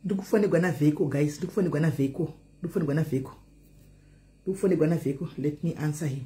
Ndikufanirwa navheko, guys. Ndikufanirwa navheko. Let me answer him.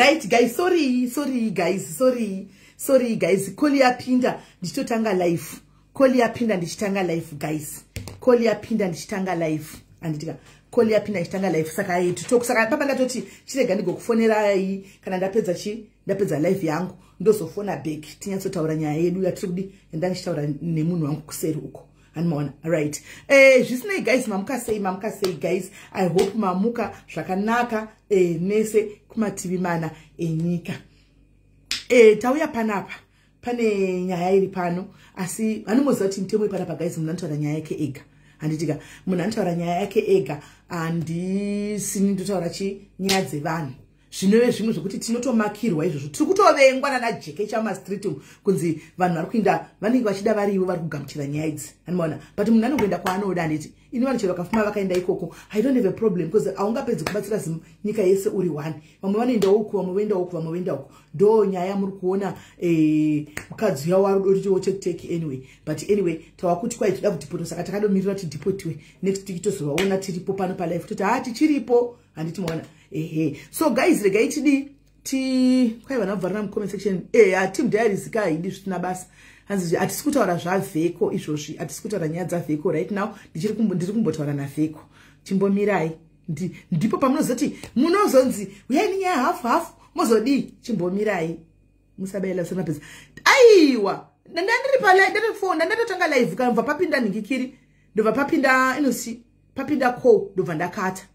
Right guys, sorry guys. Call yapinda ndichitotanga live. Call yapinda ndichitanga live guys. Call yapinda ndichitanga live. Anditika call yapinda ndichitanga live saka yetu talk saka papa ngatoti chirega ndigokufonera kana ndapedza live yangu ndozofona back tinyatsotaura nyaya yedu yatirikudi ndandichitaura nemunhu wangu kuseri uko. Anmaona right zvisinei guys mamuka sei guys. I hope mamuka zvakanaka nese kumativi mana enyika. Tauya panapa pane nyaya iri pano asi vanomoziva kuti mutemo panapa guys munhu anotaura nyaya yake ega. Handitika munhu anotaura nyaya yake ega handisini ndotaura nyaya dzevanhu. Zvinove zvimwe zvokuti tinotomakirwa izvozvo tiri kutovengwa nanajeke chamastreet kunzi vanhu vari kuinda vanenge vachida varivo vari kugamuchira nyaya idzi. Anomaona but munhu anongoenda kwaanoda handiti ini vanhu chero vakafuma vakaenda ikoko I don't have a problem because haungapedzi kubatsira nyika yese uri one. Vamwe vanoenda uku vamwe voenda uku vamwe voenda uku ndo nyaya muri kuona mukadzi uya warodoriwo chekuteki anyway but anyway tava kuti kwai toda kudhipotwa saka takadomirira kuti dhipotiwe next week tozovaona tiripo pano palife toti tichiripo handiti maona so guys regai kwai vana vabvarana mucomment section team diaries ka haidi zvisina basa hanzi hatisi kutaura zvavheko izvozvi hatisi kutaura nyaya dzavheko right now ndiri kumbotaura navheko chimbomirai ndipo pamunozoti munozonzi uyai nenyaya hafu mozodii chimbomirai musabaila semapedza aiwa ndandiri palifoni ndatotanga live kanobva papinda nhingikiri ndobva papinda inosi papinda call ndobva ndakata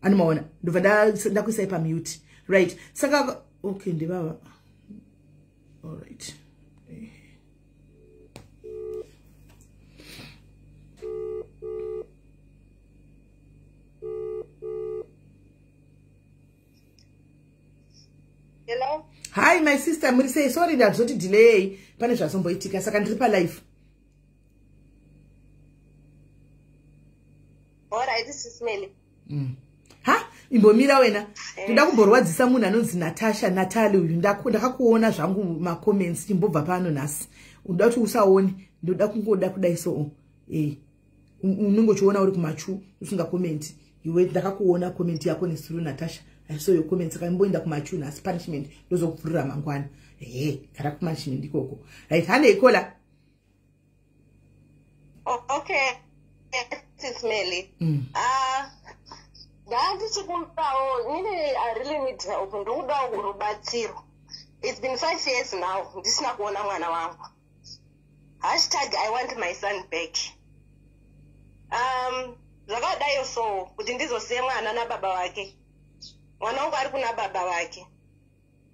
anomaona ndobva ndakuisai pamute right saka okay ndivava all right Hello? Hi my sister, muri say sorry ndazoti delay pane zvasomboitika saka ndiri pa live. All right, this is Melly. Imbomira wena. Ndoda kumborwadzisa munhu anonzi Natali uyu ndakakuona zvangu ma comments chimbobva pano nhasi. Unoda kuti usaone, ndoda kungoda kudai so. Unongochiona uri kumachu usinga comment. Iwe ndakakuona comment yako ni through Natasha. I saw your comments kamboinda kumachu nhasi punishment ndozokuvhurira mangwana. Kara kupunishment ikoko. Right, hande ikola. Oh, okay. This is Melly. I really need help. It's been 5 years now. This is not one hashtag I want my son back. Zvakadai so kuti ndizosiya mwana nababa wake. Mwana wangu ari kuna baba wake.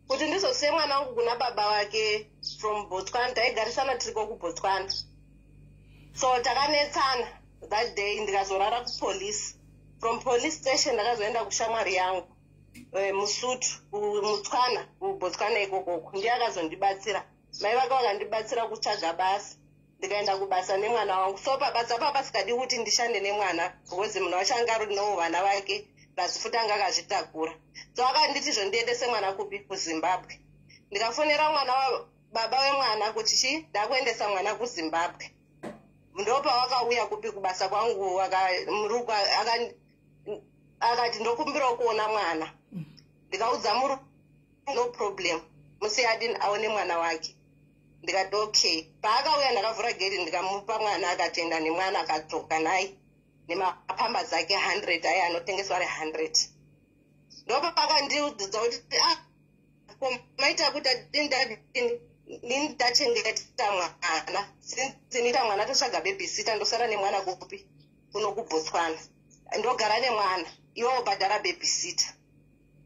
Kuti ndizosiya mwana wangu kuna baba wake from Botswana. Taigarisana tiriko kuBotswana. So takanetsana that day ndikazorara kupolice. From police station ndakazoenda kushamwari yangu musutu mutswana kuBotswana ikoko ndiye akazondibatsira. Mai vake vakandibatsira kutsvaga basa ndikaenda kubasa nemwana wangu. So pabasa papa sikadi kuti ndishande nemwana because munhu wacho anga ari nowo vana vake plus futi anga akazvitakura. So akanditi zvondiendese mwana kupi kuZimbabwe. Ndikafonera mwana baba wemwana kuti ndakuendesa mwana kuZimbabwe. Ndopa wakauya kupi kubasa kwangu muruka akati ndokumbira kuona mwana. Ndikaudza muru no problem. Musiyadini aone mwana wake. Ndikati okay. Paakauya ndakavhura gate ndikamupa mwana akatenda nemwana akadzoka naye nemapamba zake 100 aya anotengeswa ari 100. Ndopa pakandiudza kuti maita kuti nini tachengeta mwana. Since nita mwana totsvaga babysitter ndosara nemwana kupi kuno kuBotswana. Ndogara nemwana iwo bhadhara babysitter.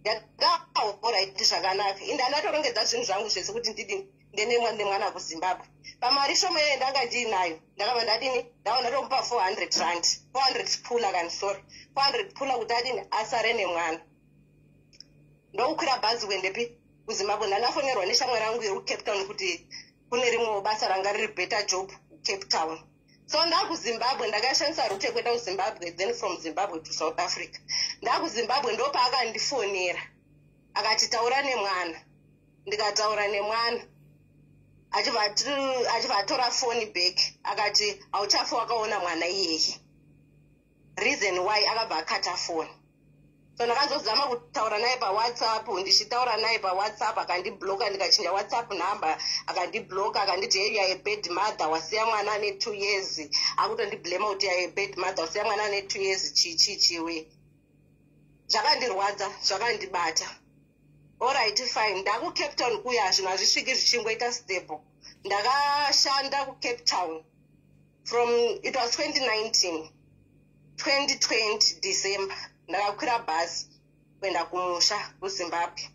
Ndakaora iti zvakanaka. Ndandatorongedza zvinhu zvangu zvese kuti ndine mwana kuZimbabwe. Pamari shoma iyo ndanga ndinayo ndakava ndadini ndaona tomupa 400 rand 400 pula kani sorry 400 pula kuti adini asare nemwana. Ndokukwira bhazi kuendepi kuZimbabwe. Ndakafonerwa neshamwari yangu iri kuCape Town kuti kune rimwe basa ranga riri better job Cape Town. So ndakuZimbabwe ndakashandisa rute kuenda kuZimbabwe then from Zimbabwe to South Africa. NdakuZimbabwe ndopa akandifonera akati taura nemwana. Ndikataura nemwana achivatora phone back akati hauchafa wakaona mwana iyeye. Reason why akabva akata phone. so ndakazozama kutaura naye paWhatsApp, ndichitaura naye paWhatsApp akandibloka, ndikachinja WhatsApp number akandibloka, akanditi hey, you are a bad mother, wasiya mwana ane 2 years, akutondiblema kuti you are a bad mother, wasiya mwana ane 2 years, chiwe. Zvakandirwadza, zvakandibata. Alright, fine. Ndaku Cape Town kuya zvinhu hazvisviki zvichingoita stable. Ndakashanda ku Cape Town from it was 2019 December. Ndakakwira bhazi kuenda kumusha kuZimbabwe.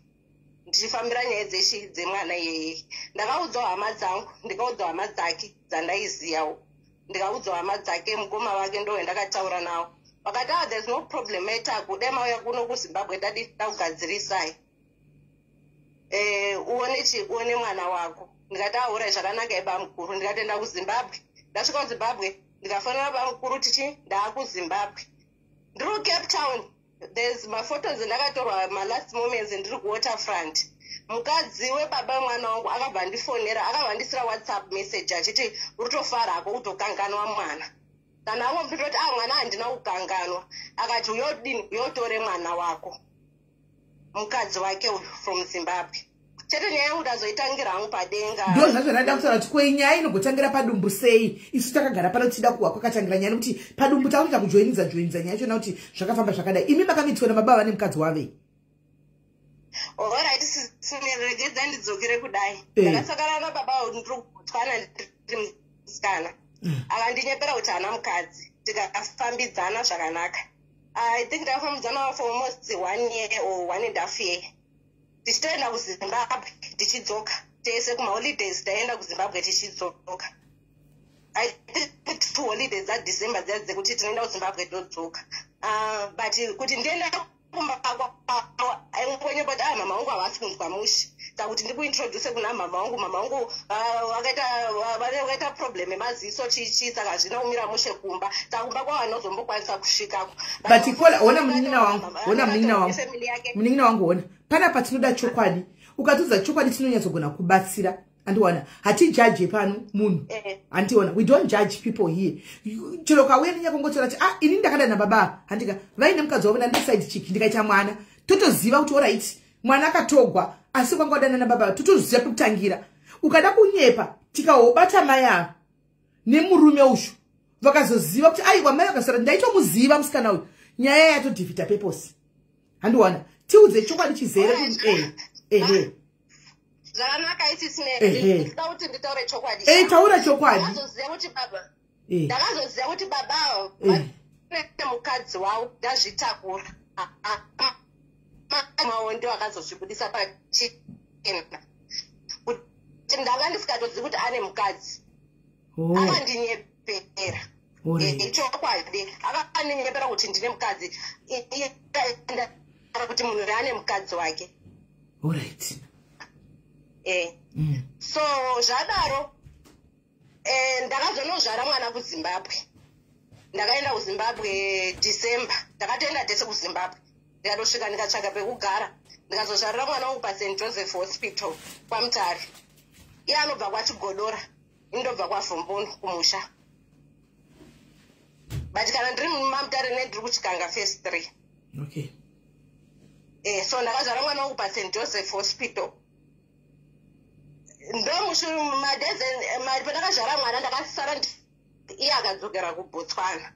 Ndichifambira nyaya dzeshe dzemwana iyeye. Ndakaudzwa hama dzangu, ndikaudzwa hama dzake dzandaiziyawo. Ndikaudzwa hama dzake, mukoma wake ndo ndakataura nawo. Vakati there's no problem matter, kude mauya kuno kuZimbabwe takugadzirisai. Uone mwana wako. Ndikati aura zvakanaka iba mukuru, ndikatenda kuZimbabwe. Ndasvika kuZimbabwe, ndikafanira bamukuru tichi ndaakuZimbabwe. Ndiri kuCape Town, there's my photos ndakatorwa my last moments ndiri kuwaterfront. Mukadzi webaba mwana wangu akabva ndifonera, akabva ndisira WhatsApp message achiti urutofara ako utokanganwa mwana. Kana akombita kuti mwana handina kukanganwa, akati uyotore mwana wako. Mukadzi wake from Zimbabwe. Chete nyaya yekuti azoitangira hangu padenga. Ndo zvazvo ndada kutaura kuti kwei nyaya inogotangira padumbu sei? Isu takagara pano tichida kuwa kwakatangira nyaya nekuti padumbu takuita kujoinidza nyaya chona kuti zvakafamba zvakadai. Imi makamitwa namababa vane mukadzi wave. Alright, sineregedza ndidzokere kudai. Ndakasakana nababa ndiri kutwana ndiri musikana. Akandinyepera kuti hana mukadzi. Tikafambidzana zvakanaka. I think ndakafambidzana for almost 1 year or 1.5 year. Tichitoenda kuZimbabwe tichidzoka. Tese kumaholidays taenda kuZimbabwe tichidzoka. I think 2 holidays za December dziadze kuti tinoenda kuZimbabwe todzoka. But kuti ndienda kumba aingonye but mama wangu havasi kunzwa mushi. Saka kuti ndikuintroduce kuna mama wangu wakaita problem emaziso chichi, saka zvinoumira mushe kumba. Saka kumba kwavo anozombokwanisa kusvikako. But ikola ona munin'ina wangu ona. Pana patinoda chokwadi. Ukatuza chokwadi tinonyadzogona kubatsira. Andiwana hatijudge pano munhu. Andiwana we don't judge people here. Chero kauya ninyakongotora kuti ini ndakada nababa. Andika vaine mukadzi wavo ndi side chick ndikaita mwana. Totoziva kuti alright mwana akatogwa asi kwangodana nababa totoziva kutangira. Ukada kunyepa tikaobata maya nemurume ushu vakazoziva kuti aiwa mai akasara ndaitomuziva musikana uyu. Nyaya yatodivhita purpose. Andiwana tiudze chokwadi chizere kuti zvakanaka isi sinekuda kuti nditaure chokwadi. Taura chokwadi. Ndakazoziva kuti baba mukadzi wavo ndazvitakura. Maondo akazozvibudisa pachena. Kuti ndanga ndisikatozivi kuti ane mukadzi. Akandinyepera. Chokwadi. Akandinyepera kuti ndine mukadzi. Kuti munhu ane mukadzi wake. Alright. So zvadaro ndakazonozvara mwana kuZimbabwe. Ndakaenda kuZimbabwe December. Ndakatoenda tese kuZimbabwe. Ndikatosvika ndikatsvaka pekugara. Ndikazozvarira mwana wangu paSt Joseph Hospital kwaMutare. Iye anobva kwaChigodora. Indobva kwaVhomboni kumusha. But kana ndiri muMutare ndiri kuChikanga phase 3. Okay. So ndakazvara mwana wangu paSt Joseph Hospital. Ndomushumadeze mari pandakazvara mwana ndakasara iye akadzokera kuBotswana.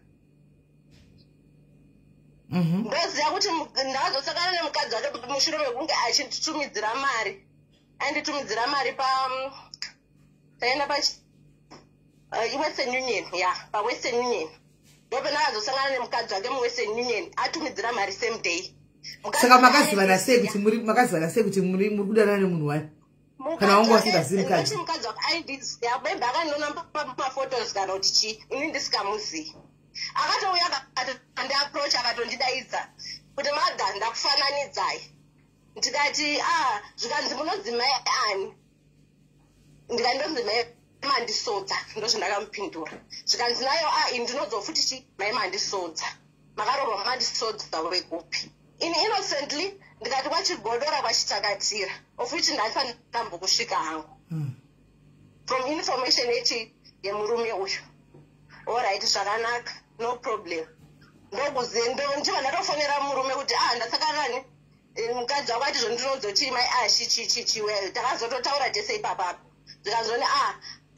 Ndoziva kuti ndakazosakana nemukadzi wake mushure mekunge achitumidzira mari. Anditumidzira mari taenda paWestern Union, paWestern Union. Ndopandakazosakana nemukadzi wake muWestern Union atumidzira mari same day. Saka makazivana sei kuti muri kudana nemunhu wayo? Kana wangu wasingazivi mukadzi. Mukadzi wake aindiziva. Bembe akandiona pamafotos kana kuti chii. Ini ndisikamuzivi. Akatouya akandiapproach akatondidaidza kuti madha ndakufananidzai. Ndikati zvikanzi munodzimai ani. Ndikandonzi mai mandisodza. Ndozvandakamupindura. Zvikanzi nayo ini ndinodzowo futi chii mai mandisodza. Makarorwa mandisodza wekupi. Ini innocently ndikati kwaChigodora kwaChitakatira. Of which ndafanira kusvika hangu. From information yemurume uyu. Alright, zvakanaka, no problem. ndokuzendo ndiba ndatofonera murume kuti ndasakarani mukadzi wako ati zvondinozoti mai chichichiwe takazototaura tese ipapapo ndikazoni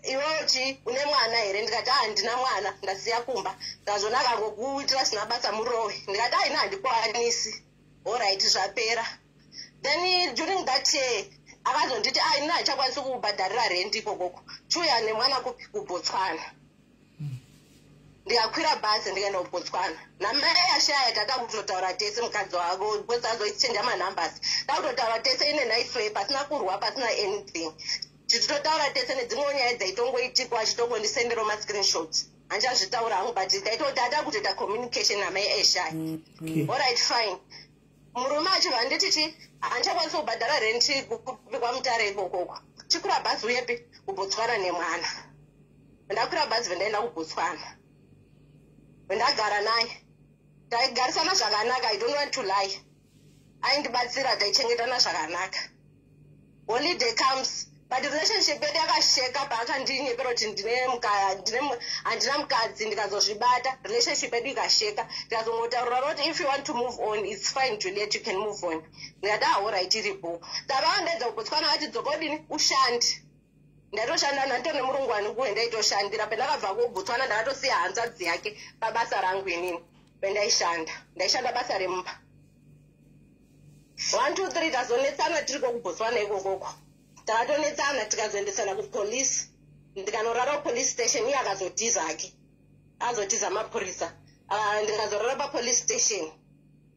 iwechi une mwana here ndikati ndina mwana ndasiya kumba ndikazona akangokuitira sina basa murowe ndikati ina handikwanisi alright zvapera then during that year akazonditi ina hachakwanisi kubhadharira rendi ikokoko chuya nemwana kubotswana ndikakwira bhazi ndikaenda kubotswana namai ashaya tata kutotaura tese mukadzi wako kwese azoichenja manumbers takutotaura tese ine nice pasina kurwa pasina anything tichitotaura tese nedzimwe nyaya dzaitongoitikwa achitongondisendero mascreenshots handichazvitaura hangu but taitotata kutoita communication namai ashaya alright fine murume achibva nditichi handichakwanisa kubhadhara renti kupikwa mutare ikokoko chikwira bhazi uyepi kubotswana nemwana ndakwira bhazi vendaenda kubotswana ndagara naye taigarisana zvakanaka. I don't want to lie. Aindibatsira taichengetana zvakanaka. Holiday comes but relationship yedu yakasheka paakandinyeperwa kuti handina mukadzi ndikazozvibata relationship yedu ikasheka ndikazongotaurira kuti if you want to move on it's fine Juliet, you can move on. Ndikati alright iripo tava ndaedza kubotswana vati dzoka udini ushandi ndatoshanda nanditone murungwani nguwe ndaitoshandira pendakabva kubotswana ndakatosiya hanzvadzi yake pabasa rangu inini ndaishanda basa remumba 1 2 3 tazonetsana tiri kokubotswana ikokoko takatonetsana tikazoendesana kupolisi ndikanorara kupolice station iye akazotiza ake azotiza mapurisa ndikazorara papolice station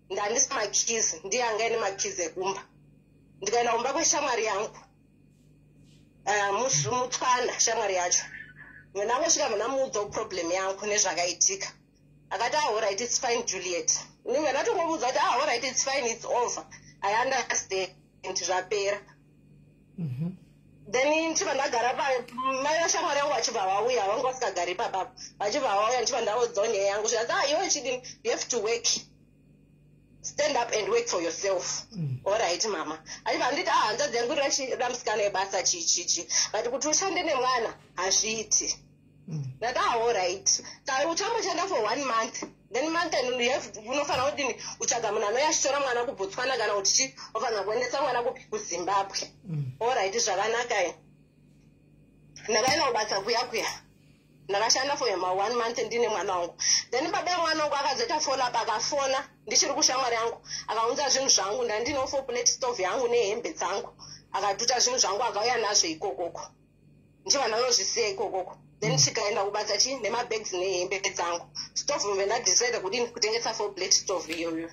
ndandisa makizi ndiye anga ine makizi ekumba ndikaenda kumba kweshamwari yangu mutswana shamwari yacho ndangosvika muna muudza problem yangu nezvakaitika akati alright it's fine Juliet niwe ndatongomuudza kuti alright it's fine it's over I understand zvapera then ndichibva ndagara mai vashamwari yangu vachibva vauya vanga vasikagari papapo vachibva vauya ndichibva ndaudzawo nyaya yangu zvikati iwe chidini you have to work, stand up and work for yourself. Alright mama achibva nditi hanzvadzi yangu ramusikana ebasa chichichi but kuti ushande nemwana hazviiti ndati alright saka uchamboshanda for 1 month then month unofanira kudini utsvaga munhu anoyashitora mwana kubotswana kana kuti ufanira kuendesa mwana kuzimbabwe. Alright zvakanaka ndakaenda kubasa kuya ndakashanda for 1 month ndine mwana wangu then baba mwana wangu akazoita fona apa akafona ndichiri kushamwari yangu akaunza zvinhu zvangu ndandine 4 plate stove yangu nehembe dzangu akatuta zvinhu zvangu akauya nazvo ikokoko ndichibva ndandozvisiya ikokoko then chikaenda kubasa chi nemabags nehembe dzangu stove vendadecide kudini kutengesa 4 plate stove iyoyo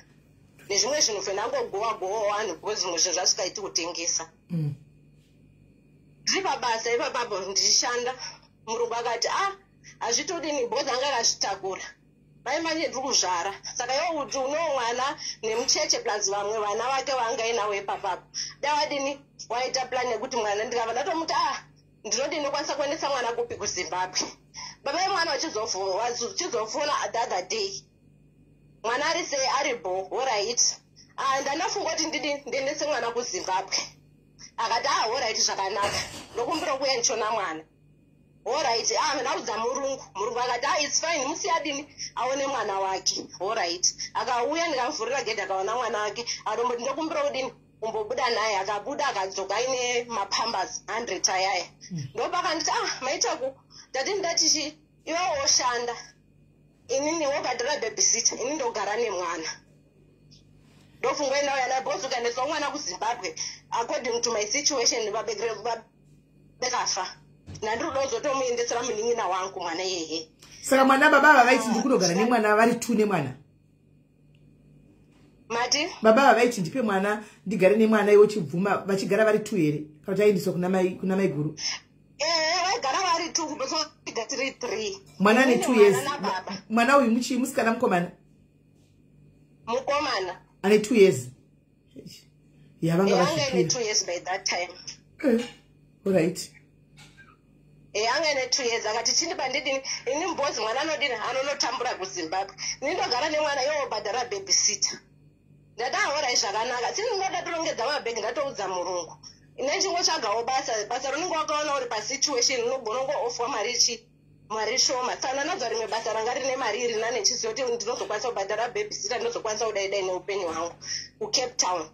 nezvimwe zvinhu vendangogowa vanhu because zvimwe zvinhu zvasvikaiti kutengesa ndiri pabasa ipapapo ndichishanda murungu akati hazvitodini bhozi anga akazvitakura mai manje ndiri kuzvara saka iwo kuti unowo mwana nemucheche plus vamwe vana vake vaangainawo ipapapo davadini waita plan yekuti mwana ndikava ndatomuti ndinodini kwanisa kuendesa mwana kupi kuzimbabwe baba vemwana vachizofona the other day mwana ari sei aribo alright ndandafunga kuti ndiendese mwana kuzimbabwe akati alright zvakanaka ndokumbira kuya ndichona mwana alright ndaudza murungu akati it's fine musiyadini aone mwana wake alright akauya ndikamvhurira gedhi akaona mwana wake aromboti ndokumbira kudini umbobuda naye akabuda akadzoka aine mapambers 100 ayaya ndopakanditi maitaku ndati ndatichi iwe woshanda inini wobhadhara babysitter ini ndogara nemwana ndofunga endauya naye bhozi ukaendesa mwana kuzimbabwe according to my situation vabekafa nandiri kuzotomuendesera munin'ina wangu mwana yehe saka mwana baba vavaiti ndikunogara nemwana vari 2 nemwana mati baba vavaiti ndipe mwana ndigare nemwana iwo chibvuma vachigara vari 2 here kana kuti aendeswa kuna mai guru vaigara vari 2 kubva tiri 3 mwana ane 2 years mwana uyu musikana mukomana ane 2 years yavanga vachipira 2 years by that time alright anga ine 2 years akati chindiba ndidini ini mbozi mwana anodini anonotambura kuzimbabwe nindogara nemwana iwo bhadhara babysitter ndati alright zvakanaka tinoda torongedza mabhegi ndatoudza murungu ine chingotsvagawo basa rinenge wakaona uri pasituation unogona kungoofwa marichi mari shoma sana nadzo rimwe basa ranga rine mari iri nane chizivo kuti ndinozokwanisa kubhadhara babysitter ndinozokwanisa kudaidai neupenyu hwangu kuCape Town.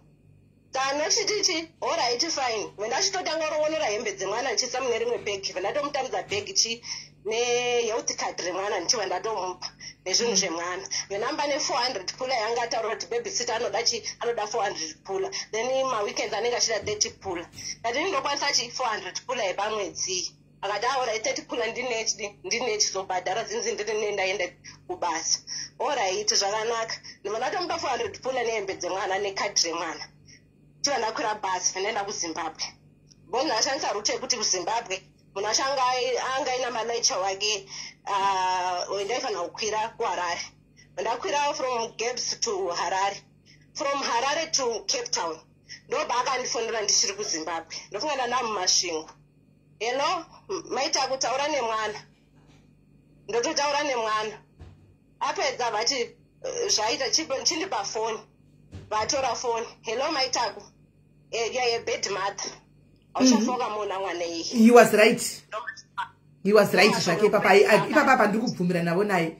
Kana chitichi alright fine vendachitotanga kuronora hembe dzemwana ndichisa mune rimwe bhegi vendatomutaridza bhegi chi nehealth card remwana ndichiva ndatomupa nezvinhu zvemwana venamba ne400 pula yanga ataura kuti babysitter anoda 400 pula then maweekends anenge achida 30 pula kati ndinokwanisa chi 400 pula yepamwedzi akati alright 30 pula ndine chizobhadhara zinzi ndiri ndaenda kubasa alright zvakanaka ndimandatomupa 400 pula nehembe dzemwana nekadhi remwana chiva ndakwira bhazi ndaenda kuZimbabwe bonzi ashandisa rute yekuti kuZimbabwe munhu achanga anga ina malaicha wake ndaifanira kukwira kuHarare ndakwira from Gabs to Harare from Harare to Cape Town ndobva akandifonera ndichiri kuZimbabwe ndofunga ndanda mumasvingo hello maita kutaura nemwana ndototaura nemwana apedza vati zvaita chindipa foni vatora foni hello maitako yeah bed mother auchafoka mona mwana iyi he was right zvake ipapa ndikubvumira navo naye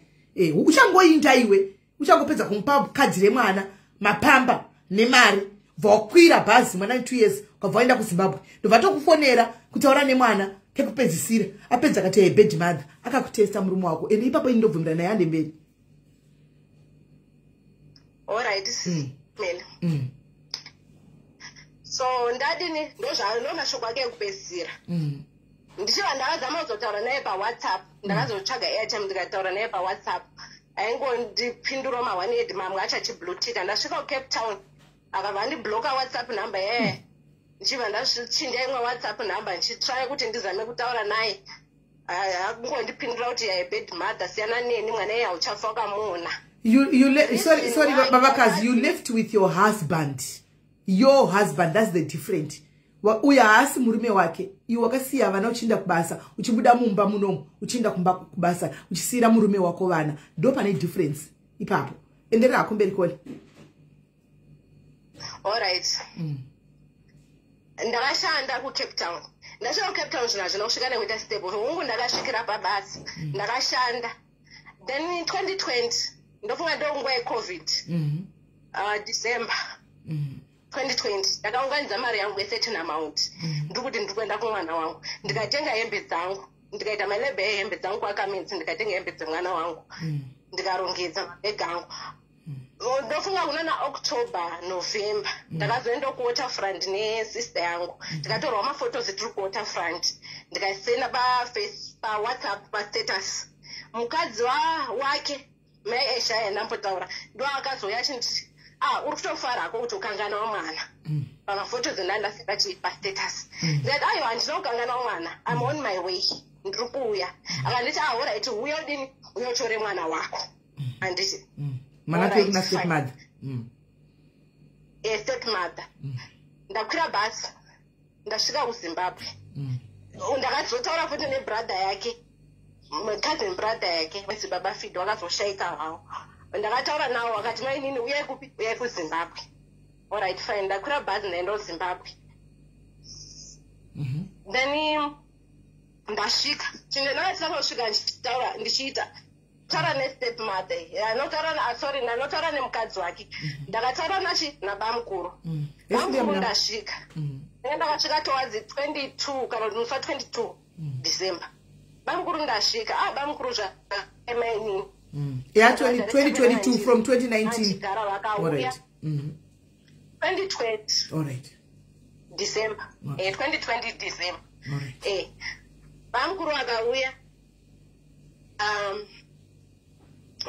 uchangoinda iwe uchangopedza kumupa kadhi remwana mapamba nemari vakwira bhazi mwana 2 years ukabva waenda kuZimbabwe ndobva tokufonera kutaura nemwana kekupedzisira apedza akati hey bed mother akakutesta murume wako ende ipapa indobvumira naye ande mberi alright so ndadini ndozvanamashoko ake ekupedzisira ndichiva ndakazama kuzotaura naye paWhatsApp ndakazotsvaga airtime ndikataura naye paWhatsApp aingondipindura ma1 mamwe achachiblutika ndasvika kuCape Town akabva ndibloka WhatsApp number ndichiva ndachinda imwe WhatsApp number ndichitry kuti ndizame kutaura naye akungondipindura kuti bed mother siyana neni mwana iye hauchafa wakamuna. Sorry, Babakazi, you left with your husband. Your husband, that's the different. Uya hasi murume wake. Iwe wakasiya vana uchinda kubasa. Uchibuda mumba munomu. Uchinda kubasa. Uchisira murume wako vana. Ndo pane difference. Ipapo. Endera akumberi kole. Alright. Ndakashanda ku Cape Town. Ndasvika ku Cape Town zvina kusvika nekuita step. Hungu ndakasvikira pabasa. Ndakashanda. Then in 2020 ndofunga ndonguva yeCovid. December 2020 ndakaunganidza mari yangu ye certain amount ndikuti ndikuenda kumwana wangu ndikatenga hembe dzangu ndikaita malebe ehembe dzangu kwakaminzi ndikatenga hembe dzemwana wangu ndikarongedza mabhegi angu ndofunga kuna naOctober November ndakazoenda kuWaterfront nesister yangu ndikatorwa mafotos tiri kuWaterfront ndikaisenda paWhatsApp pastatus mukadzi wake mai Eshaya ndambotaura ndo akazoya achinditi uri kutofara kuti ukangana wamwana pamafoto dzendandasika pastatus ndikati aiwa handina kukangana wamwana I'm on my way ndiri kuuya akanditi alright uya udini uyotore mwana wako handiti mwana peri kuna stepmother stepmother ndakwira basi ndasvika kuZimbabwe ndakazotaura futi nebrother yake cousin brother yake wezibaba feed wakazoshaika hwawo ndakataura nawo wakati mainini uyai kupi uyai kuZimbabwe alright fine ndakwira bhazi ndaenda kuZimbabwe then ndasvika chinde ndakatanga kusvika ndichiita taura nestepmother ndanotaura nemukadzi wake ndakataura nabamukuru bamukuru ndasvika ndakasvika towards 22 kana kuti musa 22 December bamukuru ndasvika bamukuru zvamainini 2022 from 2019 alright 2020 alright December 2020 December bamukuru akauya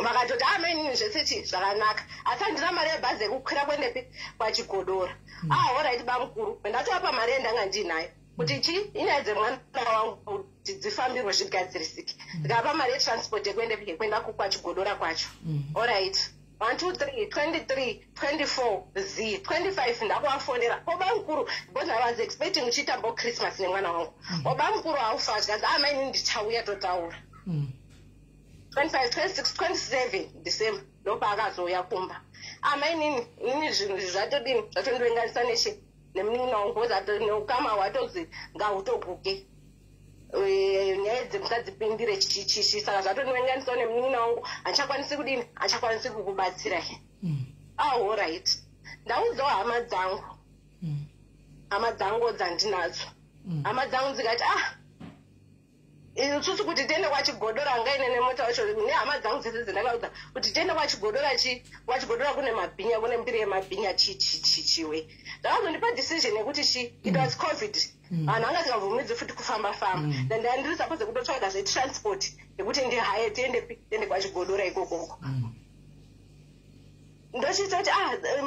vakatoti amainini zvese zvakanaka asi handina mari yebhazi yekukwira kwendepi kwachigodora alright bamukuru ndatova mari yendanga ndinayo kuti inyaya dzemwana wangu kuti dzifambirwe zvigadzirisike ndikapa mari yetransport yekuendepi yekuenda kwachigodora kwacho alright 1 2 3 23 24 z 25 ndakuvafonera obamukuru because I was expecting uchitambo Christmas nemwana wangu obamukuru haufatya amaini ndichauya totaura 25 26 27 December ndopa akazoya kumba amainini ini zvinhu zvatodini zvatondoenganisa neshe nemunini wangu neukama watozi ngautoguke nyaya upedze musadzipindire chichichi saka zvatondivenganiswa nemunina wangu achakwanisi kudini achakwanisi kukubatsira all right ndaudzawo hama dzangu dzandinadzo hama dzangu dzikati isusu kuti tiende kwachigodora ngaine nemota wacho nehama dzangu dzese dzandakaudza kuti tiende kwachigodora kune mabhinya kune mbiri yemabhinya chichichiwe ndakazondipa decision yekuti it was covid vanhu anga singabvumidzi futi kufamba-famba ndandiri supose kutotsvaga zvetransport yekuti ndihaye tiende kwachigodora ikokoko ndochitoti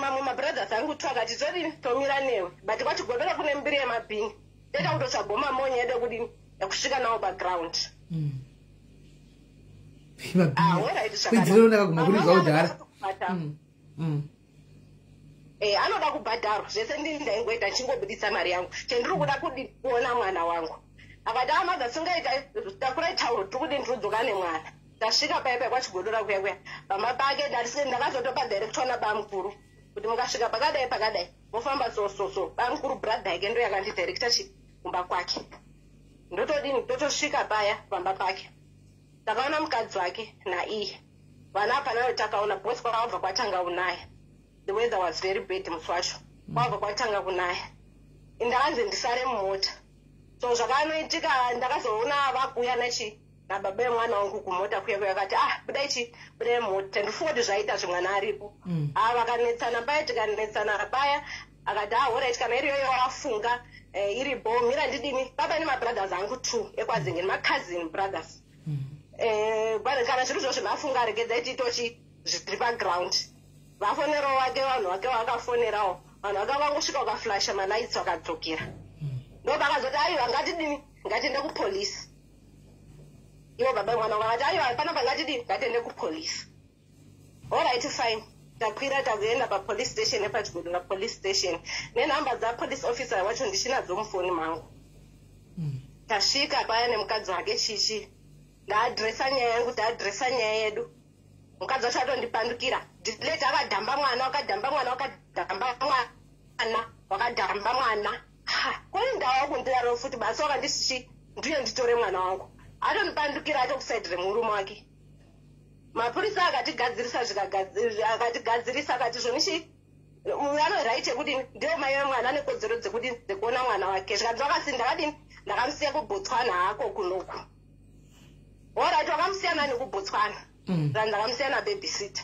mamwe mabrothers angu twakati todini tomira newe but kwachigodora kune mbiri yemabhinya toita kutotsvagoma monye yedu kudini yakusvika nawo background anoda kubhadharwa zvese ndaingoita ndichingobudisa mari yangu chendiri kuda kuona mwana wangu akati amaza singaita takurai tauro tiri kudini tirodzoka nemwana ndasvika paipa kwachigodora kuya pamba pake ndakazotopa director nabamukuru kuti mukasvika pakadai mofamba so bamukuru brother yake ndo yakandidirecta kumba kwake ndotodini ndotosvika paya pamba pake takaona mukadzi wake naiye vana panao takaona bosi kwakabva kwatanga kunaya the weather was very bad musi wacho kwabva kwatanga kunaya ndakanzi ndisare mumota so zvakanoitika ndakazoona vakuya nababa vemwana wangu kumota kuya akati budai mota ndifunga kuti zvaita zvimwana aripo vakanetsana paya tikanetsana paya akati alright kana iriyoyo wafunga iripo mira ndidini baba nemabrothers angu 2 ekwazenge nemacousin brothers kana zviro zvozvo vafunga regedza titochi zviri paground vafonerawo wake vanhu vake vakafonerawo vanhu vake vangosvika vakaflasha malights vakadzokera ndo vakazoti aiwa ngatidini ngatiende kupolisi ivo baba mwana vakati aiwa panapa ngatidini ngatiende kupolisi alright fine takwira takuenda papolice station epachigodora police station nenhamba dzapolice officer wacho ndichinadzo mufoni mangu tasvika paya nemukadzi wake chichi ndaadresa nyaya yangu taadresa nyaya yedu mukadzi wacho atondipandukira leti akadhamba mwana wakadhamba mwana kwai ndawa kundidaro futi basi wakandisichi ndiye nditore mwana wangu atondipandukira atokusaidi remurume wake mapurisa akatigadzirisa akatigadzirisa akati zvonichi anoraiti yekuti ndio mai vemwana nekodzero dzekuti dzekuona mwana wake zvikanzi vakasi ndakadini ndakamusiya kubotswana hako kunoku orit wakamusiyana nekubotswana ndakamusiya nababysita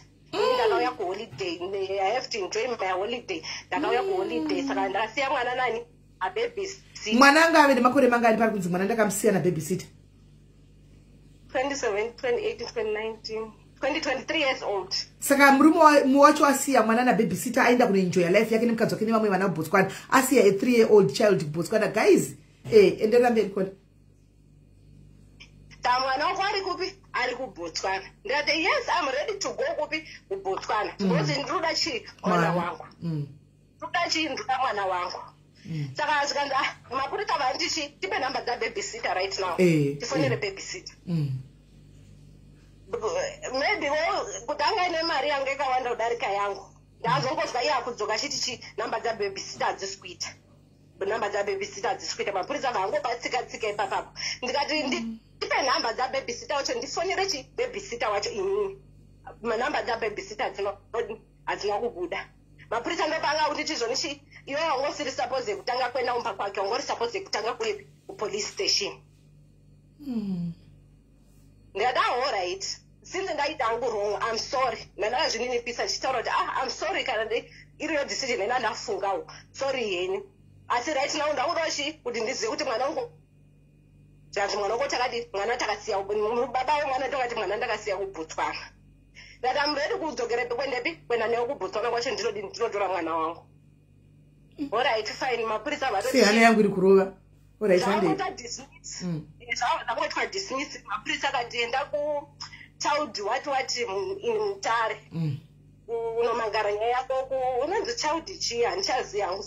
ndakauya kuholiday I have to enjoy my holiday ndakauya kuholiday saka ndakasiya mwana nani ababysita mwana anga ave nemakore mangani pari kunzi mwana ndakamusiya nababysita 27 28 2019 23 years old saka murume wacho asiya mwana nababysita aenda kunoenjoya life yake nemukadzi wake nevamwe vana kubotswana asiya a 3-year-old child kubotswana guys enderera mberi kona mwana wako ari kupi ari kubotswana ndikati yes I'm ready to go kupi kubotswana because ndiroda chii mwana wangu ndoda chii ndoda mwana wangu saka zvikanzi mapurisa vandichi tipe nhamba dzababysita right now tifonere babysita maybe kuti anga ine mari yangu ikawanda kudarika yangu ndazongozwa iye akudzoka chiti nhamba dzababysita hadzisi kuita nhamba dzababysita hadzisi kuita mapurisa vangobatsika ipapapo ndikati ndipe nhamba dzababysita wacho ndifonere babysita wacho inini nhamba dzababysita hadzina kubuda mapurisa ndopanga kuti chizvonichi iwe wangosiri suppose kutanga kwenda umba kwake wangori suppose kutanga kupolice station ndikati alright since ndaita angu wrong I'm sorry ndandakazvininipisa ndichitaura kuti I'm sorry kana iriyo decision ena ndafungawo sorry yeni asi right now ndakudachi kuti ndizive kuti mwana wangu zvanzi mwana wangu takati mwana takasiya baba wemwana takati mwana ndakasiya kubotswana ndati I'm ready kudzokera kwendepi kwenda newe kubotswana kwacho ndinotora mwana wangu alright fine mapurisa hana yangu iri kurova zvakuita dismiss mapurisa akatienda kuchild wati mutare unomangara nyaya yako unonzi child chii handichazivi hangu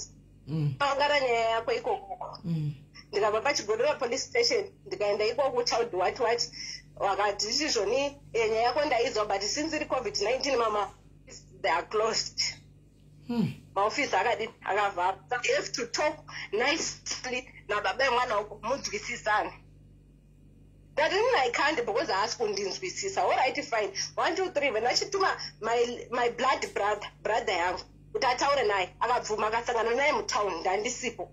mangara nyaya yako ikokoko ndikabva pachigodora police station ndikaenda ikoko kuchild wati wakati ichizvoni nyaya yako ndaizwa but since iri covid-19 mama they are closed maofisi akadini akavhara you have to talk nicely nababa emwana wako munzwisisane That I can't because I asked kundinzwisisa. All right, fine. 1, 2, 3. When I chituma my blood brother yangu. Utataura naye. Akabvuma akasangana naye mutown ndandisipo.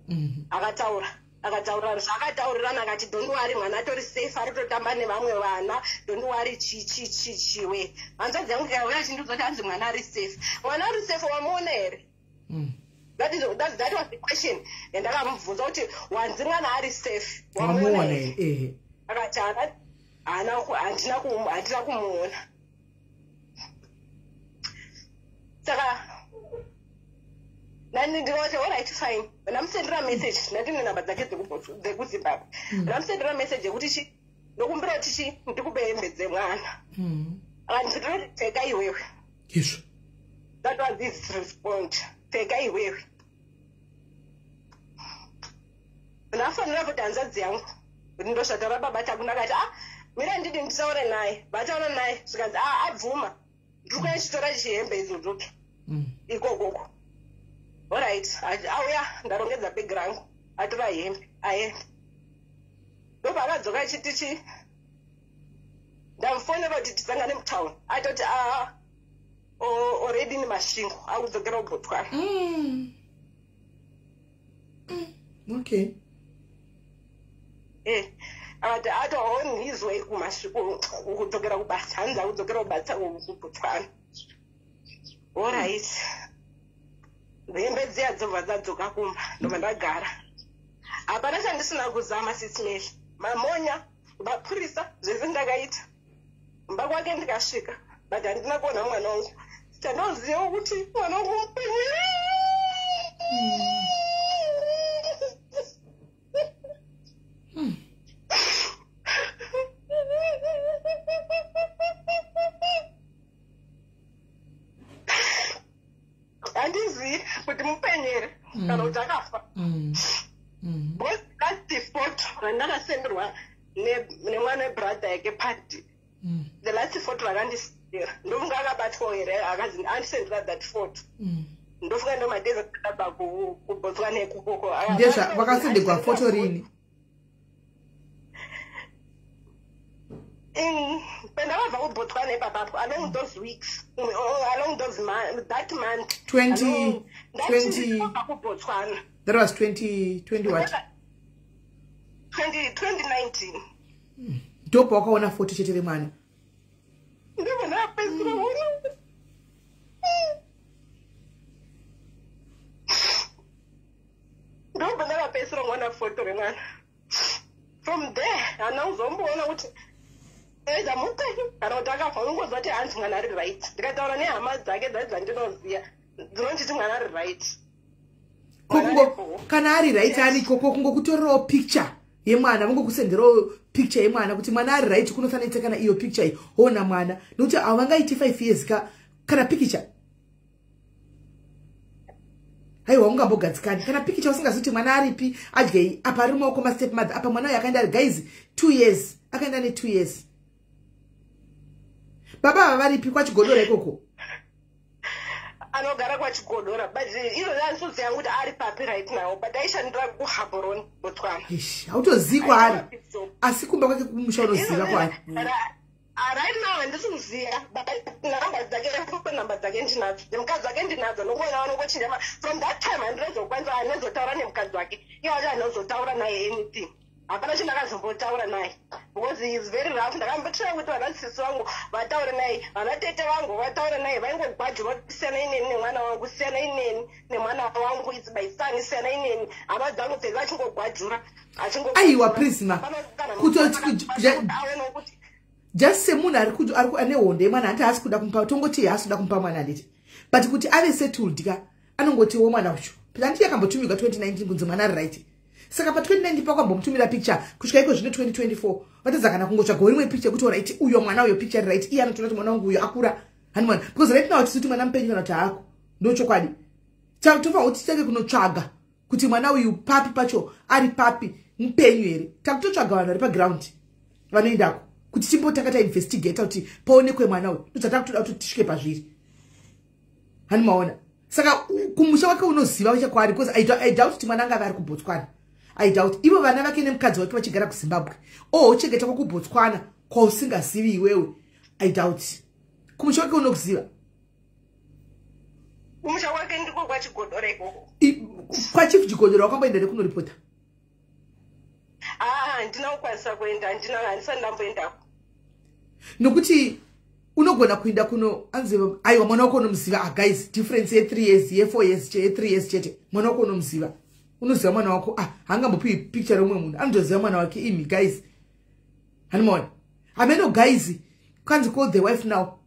Akataura zvakataurirana akati don't worry mwana atori safe ari kutotamba nevamwe vana don't worry chiwe hanzvadzi yangu ikauya chindizoti hanzi mwana ari safe wamuona here that was the question ndakamubvunza kuti wanzi mwana ari safe wamuona here akati handina kumuona saka nani ndinoti all right fine ndamusendera message ndine namba dzake dzekuzimbabwe ndamusendera message yekuti ndokumbira kuti ndikupe hembe dzemwana akanditi pfeka iwewe izvo that was his response pfeka iwewe ndafanira kuti hanzvadzi yangu kuti ndosvataura baba takuna akati mira ndidi nditaure naye vataura naye zvikanzi abvuma ndikuya chitora chihembe idzodzoke ikokoko. All right, auya ndarongedza bag rangu atora hembe aenda ndopa akadzoka chitichi ndamufonera kuti tisangane mutown atoti already nemasvingo akudzokera kubhotwana. Okay. Akati ato on his way kumasvingo kudzokera kubasa hanzi akudzokera kubasa kubhotwana. All right. Hembe dziya dzobva dzadzoka kumba ndobva ndagara hapana chandisina kuzama SIS MELLY mamonya vapurisa zvese ndakaita mba kwake ndikasvika but handina kuona mwana wangu chandinoziva kuti mwana wangu mupenyu handizivi kuti mupenyere kana kuti akafa because that's the photo randakasenderwa nemwana webrother yake Paita. The last photo rakandisendera ndofunga akabatwawo here akazi andisendera that photo ndofunga ndomadezi akaba kuBotswana ikukoko ndezva vakasenderwa photo rini pendakabva kuBotswana ipapapo along those weeks along those that month 20 kuBotswana that was 20 what 2019 ndopa wakaona photo chete remwana ndibva ndapedzisira ndobva ndakapedzisira kuona photo remwana from there hana kuzomboona kuti eza mupenyu kana kuti akafa unongoziva kuti hanzi mwana ari right ndikataura nehama dzake dzai dzandinoziva dzinonditi mwana ari right kana ari right ari ikoko kungokutorerawo picture yemwana vongokusenderawo picture yemwana kuti mwana ari right kunofanira kana iyo picture iyi ona mwana nokuti havangaiti 5 years kana picture haiwa ungambogadzikani kana picture usingazoti mwana aripi adyei apa ari mumaoko mastep mother apa mwana uyu akaenda ari guys 2 years akaenda ne2 years baba vavaripi kwachigodora ikoko anogara kwachigodora but iro ndanisoziva yangu kuti ari papi right now but aishandira kuHaboroni Botswana hautozivi kwaari asi kumba kwake kumusha unoziva kwaari right now handisi kuziva namba dzake namba dzake ndinadzo nemukadzi wake ndinadzo nongoona vanongochinjama from that time handirezokwanisa hanozotaura nemukadzi wake iye wati hanozotaura naye anything hapana chandakazombotaura naye because he is very rough ndakambotira kuti vanasisi vangu vataure naye vanatete vangu vataure naye vaingogwadzirwa kuti siyana ineni nemwana wangu siyana ineni nemwana wangu its by son siyana ineni hama dzangu dzese achingogwadzura aiwa prisma kutoti just semunhu ari ane hondo yemwana hati haasi kuda kumupa tongoti haasi kuda kumupa mwana nditi but kuti ave settled ka anongotiwo mwana ucho handiti yakambotumirwa 2019 kunzi mwana ari right saka pa 2019 pakwambomutumira picture kusvika iko zvino 2024 vatadza kana kungotsvaga rimwe picture kuti right uyo mwana uyo picture ari right iye anotoona kuti mwana wangu uyo akura hani mwana because right now tisi kuti mwana mupenyu kana kuti haako ndochokwadi tofanira kuti titange kunotsvaga kuti mwana uyu papi pacho ari papi mupenyu here takutotsvaga vanhu vari paground vanoendako kuti timbotanga tainvestigata kuti paonekwe mwana uyu ndodzatakutoda kuti tisvike pazviri hani maona saka kumusha wake unoziva chakwari because I doubt kuti mwana anga ari kuBotswana I doubt ivo vana vake nemukadzi wake vachigara kuZimbabwe ochengeta kwakuBotswana kwausingazivi iwewe. I doubt kumusha wake unokuziva. Kumusha wake ndiko kwachigodora ikoko. Kwachief Chigodora wakamboenda ere kunoripota? Ndinokwanisa kuenda, handisati ndamboendako. Nokuti unogona kuenda kuno anzi aiwa mwana wako unomuziva. Guys, difference ye 3 years ye 4 years ye 3 years chete. Mwana wako unomuziva. Unoziva mwana wako hangambopiwi picture romwe munhu anotoziva mwana wake imi guys. Hanimona ameno guys kanzi call the wife now.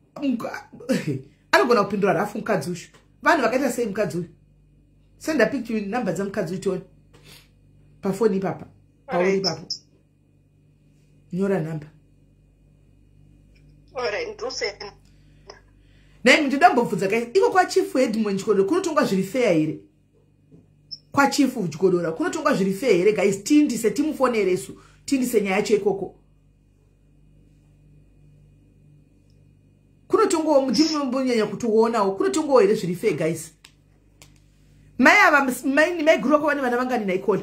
Anogona kupindura rafu mukadzi ushu. Vanhu vakaita sei mukadzi uyu? Senda picture number dzamukadzi uyu tione pafoni ipapa pauri ipapo. Nyora number. Nai ndidambobvunza guys, iko kwa chief Edmund Chigodora kunotongwa zviri fair here? Kwa chief Chigodora kunotongwa zviri fair here guys? Tindise timufoneresu, tindise nyaya yacho ikoko. Kunotongwa mudimumbonyanya kutowonawo, kunotongwa here zviri fair guys? Mai guru wako vane vana vangani naikola?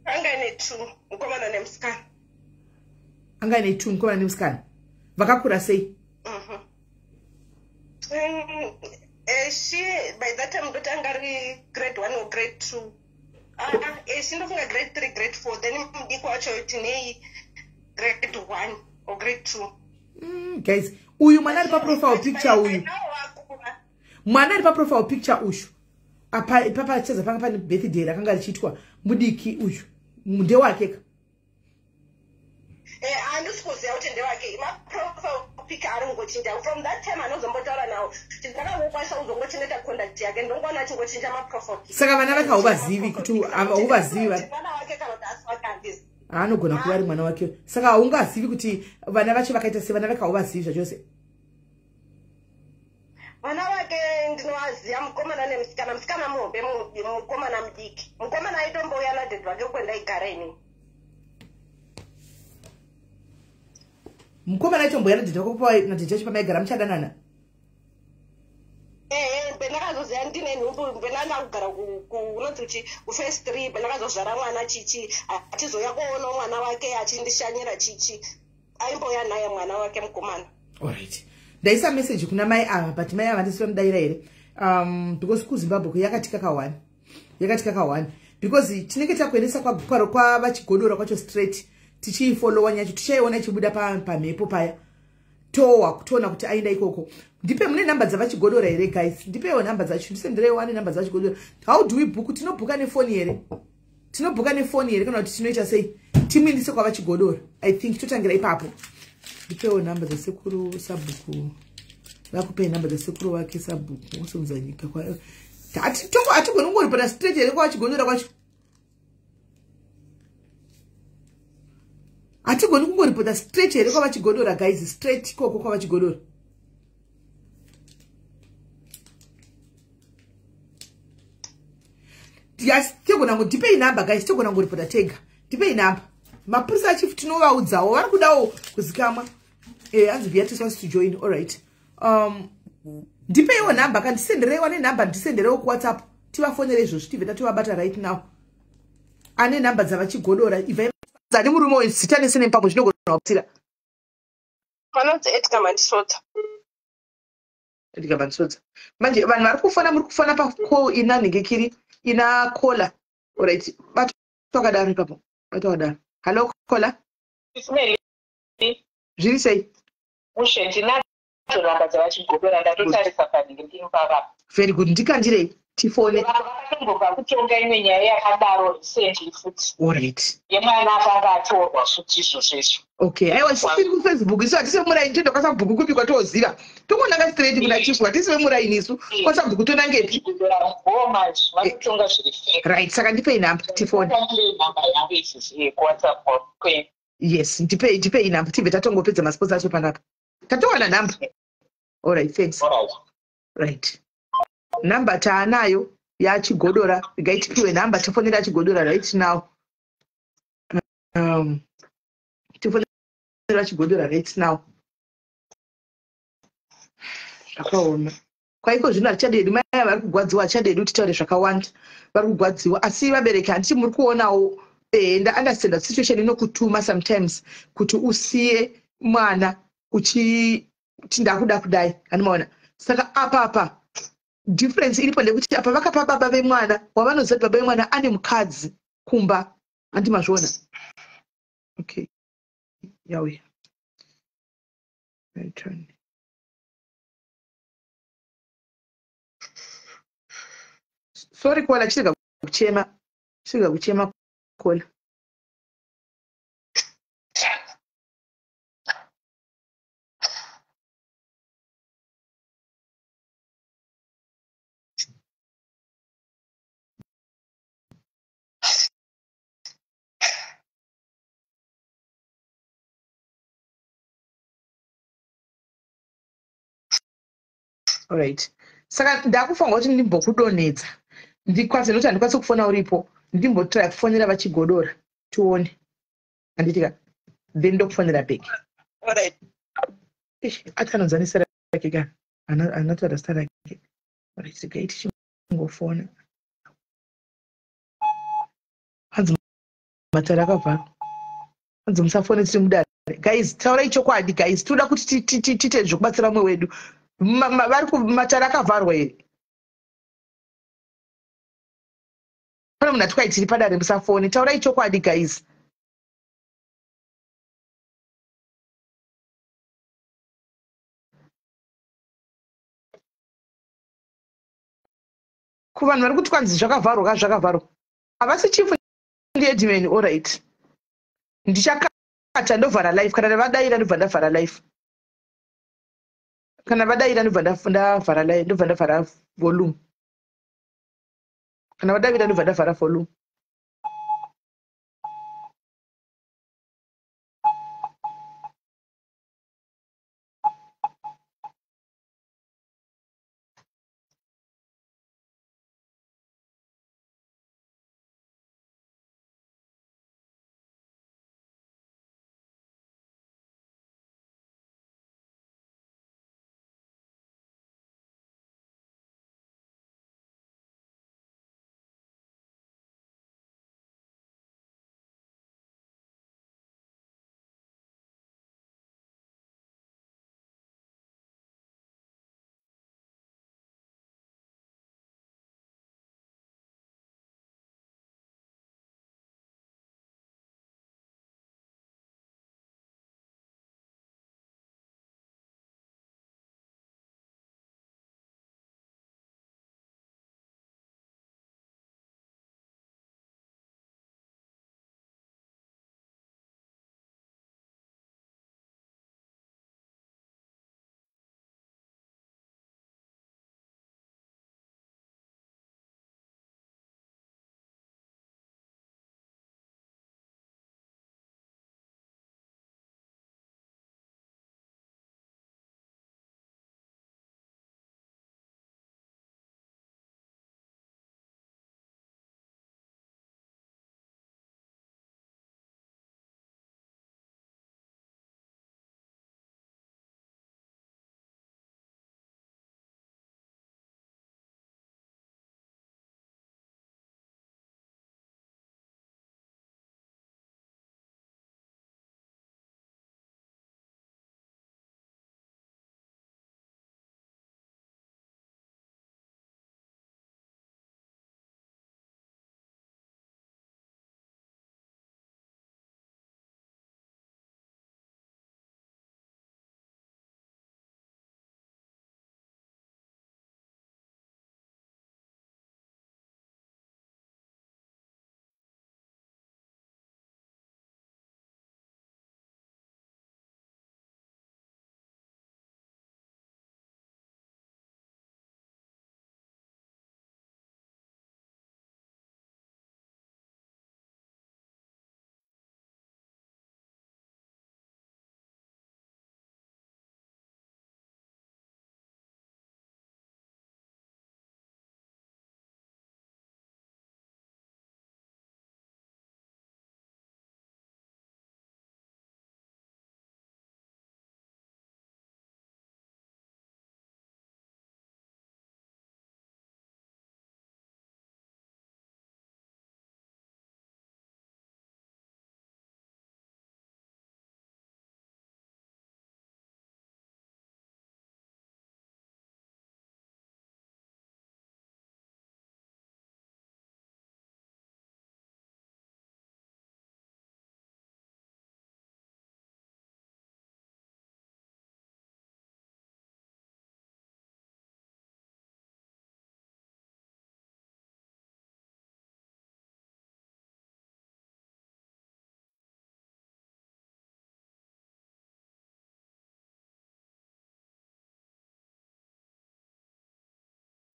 Angane 2 mukomana nemusikana. Angane 2 mukomana nemusikana. Vakakura sei? She by that time ndotangari grade 1 or grade 2. She ndofunga grade 3 grade 4 then mudiki wacho tinei grade 1 or grade 2. Guys, uyu mwana ari pa profile picture uyu. Mwana ari pa profile picture ushu. Apa ipapa cheza panga pane birthday rakanga richiitwa mudiki uyu. Munde wake ka. Andisikuziva kuti ndewake maprofile picture ari ngochinja from that time anozombotaura nawo ndakangokwanisa kuzongochengeta contact yake ndongona achingochinja maprofile picture. Saka vana vake hauvazivi kuti hauvazivi mwana wake kana kuti asivakandisa anogona kuva ari mwana wake. Saka haungazivi kuti vana vacho vakaita sei? Vana vake hauvazivi zvachose? Vana vake ndinovaziva mukomana nemusikana. Musikana muhombe mukomana mudiki. Mukomana aitombouya nadhedhi wake kwendaigara inini. Mukomana aitomboya nadhedhi wake nadhedhi wacho pamaigara muchadanana? Pendakazoziva ndine nhumbu pendanga kugara kunonzi kuti kufirst 3 pendakazozvara mwana chichi atizoya kuona mwana wake achindishanyira chichi aimbouya naye mwana wake mukomana. Alright. Ndaisa message kuna mai ava but mai ava ndisira mudaira here because kuZimbabwe yakatika ka1 because tinenge takuendesa kwa vachigodora kwacho straight tichifollowa nyacho tichaiona chibuda pamhepo paya kutoona kuti aenda ikoko. Ndipe mune namba dzavachigodora here guys? Ndipewo namba dzacho ndisenderewo ane namba dzachigodora. How do we book? Tinobhuka nefoni here? Tinobhuka nefoni here kana kuti tinoita sei? Timuindise kwa vachigodora. I think totangira ipapo. Ndipewo namba dzasekuru sabhuku. Vakupe namba dzasekuru wake sabhuku usonzanyika kwa atigoni kungoripota straight here kwa vachigodora kwacho. Atigoni kungoripota straight here kwa vachigodora guys, straight ikoko kwa vachigodora. Yes, tegona ngo dipe inamba guys, tegona ngo report tega. Dipe inamba. Mapurisa chief tinovaudzawo vari kudawo kuzikama. Anzi Beatrice wants to join. All right. Dipe yo namba kandisenderewo ne namba ndisenderewo ku WhatsApp. Tivafonere izvozvo tiveta tivabata right now. Ane namba dzavachigodora iva dzani murume wezita nesene mpambo zvinogona kuptira. Vanonzi Edgar Mandisodza. Edgar Mandisodza. Manje vanhu vari kufana muri kufana pa call ina ningekiri ina caller. All right. But tokadaro ipapo. Tokadaro. Hello caller. Ismail. Zviri sei? Ushe ndinadzo namba dzavachigodora ndatotarisa paningi ndinopava. Very good. Ndikandirei tifone. Vakatomboka kutonga imwe nyaya yakadaro recently futi. All right. Yemwana akanga atorwa futi izvozvo. Okay. Aiwa siri ku Facebook isu atise murai ntondo kwasabhuku kupi kwatoziva. Tomonanga straight kuna chifu atise murai nisu kwasabhuku tonangepi. Ngoma vanotonga zviri fake. Right. Saka ndipe inamba tifone. Namba yangu izvi WhatsApp kwe. Yes, ndipe inamba tive tatongopedza masposa acho panapa. Tatowana namba. All right, thanks. Right. Namba taanayo yachigodora igaitipiwe namba tifonera chigodora right now. Tifonera chigodora right now. Akaoma. kwaiko zvino hatichadedu mai vari kugwadziwa hatichadedu titaure zvakawanda vari kugwadziwa asi vabereki handiti muri kuonawo ndaunderstanda situation inokutuma sometimes kuti usiye mwana uchiti ndakuda kudai handimaona saka apa difference iripo ndekuti apa vakapa baba vemwana wavanoziva kuti baba vemwana ane mukadzi kumba handimazviona okay yauya turn. Sorry kola chirega kuchema kola. All right. Saka ndakufunga kuti ndimbokudonedza. Ndikwanze noti handikwanisi kufona uripo. Ndimbotoya kufonera vachigodora. Tuone. Anditika. Then ndokufonera beki. All right. Atanonzanisira kega. Another understand again. All right. Sikaiti chingofona. Hanzi matara akavharwa. Hanzi musafone tiri mudare. Guys, taurai chokwadi guys. Toda kuti tite zvokubatsira mumwe wedu. Vari matara akavharwa here. Pane munhu ati kwai tiri padare musafoni. Taurai chokwadi guys. Kuvanhu vari kuti kwanzi zvakavharwa. Havasi chifu ndiedimeni, all right. Ndichakata ndovhara live. Kana vadaira ndobva ndavhara live. Kana vadaira ndobva ndavhara live, ndobva ndavhara volume. Kana vadaira ndobva ndavhara volume.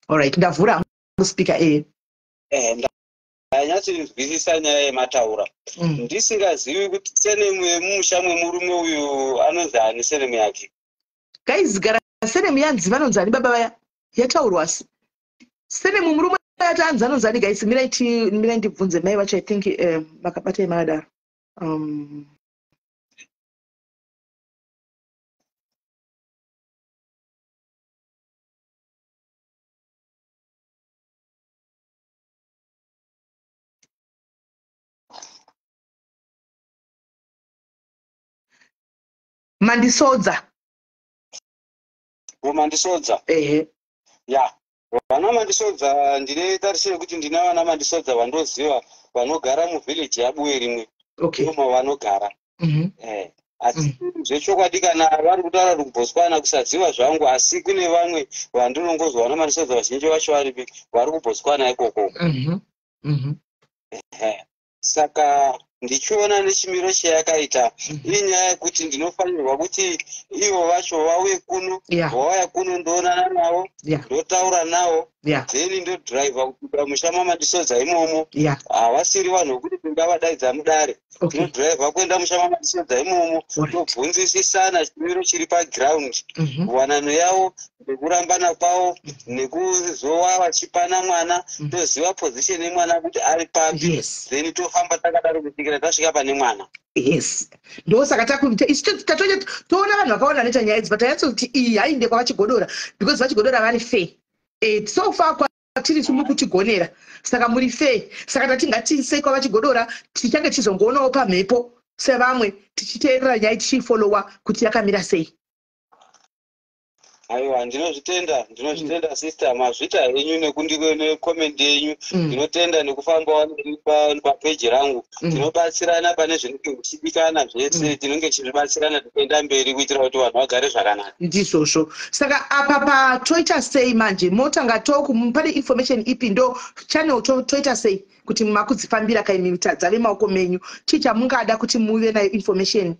All right, ndavhura speaker ndanyatsinzwisisa nyaya yemataura ndisingazivi kuti senemu yemumusha mwemurume uyu anonzani senemu yake. Guys, gara senemu yanzi vanonzani baba vaya yataurwasi senemu murume yatanzi anonzani guys. Mira ndibvunze mai vacho I think vakabata imadaro Mandisodza. Mandisodza. Ya. Vana Mandisodza ndine tarisire kuti ndina vana Mandisodza vandoziva vanogara muvillage yabuwe rimwe. Okay. Ndimo vanogara. Asi zvechokwadi kana vari kutaura kuti kuBotswana kusadziva zvangu, asi kune vamwe vandinongozwa vana Mandisodza vazhinji vacho vari kuBotswana ikoko. Saka ndichiona nechimiro chayakaita inyaya yekuti ndinofanirwa kuti ivo vacho vauye kuno, vauya kuno ndoonana navo, ndotaura navo, then ndodhiraivha kusvika musha maMandisodza imomo. Havasiri vanhu vokuti tingavadaidza mudare. Tinodhiraivha kuenda musha maMandisodza imomo, tobvunzisisana chimiro chiri paground, wanano yavo, nekurambana kwavo, nekuzova vachipana mwana, toziva position yemwana kuti ari papi, then tofamba takadaro kusvikira tasvika pane mwana. Yes. Ndosaka takuita toona vanhu vakaona neta nyaya idzi, but yatsoti iyi hainde kwavachigodora because vachigodora vari fair. So far kwatiri muri kutigonera, saka muri fair. Saka tatingatise kwavachigodora tichange chizongoonawo pamhepo sevamwe tichiteerera nyaya tichifollowa kuti yakamira sei. Aiwa, ndinozvitenda sister, mazvita henyu nekomende yenyu, ndinotenda nekufamba papeji rangu, tinobatsirana pane zvinenge zvichidikana zvese, tinenge tichibatsirana tichienda mberi kuitira kuti vanhu vagare zvakanaka. Ndizvozvo. Saka apa toita sei manje? Motanga pane information ipi ndo channel toita sei kuti makudzifambira kaimita vemaoko menyu chicha mungada kuti muve nayo information?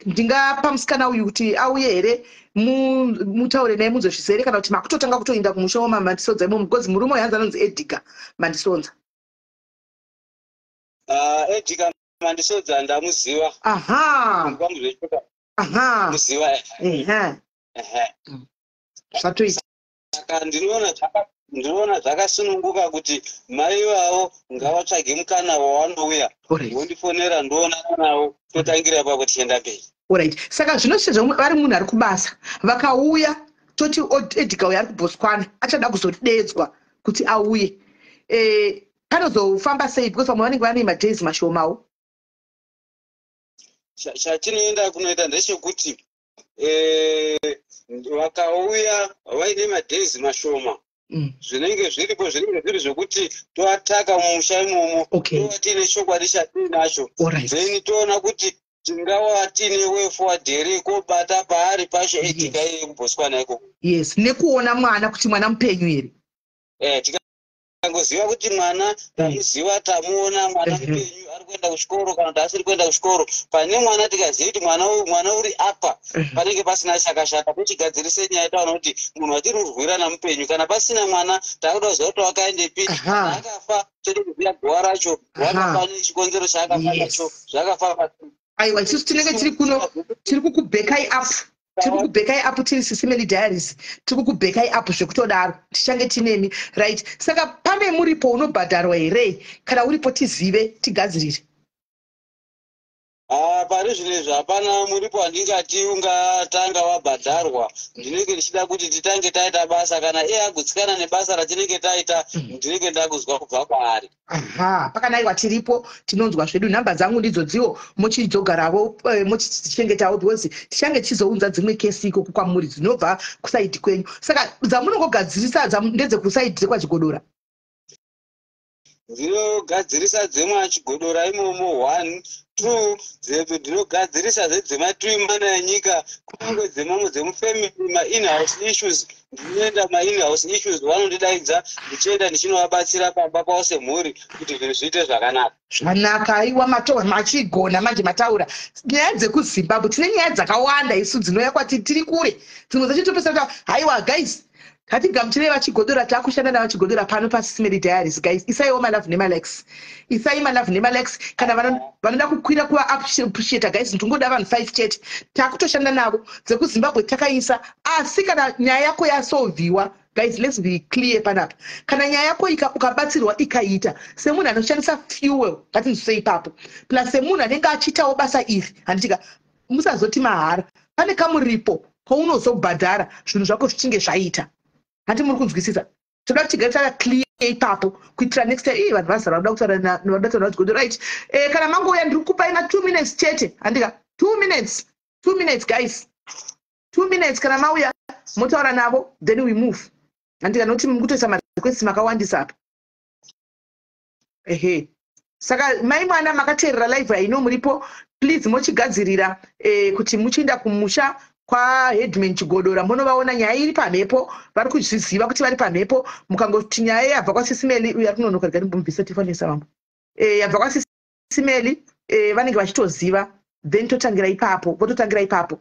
Ndingapa musikana uyu kuti auye here mutaure naye muzozvizere kana kuti makutotanga kutoinda kumusha waMandisodza imomo because murume uyu hanzi anonzi Edgar Mandisodza. Edgar Mandisodza ndamuziva. Muziva. Zvatoita. Saka ndinoona zvakasununguka kuti mai vavo ngavatsvage mukana wavanouya vondifonera ndoonana navo totangira papo tichienda mberi. Alright. Saka zvinosezvo vari munhu ari kubasa vakauya toti Edgar uyu ari kuBotswana achada kuzodedzwa kuti auye panozofamba sei because vamwe vanenge vane madhays mashomawo. Chatinoenda kunoita ndechekuti vakauya vaine madhays mashoma, zvinenge zviripo zvinenge zviri zvokuti toataka mumusha imomo, tova tiine chokwadi chatinacho, then toona kuti tingawa tiine way forward here kobata paari pasho etika kuBotswana ikoko. Yes, nekuona mwana kuti mwana mupenyu here. Tikangoziva kuti mwana tamuziva, tamuona mwana mupenyu ari kuenda kuchikoro kana kuti asiri kuenda kuchikoro, pane mwana tikaziva kuti mwana uri apa, panenge pasina chakashata. Tochigadzirise nyaya taona kuti munhu watiri kurwirana mupenyu. Kana pasina mwana takuda kuziva kuti wakaendepi, akafa tode kuziva gowa racho, wakafa nechikonzero chaakafa nacho, zvakafa. Aiwa, isusu tinenge tiri kuno tiri kukubackai up. Tiri kukubackai up tiri SIS MELLY Diaries. Tiri kukubackai up zvekutodaro. Tichange tinemi, right? Saka pane muripo unobhadharwa here kana uripo tizive tigadzirire. Pari zvinezvi hapana muripo wandingati ungatanga wabhadharwa. Ndinenge ndichida kuti titange taita basa, kana agutsikana nebasa ratinenge taita ndinenge ndakuzwa kubva kwaari. Pakanaiwa tiripo tinonzwa zvedu, nhamba dzangu ndidzodziwo muchizogaravo muchichengetawo because tichange tichizounza dzimwe kesi ikoko kwamuri dzinobva kusaidi kwenyu. Saka dzamunongogadzirisa ndedzekusaidi kwachigodora. Ndinogadzirisa dzemachigodora imomo 1, 2 ndinogadzirisa dzematuimana yenyika, kunyange dzemamwe dzemufamily ma-in-house issues. Ndinoenda ma-in-house issues vanondidaidza ndichienda ndichinovabatsira pamba pavo semhuri kuti zvinhu zviite zvakanaka. Zvanaka, aiwa machigona manje mataura. Nyaya dzekuZimbabwe tine nyaya dzakawanda isu dzinouya kwatiri tiri kure. Dzimwe dzacho topesa kuti haiwa guys Hati gamuchire vachigodora takushanda navachigodora pano paSIS MELLY diaries guys. Isaiwo my love nemalex. Isai my love nemalex kana vanoda kukwira kuva appreciate guys. Ndingoda vanhu 5 chete. Takutoshanda navo dzekuZimbabwe takaisa asi kana nyaya yako yasolviwa guys, let's be clear panapa. Kana nyaya yako ukabatsirwa ikaita semunhu anoshandisa fuel ngatinzwisei ipapo plus semunhu anenge achiitawo basa iri handitika musazoti mahara pane kamuripo kaunozobhadhara zvinhu zvako zvichinge zvaita. Hati muri kunzwisisa. Toda kuti tigare takaclear ipapo kuitira next time vanhu vazara vanoda kutaura navanoda vachigodora right. Kana mangouya ndiri kukupai 2 minutes chete handika 2 minutes guys 2 minutes kana mauya motaura navo then we move handika nokuti muri kutoisa marequest makawandisa apa. Saka mai mwana makateerera live haino muripo please mochigadzirira kuti muchienda kumusha kwaheadman Chigodora munovaona nyaya iri pamhepo vari kuzviziva kuti vari pamhepo mukangoti nyaya yabva kwaSIS MELLY uya kunonoka rigari mbombisa tifanisa vangu yabva kwaSIS MELLY vanenge vachitoziva then totangira ipapo vototangira ipapo.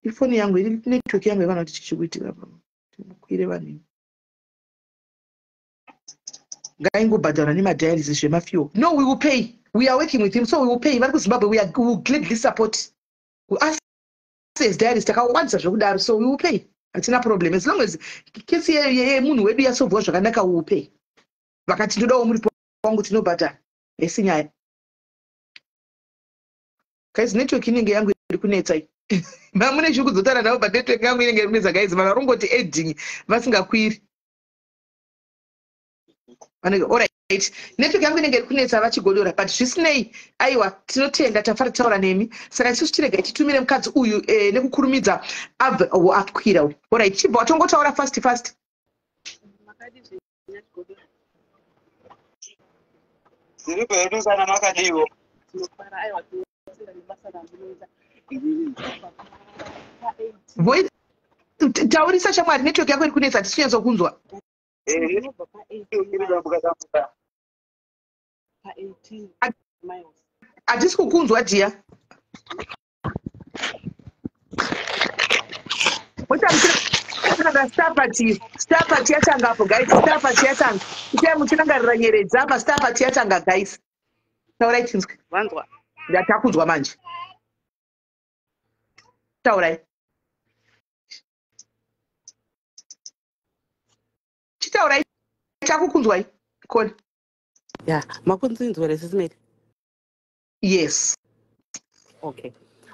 Ifoni yangu iri network yangu yavana kuti chichikuitika mukwire vanhu ngaingobhadhara nemadialysis zvemafuel. No, we will pay. We are working with him, so we will pay. Vari kuZimbabwe we will gladly support. As diaries takawandisa zvekudaro, so we will pay. Hatina problem. As long as kesi yemunhu wedu yasolvwa zvakanaka we will pay. Vakati ndodawo muripo wangu tinobhadhara. Esi nyaya. Guys, network inenge yangu iri kunetsa iyi. Mamune zviri kuzotaura navo but network yangu inenge iri kunetsa guys. Vanhu varongoti adding vasingakwiri. Alright. Network yangu inenge iri kunetsa vachigodora but zvisinei aiwa tinotenda tafara taura nemi saka isusu tiregai titumire mukadzi uyu nekukurumidza abve akwira uyu. Alright, chibva watongotaura fast. Ziri pedu kana makadiwo. Voice taurisa shamwari network yako iri kunetsa tichinyatso kunzwa. Hatisi kukunzwa dia. Starpati yatanga apo guys. Starpati yatanga. Itai muchirangarira nyeredza apa Starpati yatanga guys. Taurai chinzwe. Vanzwa. Ndatakunzwa manje. Taurai. Chitaurai. Chakukunzwai. Koni. Yeah, makunzinzwa SIS MELLY. Yes. Okay.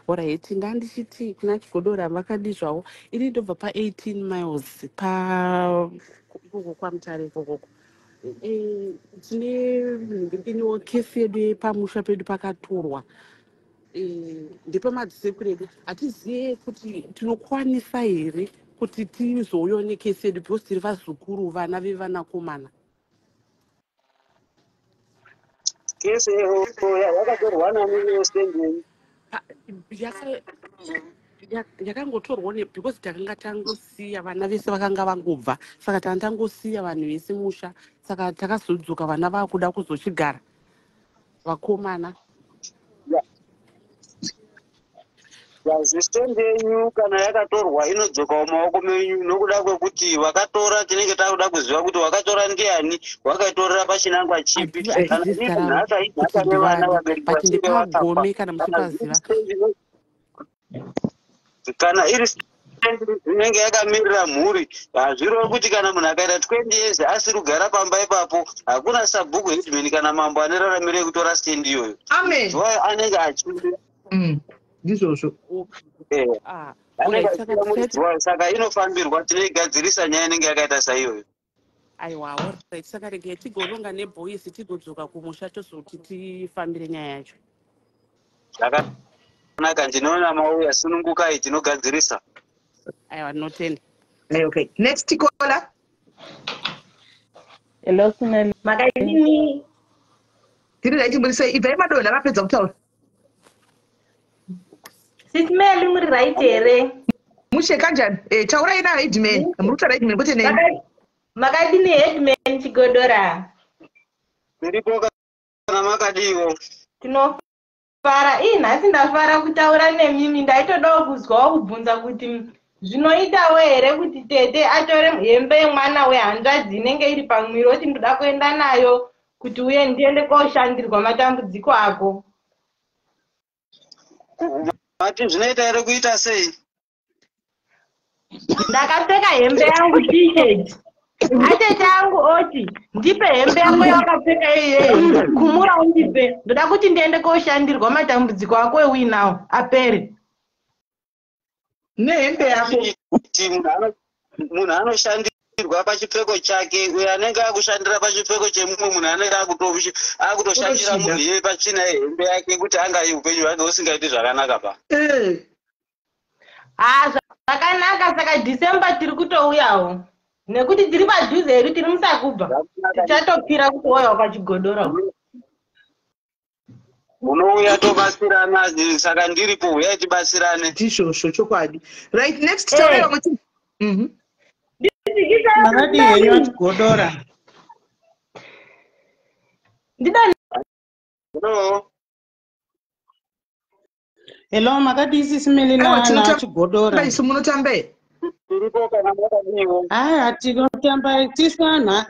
Alright, ndandichiti kuna Chigodora makadizvawo iri ndobva pa 18 miles pa ikoko kwaMutare ikoko. Tine mhingirikiniwo kesi yedu pamusha pedu pakatorwa. Ndipo madzisepuri edu hatiziye kuti tinokwanisa here kuti tizouyawo nekesi yedu because tiri vazukuru vana vevanakomana. Kesi yakatorwa nani sendeni. Yakangotorwa because takanga tangosiya vana vese vakanga vangobva saka tangosiya vanhu vese musha saka takazodzoka vana vakuda kuzochigara vakomana. Yazisende yenyu kana yakatorwa inodzoka mumaoko menyu nokuda kwekuti vakatora tinenge takuda kuziva kuti wakatora ndiani wakatorera pachinangwa chipi kana nhaka nevana vabereki vachinge vakafa kana iri inenge yakamirira mhuri. Hazvirevo kuti kana munhu akaita 20 years asiri kugara pamba ipapo hakuna sabhuku headman kana mambo aneraramirei kutora stendi iyoyo. Amen. Zvayo anenge achida ndizvozvo. Saka inofambirwa tinoigadzirisa nyaya inenge yakaita saiyoyo. Aiwa, alright, saka regai tigoronga neboys tigodzoka kumusha tozoti tifambire nyaya yacho. Zvakanaka, ndinoona mauya sunungukai tinogadzirisa. Aiwa, notenda. Okay, next caller. Hello, SIS Makaidini. Tiri raiti murise ibva madonha vapedza kutaura. SIS MELLY muri right here. Mushe kanjani? Taurai na headman. Muruta headman kuti neni. Makaidini headman Chigodora. Ndiripo kana makadiwo. Tinofara nhasi ndafara kutaura nemimi ndaitodawo kuzwawo kubvunza kuti zvinoitawo here kuti tete atore hembe yemwana wehanzvadzi inenge iri pamwiri oti ndoda kuenda nayo kuti uye ndiende koshandirwa matambudziko ako? Mati zvinoita here kuita sei? Ndakapfeka hembe yangu t-shirt. Atete angu oti ndipe hembe yako yakapfeka iyeyo, kumura undipe, ndoda kuti ndiende koshandirwa matambudziko ako ewinawo apere. Nehembe yako munhu anoshandirwa pachipfeko chake, uyo anenge akushandira pachipfeko chemumwe munhu anenge akutoshandira munhu iye pachina hembe yake kuti angai upenyu hwake usingaiti zvakanaka pa. Zvakanaka, saka December tiri kutouyawo. Nekuti tiri padhuze hedu, tiri musakubva. Tichatopira kutouyawo pachigodora. Unouya tobatsirana, saka ndiripo uyai tibatsirane. Tishosho chokwadi. Right, next taurira kuti. Makadi henyu achigodora. Hello. Hello, makadi SIS MELLY na achigodora. Baisu munotambe. Tiripo kana mwakadiniwo. Tinotamba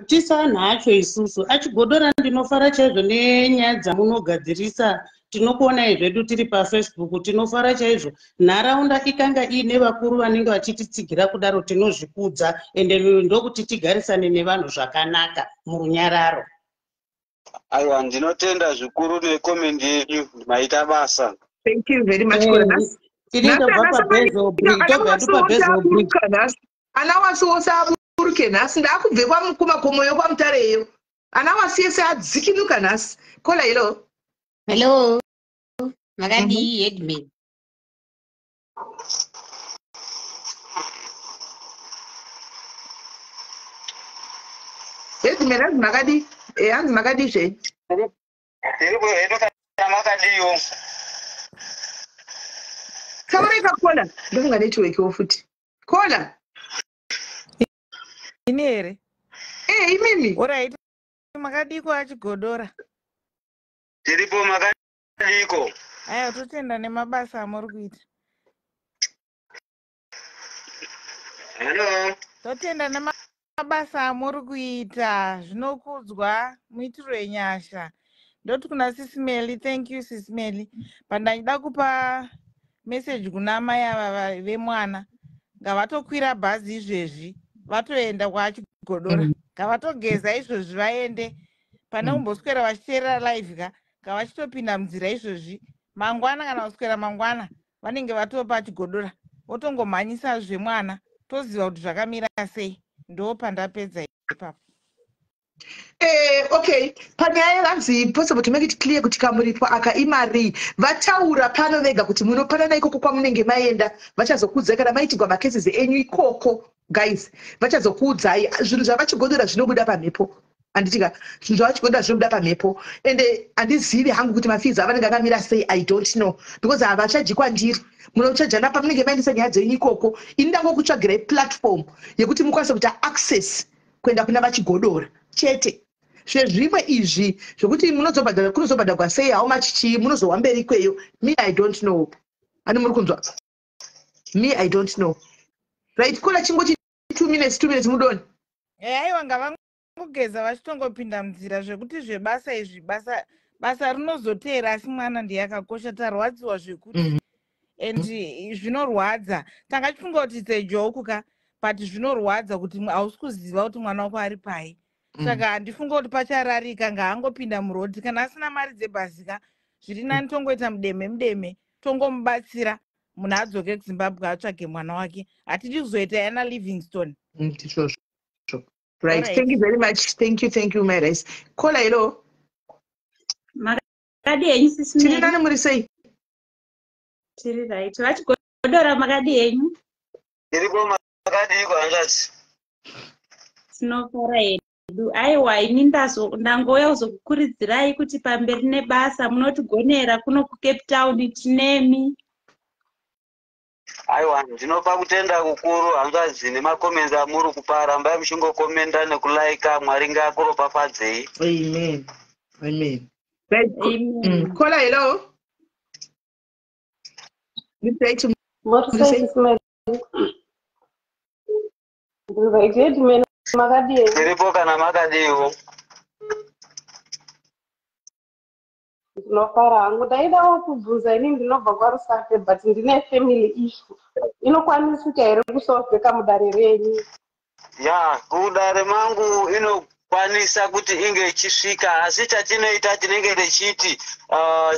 tisanhacho isusu. Achigodora ndinofara chaizvo nenyaya dzamunogadzirisa. Tinokuona izvedu tiri paFacebook, tinofara chaizvo. Nharaunda ikanga ine vakuru vanenge vachititsigira kudaro, tinozvikudza ende ndokuti tigarisane nevanhu zvakanaka murunyararo. Aiwa, ndinotenda zvikuru nekomendi yenyu, maita basa. Thank you very much. Ana wasiwosaburuke nhasi ndakubve kumakomoyo kwamutareyo. Ana wasiyese adzikinuka nhasi. Kola hilo. Hello. Makadi headman. Headman hanzi makadi. Hanzi makadi zve. Tiripo hedu kana makadiyo. Kaureka kola. Ndonga network yofuti. Kola. Inere. Imimi. Alright. Makadiko achigodora. Tiripo makadiko. Aya, totenda nemabasa amuri kuita. Hello. Totenda nemabasa amuri kuita. Zvinokudzwa muitiro yenyasha. Ndoti kuna SIS MELLY, thank you SIS MELLY. Pandachida kupa message kuna mai ava vemwana. Ngavatokwira bhazi izvezvi. Vatoenda kwachigodora. Ngavatogeza izvezvi vaende. Pane kumboswera vachiteerera live ka. Ngavachitopinda munzira izvezvi. Mangwana kana kuswera mangwana. Vanenge vatopa chigodora. Votongomhanyisa zvemwana. Toziva kuti zvakamira sei. Ndo pandapedza ipapo. Okay, panyaya yanzi possible to make it clear kuti kamuripo akaimari vataura pano vega kuti munopanana ikoko kwamunenge maenda vachazokudzai kana maitigwa macases enyu ikoko guys vachazokudzai zvinhu zvavachigodora zvinobuda pamhepo anditika zvinhu zvavachigodora zvinobuda pamhepo ende handizivi hangu kuti mafizi avanenge akamira sei I don't know because havachaji kwandiri munochajana pamunenge maendesa nyaya dzenyu ikoko ini ndangokutsvagirai platform yekuti mukwanise kuita access kuenda kuna vachigodora chete zvezvimwe izvi zvokuti kunozobhadharwa sei how much chii munozowa mberi ikweyo me I don't know ani muri kunzwa me I don't know right kola chingoti 2 minutes mudoni aiwa ngavangogeza vachitongopinda munzira zvekuti zvebasa izvi basa rinozoteera asi mwana ndiye akakosha tarwadziwa zvekuti and zvinorwadza tanga chingoti sejoku ka but zvinorwadza kuti hausi kuziva kuti mwana wako ari pai saka handifunga kuti pachararika ngaangopinda murodhi kana asina mari dzebhasi ka zviri nani tongoita mudeme tongomubatsira munhu adzoke kuZimbabwe atsvage mwana wake hatidi kuzoita yana Livingstone. Right. Thank you very much. Thank you my rice. Kola hello. Makadi yenyu SIS MELLY. Tiri nani muri sei? Tiri right. Vachigodora makadi yenyu. Tiripo makadi iko hanzvadzi. Tinofara hedu. Aiwa ini ndangouya kuzokukuridzirai kuti pamberi nebasa munotigonera kuno kuCape Town tinemi. Aiwa, ndinopa kutenda kukuru hanzvadzi nemakomenzi amuri kupa rambai muchingokomenda nekulaika Mwari ngaakuropafadzei. Amen. Right. Kola hello. Right, headman makadii. Tiripo kana makadiwo. Ndinofara hangu ndaidawo kubvunza ini ndinobva kwaRusake but ndine family issue. Inokwanisika here kusolve kamudare renyu? Ya, kudare mangu inokwanisa kuti inge ichisvika, asi chatinoita tinenge tichiti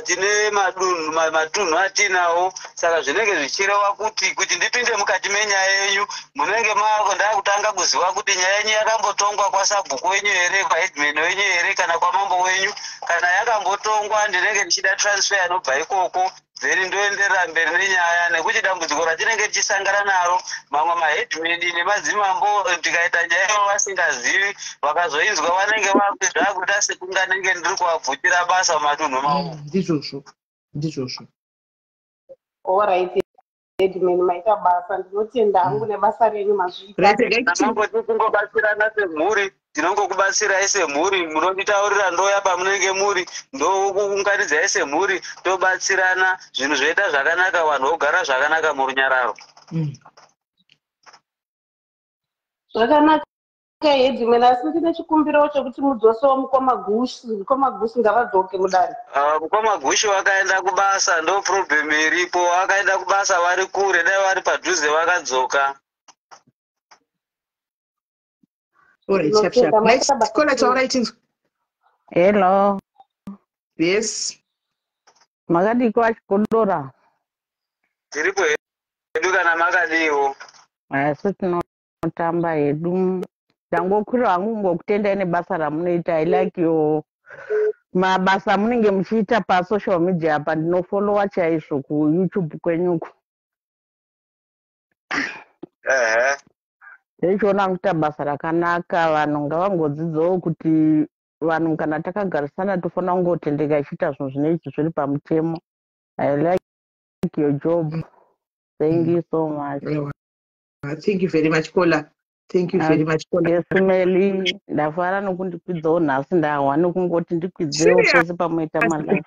tine matunhu atinawo, saka zvinenge zvichireva kuti ndipinde mukati menyaya yenyu munenge mako ndakutanga kuziva kuti nyaya yenyu yakambotongwa kwasabhuku wenyu here, kwaheadman wenyu here, kana kwamambo wenyu. Kana yakambotongwa ndinenge ndichida transfer inobva ikoko, then ndoenderera mberi nenyaya, nekuti dambudziko ratinenge tichisangana naro mamwe maheadman nemadzimambo tikaita nyaya vasingazivi vakazoinzwa vanenge vakuita sekunga nenge ndiri kuvabvutira basa mumatunhu mavo. Ndizvozvo. Alright, headman maita basa, ndinotenda hangu nebasa renyu mazviita. Namangoti kungobatsirana semhuri, tinongokubatsirai semhuri, munonditaurira ndoya pamunenge muri, ndokuunganidzai semhuri, tobatsirana, zvinhu zvoita zvakanaka, vanhu vogara zvakanaka murunyararo. Zvakanaka headman, asi ndine chikumbiro chokuti mudzosewo mukomagushi ngavadzoke mudare. Mukomagushi vakaenda kubasa, ndo problem iripo, vakaenda kubasa vari kure, dai vari padhuze vakadzoka. Alright, sharp. Next caller to writing. Hello. Yes. Makadiko achikondora. Tiripo hedu kana makadiwo. Asi tinotamba hedu. Ndangokurira hangu ngokutendai nebasa ramunoita. I like your mabasa munenge muchiita pasocial media apa ndinofollowa chaizvo kuYouTube kwenyuko. Ndichiona kuita basa rakanaka, vanhu ngavangodzidzawo kuti vanhu kana takagarisana tofanira kungotendeka ichiita zvinhu zvinoizvi zviri pamutemo. I like your job. Thank you so much. Thank you very much, Kola. Thank you very much, Kola. Yes, Melly. Ndafara nokundikwidzawo nhasi ndahwa nokungoti ndikwidzewo pese pamoita malive.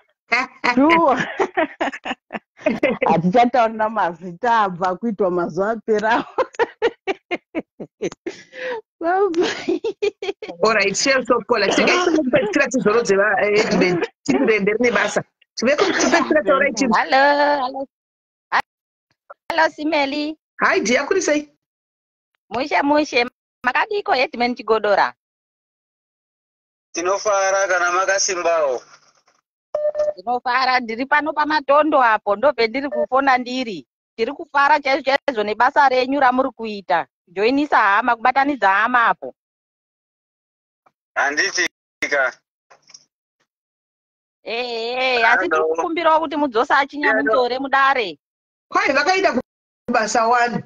Sure. Hatichataurira mazita abva kuitwa mazuva aperawo. Alright, share so Kola. Tikapedzisira tizorodze vaheadman tikuendere nebasa. Tikapedzisira tawriting. Hello, Simeli. Hi, dear, kurisei? Mushe. Makadiko headman chigodora. Tinofara kana makasimbawo. Tinofara, ndiri pano pamatondo apo, ndope ndiri kufona ndiri. Ndiri kufara chaizvo nebasa renyu ramuri kuita. Joinisa hama, kubatanidza hama apo. Handitika. Asi tiri kukumbirawo kuti mudzosa achinyamutore mudare. Kwai vakaenda kubasa wani.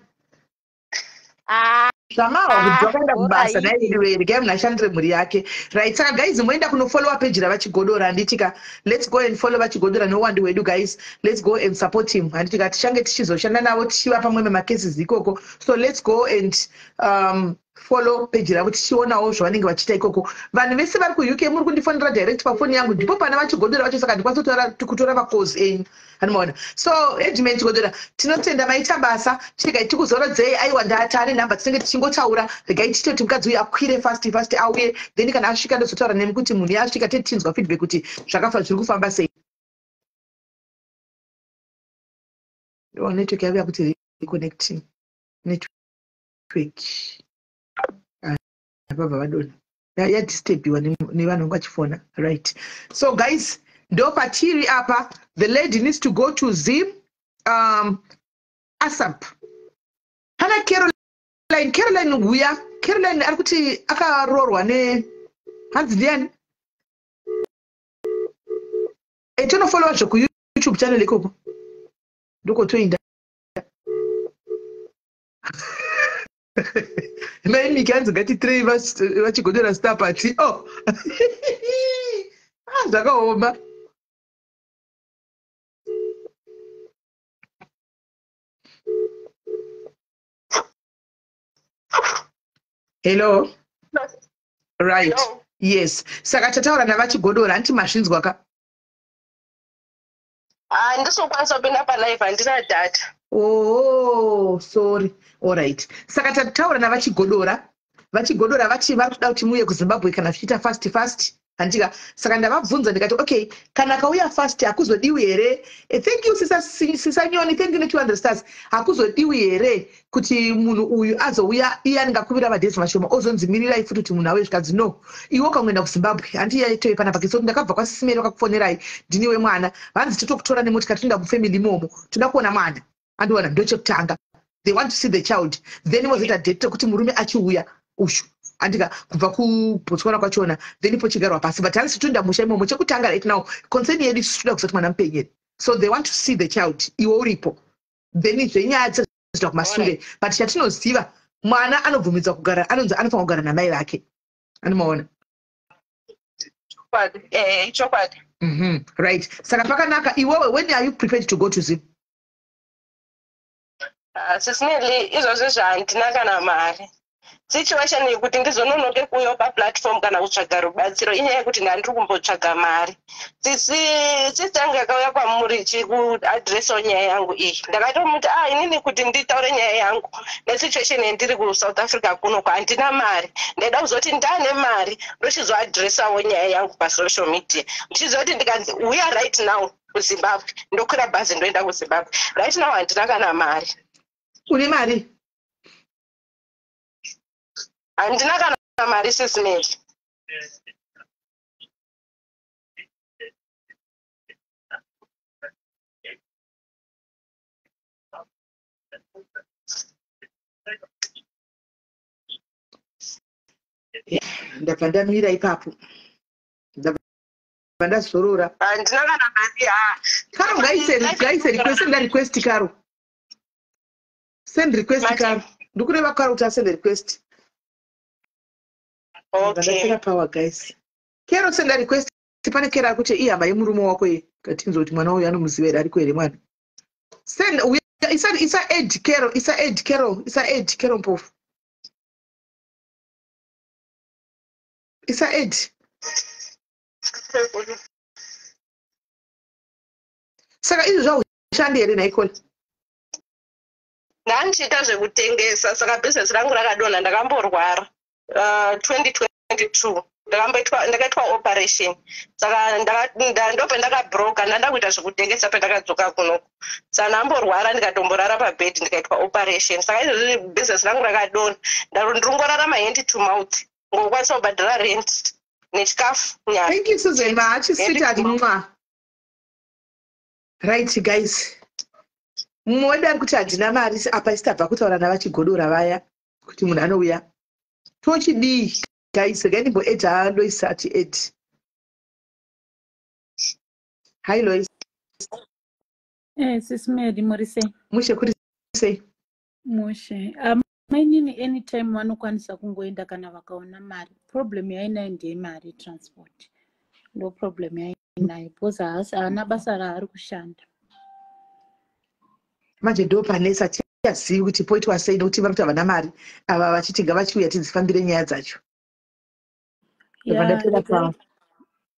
Zvamawa kuti vakaenda kubasa naye regai munhu ashandire mhuri yake. Right, saka guys moenda kunofollowa page ravachigodora. Handitika, let's go and follow vachigodora nowandi wedu guys. Let's go and support him. Handitika tichange tichizoshanda navo tichiva pamwe memacases ikoko. So let's go and follow page ravo tichionawo zvavanenge vachiita ikoko. Vanhu vese vari kuUK muri kundifonera direct pafoni yangu, ndipo pana vachigodora vacho, saka ndikwanisa kutora macalls enyu. Hanomaona. So headman chigodora, tinotenda maita basa, chigai tikuzorodzei, aiwa ndata ane nhamba tinenge tichingotaura, regai tichitoti mukadzi uyu akwire fast auye, then kana asvika ndozotaura nemi kuti munhu yasvika tinzwa feedback kuti zviri kufamba sei. Network yave yakuti reconnecting network. Baba vadona yadisturbiwa nevanhu vachifona. Right, so guys ndo patiri apa. The lady needs to go to Zim ASAP. Hana Caroline Nguya. Caroline ari kuti akarorwa hanzi ndiani? Tonofollowa zvo kuYouTube channel ikoko ndoko toinda. Naimiki hanzi ngatitirei vachigodora star party. Zvakaoma. Hello. Right. Hello. Yes. Saka tataura navachigodora, hanti mazvinzwa ka? Ndisokwanisa kupinda palive, handina data. Oh, sorry. All right. Saka tataura navachigodora vati vari kuda kuti muuye kuZimbabwe kana zvichiita fast handika. Saka ndavabvunza ndikati okay, kana kauya fast hakuzodiwi here? Thank you sisa Nyoni, thank you ne200 stars. Hakuzodiwi here kuti munhu uyu azouya iye aningakuvira madhesi mashoma ozonzi mirirai futi kuti munhu auye zvikadzi no. Iwe ukaenda kuZimbabwe handi yaitoi pana pake. So ndakabva kwaSisi Melly wakakufonerai ndiniwe mwana. Vanzi titokutora nemotikari toenda mufamily imomo. Toda kuona mwana. Andiwana ndochekutanga. They want to see the child. Then wazoita date kuti murume achiuya ushu. Andika kubva kuBotswana kwachona. Then pochigarwa pasi. But hansi toenda musha imomo chekutanga right now. Concern yedu toda kusati mwana mupenyeri. So they want to see the child. Iwe uripo. Then zvenyaya dzezvita kumashure. But chatinoziva mwana anobvumidzwa kugara, anonzi anofanira kugara namai vake. Anomaona. Chokwadi. Right. Saka pakanaka iwewe, when are you prepared to go to Zim? Sisi Melly izvozvo zvandina kana mari. Situation yekuti ndizononoke kuuya paplatform kana kutsvaga rubatsiro inyaya yekuti ndandiri kumbotsvaga mari. Sister yangu yakauya kwamuri chikuadhresawo nyaya yangu iyi. Ndakatomuti inini kuti nditaure nyaya yangu nesituation yendiri kuSouth Africa kuno handina mari. Ndaida kuzoti ndane mari ndochizoadhresawo nyaya yangu pasocial media. Ndichizoti ndikanzi uya right now kuZimbabwe ndokwira bhazi ndoenda kuZimbabwe. Right now handina kana mari. Une mari? Handina kana mari Sisi Melly. Ndabva ndamira ipapo. Ndabva ndazorora. Handina kana mari. Karo ngaise request, send request Karo. Send request Karo. Ndokureva Karo kuti send request. Okay. Power guys. Kero send request pane kera kuti ihamba yemurume wako ye. Katinzo kuti mwana uyu anomuziva ari kwere mwana. Send isa ed Kero mpofu. Isa ed. Saka izvo zvaushandi here naikona? Ndandichiita zvekutengesa saka business rangu rakadonha. Ndakamborwara 2022 ndakaitwa operation saka ndope ndakabroka ndanda kuita zvekutengesa pendakadzoka kunoko. Saka ndamborwara ndikatomborara pabhedhi ndikaitwa operation. Saka izvozvi business rangu rakadonha. Ndirongorarama hand to mouth ngokukwanisa kubhadhara rent nechikafu nyama. Thank you so much sweetheart. Right guys. Mumwe ari kuti handina mari apa isitabva kutaura navachigodora vaya kuti munhu anouya. Tochidii guys, gainimbo ed andoisa ati ed. Hi Lois. Sisi Melly muri sei? Mushe kuri sei? Mushe. Mainini anytime vanokwanisa kungoenda kana vakaona mari. Problem yainayo ndeyemari transport. Ndo problem yainayo because haana basa raari kushanda. Manje ndo panesa tiyazivi kuti poitwa sei nokuti vari kuti havana mari ava vachiti ngavachiuya tidzifambire nyaya dzacho.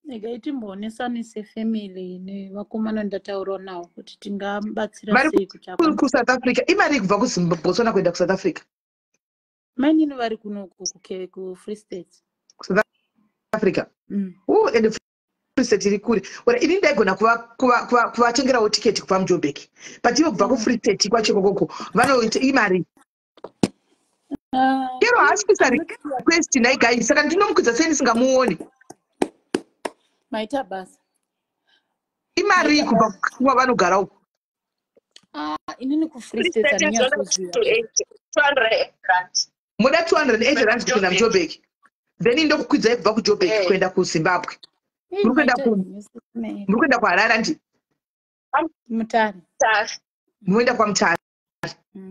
Regai timboonesani sefamily nevakomana ndataurawo navo kuti tingabatsira sei kuti kuSouth Africa. Imari kubva kuBotswana kuenda kuSouth Africa? Mainini vari kunoku kuFree State. South Africa. And Free State iri kure. Ini ndaigona kuvatengerawo tiketi kubva muJoburg. But ivo kubva kuFree State kwacho kokoko vanoita imari. Kero haasi kuisa request nai guys. Saka ndinomukudza sei ndisingamuoni. Maita basa. Imari kubva kwavanogara uko. Inini kuFree State andinyakuziva. 200 rand. Moda 280 rand kupinda muJoburg. Then ndokukwidzai kubva kuJoburg kuenda kuZimbabwe. Muri kuenda kuHarare ndi? Mutare. Muenda kwaMutare.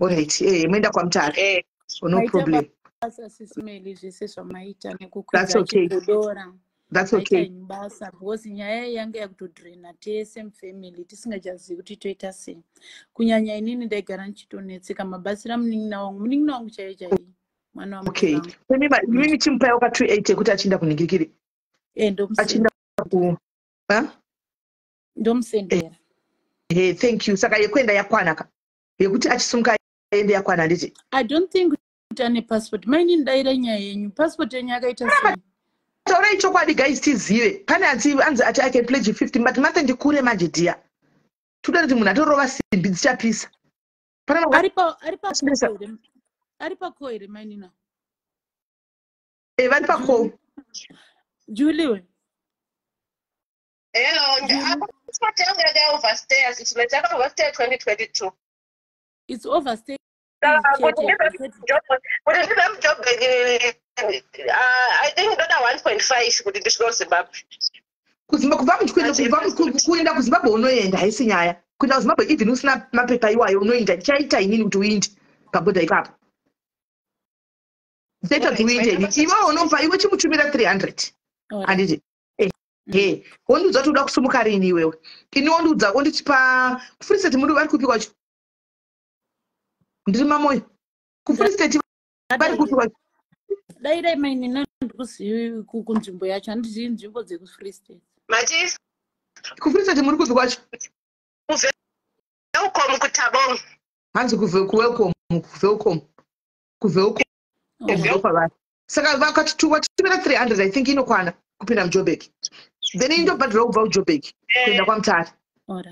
Alright. Muenda kwaMutare. No problem. Sisi Melly zvese zvamaita nekukwidza chigodora. That's okay. Basa because nyaya yange yakutodrena tese mufamily tisingachazivi kuti toita sei. Kunyanya inini ndaigara ndichitonetseka mabasira munin'ina wangu chaiye mwana wa okay. Mimi chimupai waka 280 kuti achinda kuningirikiri. Achinda ku ndomusendera. Thank you. Saka yekwenda yakwanaka. yekuti achisimuka aende yakwana handiti. I don't think kuti ane passport. Maini ndaira nyaya yenyu. Passport yenyu yakaita sei? Taurai chokwadi guys tizive. Pane anzi ati I can pledge 50 but mate ndikure manje dear. Toda kuti munhu atorova simbi dzichapisa. Aripa koere maini na. Vari pako. Julie we. Hello, overstayers. It's overstay 2022. It's overstay. I think another 1.5 kuti ndisvika kuZimbabwe. Kuenda kuZimbabwe unoenda haisi nyaya. Kuenda kuZimbabwe even usina mapepa iwayo unoenda. Chaita inini kuti uinde pabodha ipapo. Zeta kuti uinde. Iwe unopa iwe chimutumira 300. Handiti. Wonudza kuti uda kusumuka rini iwewe. Ini wondudza wondichipa Free State muri vari kupi kwacho. Ndiri mamoyo. Free State vari kupi kwacho. Dai maini ndikuzivi kunzvimbo yacho handizii nzvimbo dzekufree state. Mati kufree state muri kupi kwacho? Welcome kuTabong. Hanzi kuvelcome. Saka vakati tuwatimira 300 I think inokwana kupinda muJoburg. Then indobhadhira kubva kuJoburg kuenda kwaMutare.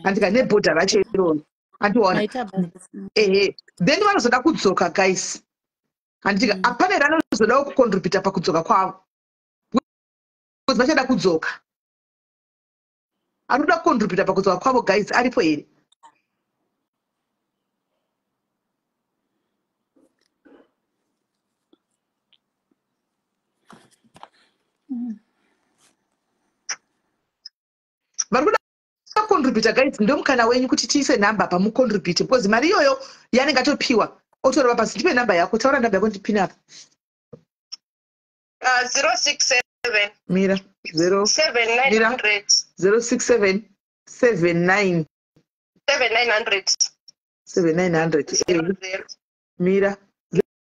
Andika nebhodha racho irona. Andiona. Then vanozoda kudzoka guys. Andika apana ranozoda kukontribhuta pakudzoka kwavo. Because vachada kudzoka. Anoda kukontribhuta pakudzoka kwavo guys aripo here. Vari kuda kukontribhuta guys ndomukana wenyu kuti tiise namba pamukontribhute because mari iyoyo yanenge atopiwa otorova pasi ndipe namba yako taura namba yako ndipina apa 067 mira 7900 067 79 7900 mira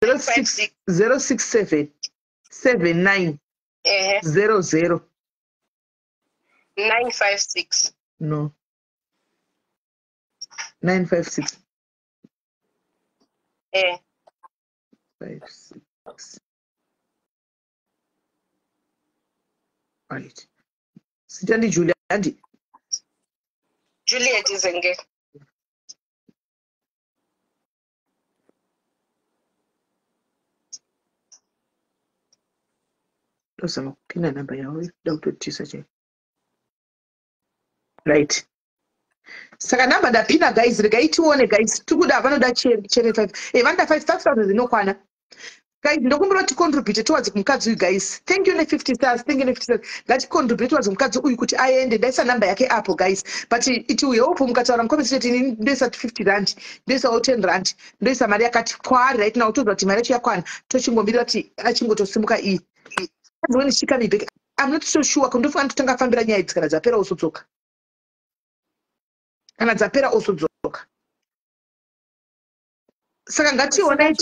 067 79 00 956. No. 956. 56. Right. Sitandi Julia Andy. Juliet Zenge. Dosama pina namba yawe Dr. Tisache. Right. Saka namba ndapina guys regaitione guys tikuda vanoda chere 5 vanoda 5000 zinokwana guys ndokumbira kuti contribute towards mukadzi uyu guys thank you ne 50 stars thank you ne 50 stars ngati contribute towards mukadzi uyu kuti aende ndaisa namba yake apo guys but it will help mukataura mucomment section ini ndoisa 50 rand ndoisa 10 rand ndoisa mari yakati kwari right now tozwa kuti mari yacho yakwana tochingomira kuti achingotosimuka iyi when she come back I'm not so sure kundofanira kutanga fambira nyaya idzi kana dzapera usodzoka kana dzapera usodzoka saka ngationei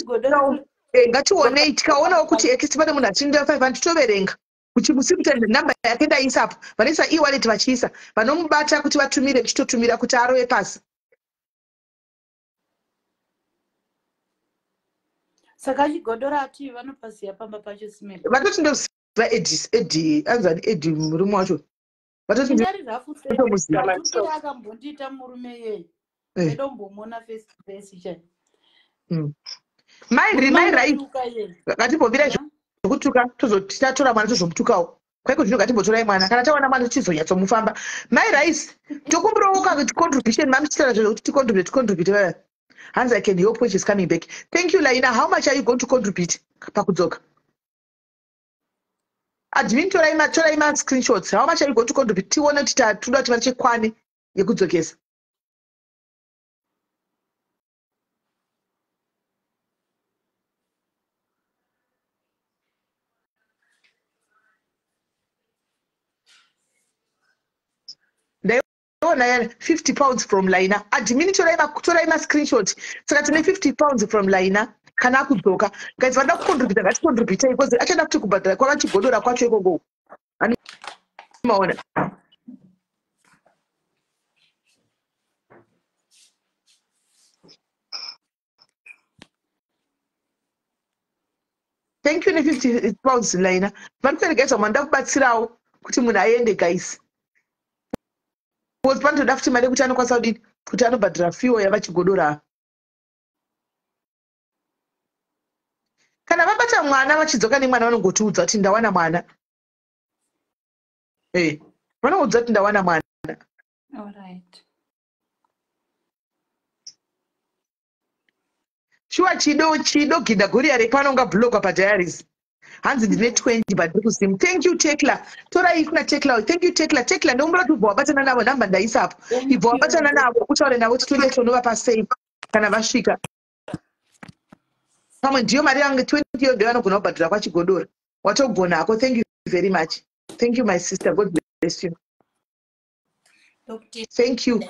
tikaonawo kuti ekisi pane munhu achinda 500 toverenga uchimusiputenda namba yake ndaisapo vanoisa e-wallet vachiisa vanomubata kuti vatumire chitotumira kuti arove pasi saka chigodora ati vanopaziya pamba pacho simeni vatoti ndoziva edi anzani edi murume wacho vatoti akambondiita murume yeye edombomona face to face chai mai right ngatimbomira zvokutuka tozotatora mwana tozomutukawo kwaiko zvino ngatimbotorai mwana kana tawana mwana tichizonyatsomufamba mai rice tokumbirawo kuti contribution mamuchitaura zvokuti ticontribute hands I can help when she's coming back. Thank you, Laina. How much are you going to contribute? Pakudzoka. Admin torai ma screenshots. How much are you going to contribute? Tiwana tuda tivachekwani yekudzokesa. Ndaiona 50 pounds from Laina. Admin torai ma screenshot. Saka tine 50 pounds from Laina. Kana kudzoka. Guys, vada kucontribute ngaticontribute because achada kuti kubhadhara kwakachigodora kwacho ikoko. Ani maona. Thank you ne50 pounds laina. Vanikueregesa manda kubatsirawo kuti munhu aende guys. Was panotoda futi mari kuti anokwanisa kudini kuti anobhadhira fiwo yavachigodora. Kana vabata mwana vachidzoka nemwana vanongotiudza kuti ndawana mwana. Vanoudza kuti ndawana mwana. All right. Shuwa chido gidaguri repanonga bloka padiaries. Hanzi ndine 20 but kusim. Thank you Tekla. Tora ikuna Tekla. Thank you Tekla. Tekla ndombra tu wabatana navo namba ndaisa hapo. Ivo wabatana navo utaure navo tuende tonova pasave kana vasvika. Pamwe ndiyo mari yangu 20 yo ndio vanogona kubhadhira kwachigodora. Watogona ako. Thank you very much. Thank you my sister. God bless you. Thank you.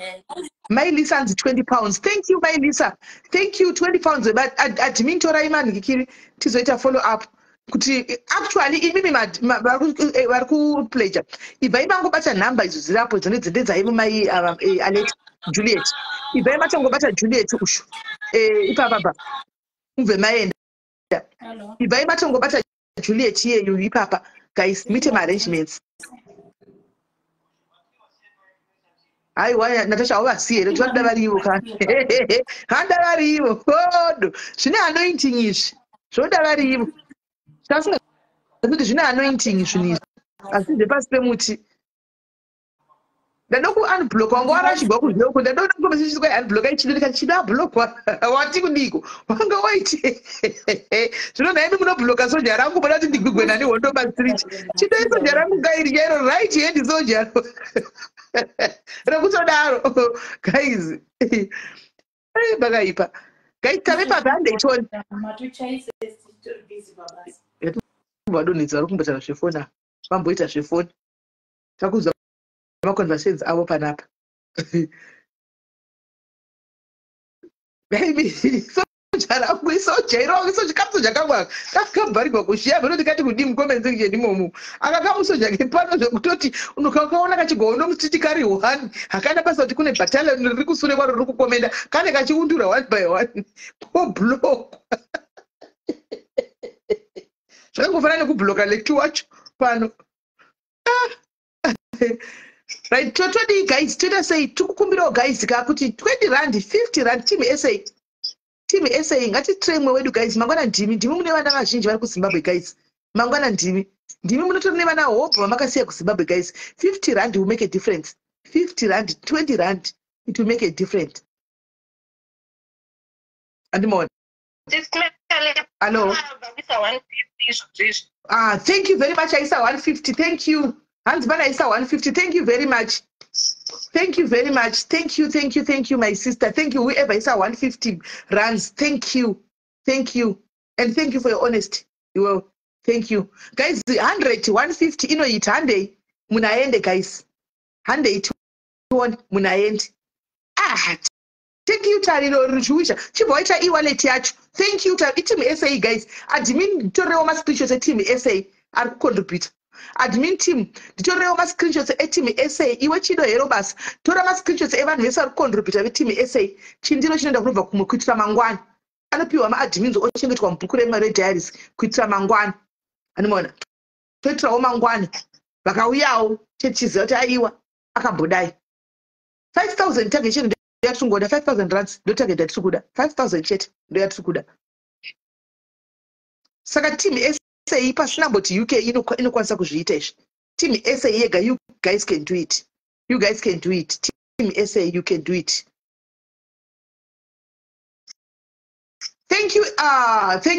My Lisa hanzi 20 pounds. Thank you my Lisa. Thank you 20 pounds. But admin tora imani kikiri tizoita follow up. Kuti actually imimi vari kupleja ibva ivangobata nhamba idzo dzirapo dzone dzendedzaivo mai Alex Juliet ibva imatongobata Juliet ushu ipapapa ubve maenda ibva imatongobata Juliet iyeyu ipapa guys mite maarrangements aiwa Natasha hauvasiye here zvinoda varivo kana handa varivo kodo zvine anointing izvi zvoda varivo kuti zvine anointing zvinizvi asi ndepasi pemuti ndadoku unblock wangu warashigwa kuzvoko ndadoda kumbesisika unblock ichidodika chida block wati kudiko wanga waiti zvino imi munobloka soja rangu boda kuti ndigwigwena nehondo street chidoi soja rangu gairi jairo right hand soja rekutodaro guys bakaipa guys tave pabhande itoni vadonhedza vari kumbotaura zvefoni apa vamboita zvefoni takuzwa maconversations avo panapa baby soja rangu isoja irongo isoja kamusoja kangu kakabharigwa kushiya venoti kati kudi mukomenzi ngendimomo akakamusoja ngepano zvekutoti unokaona kachigono mutiti kari 1 hakana basa kuti kune battalion riri kusure kwaro riri kukomenda kane kachiundura 1 by 1 poblock zvakangofanana nekubloka leki wacho pano right totodi guys toda sei tikukumbirawo guys kakuti 20 rand 50 rand team SA ngatitremwe wedu guys mangwana ndimi mune vana vazhinji vari kuZimbabwe guys mangwana ndimi munotori nevana hope vamakasiya kuZimbabwe guys 50 rand will make a difference 50 rand 20 rand it will make a difference andimona hello thank you very much Aisa 150 thank you hanzi bana Aisa 150 thank you very much thank you very much thank you my sister thank you whoever Aisa 150 rands thank you and thank you for your honesty you will thank you guys 100 150 inoita handei munaende guys handei munaende thank you tariro richiwisha chibva waita e-wallet yacho thank you team SA guys admin torewo ma-screenshots eteam SA ari kucontribute admin team nditorewo ma-screenshots eteam SA iwe chido hero basi tora ma-screenshots evanhu vese ari kucontribute veteam SA chindiro chinoenda kunobva kumwe kuitira mangwana anopiwa ma-admins ochengetwa mubhuku rediaries kuitira mangwana animona toitirawo mangwana vakauyawo chechiziva kuti aiwa akambodai 5000 target yatungoda 5000 rands ndo target yatiri kuda 5000 chete ndo yatiri kuda saka team SA pasina mboti UK inokwanisa kuzviita izvi team SA yega you guys can do it team SA you can do it thank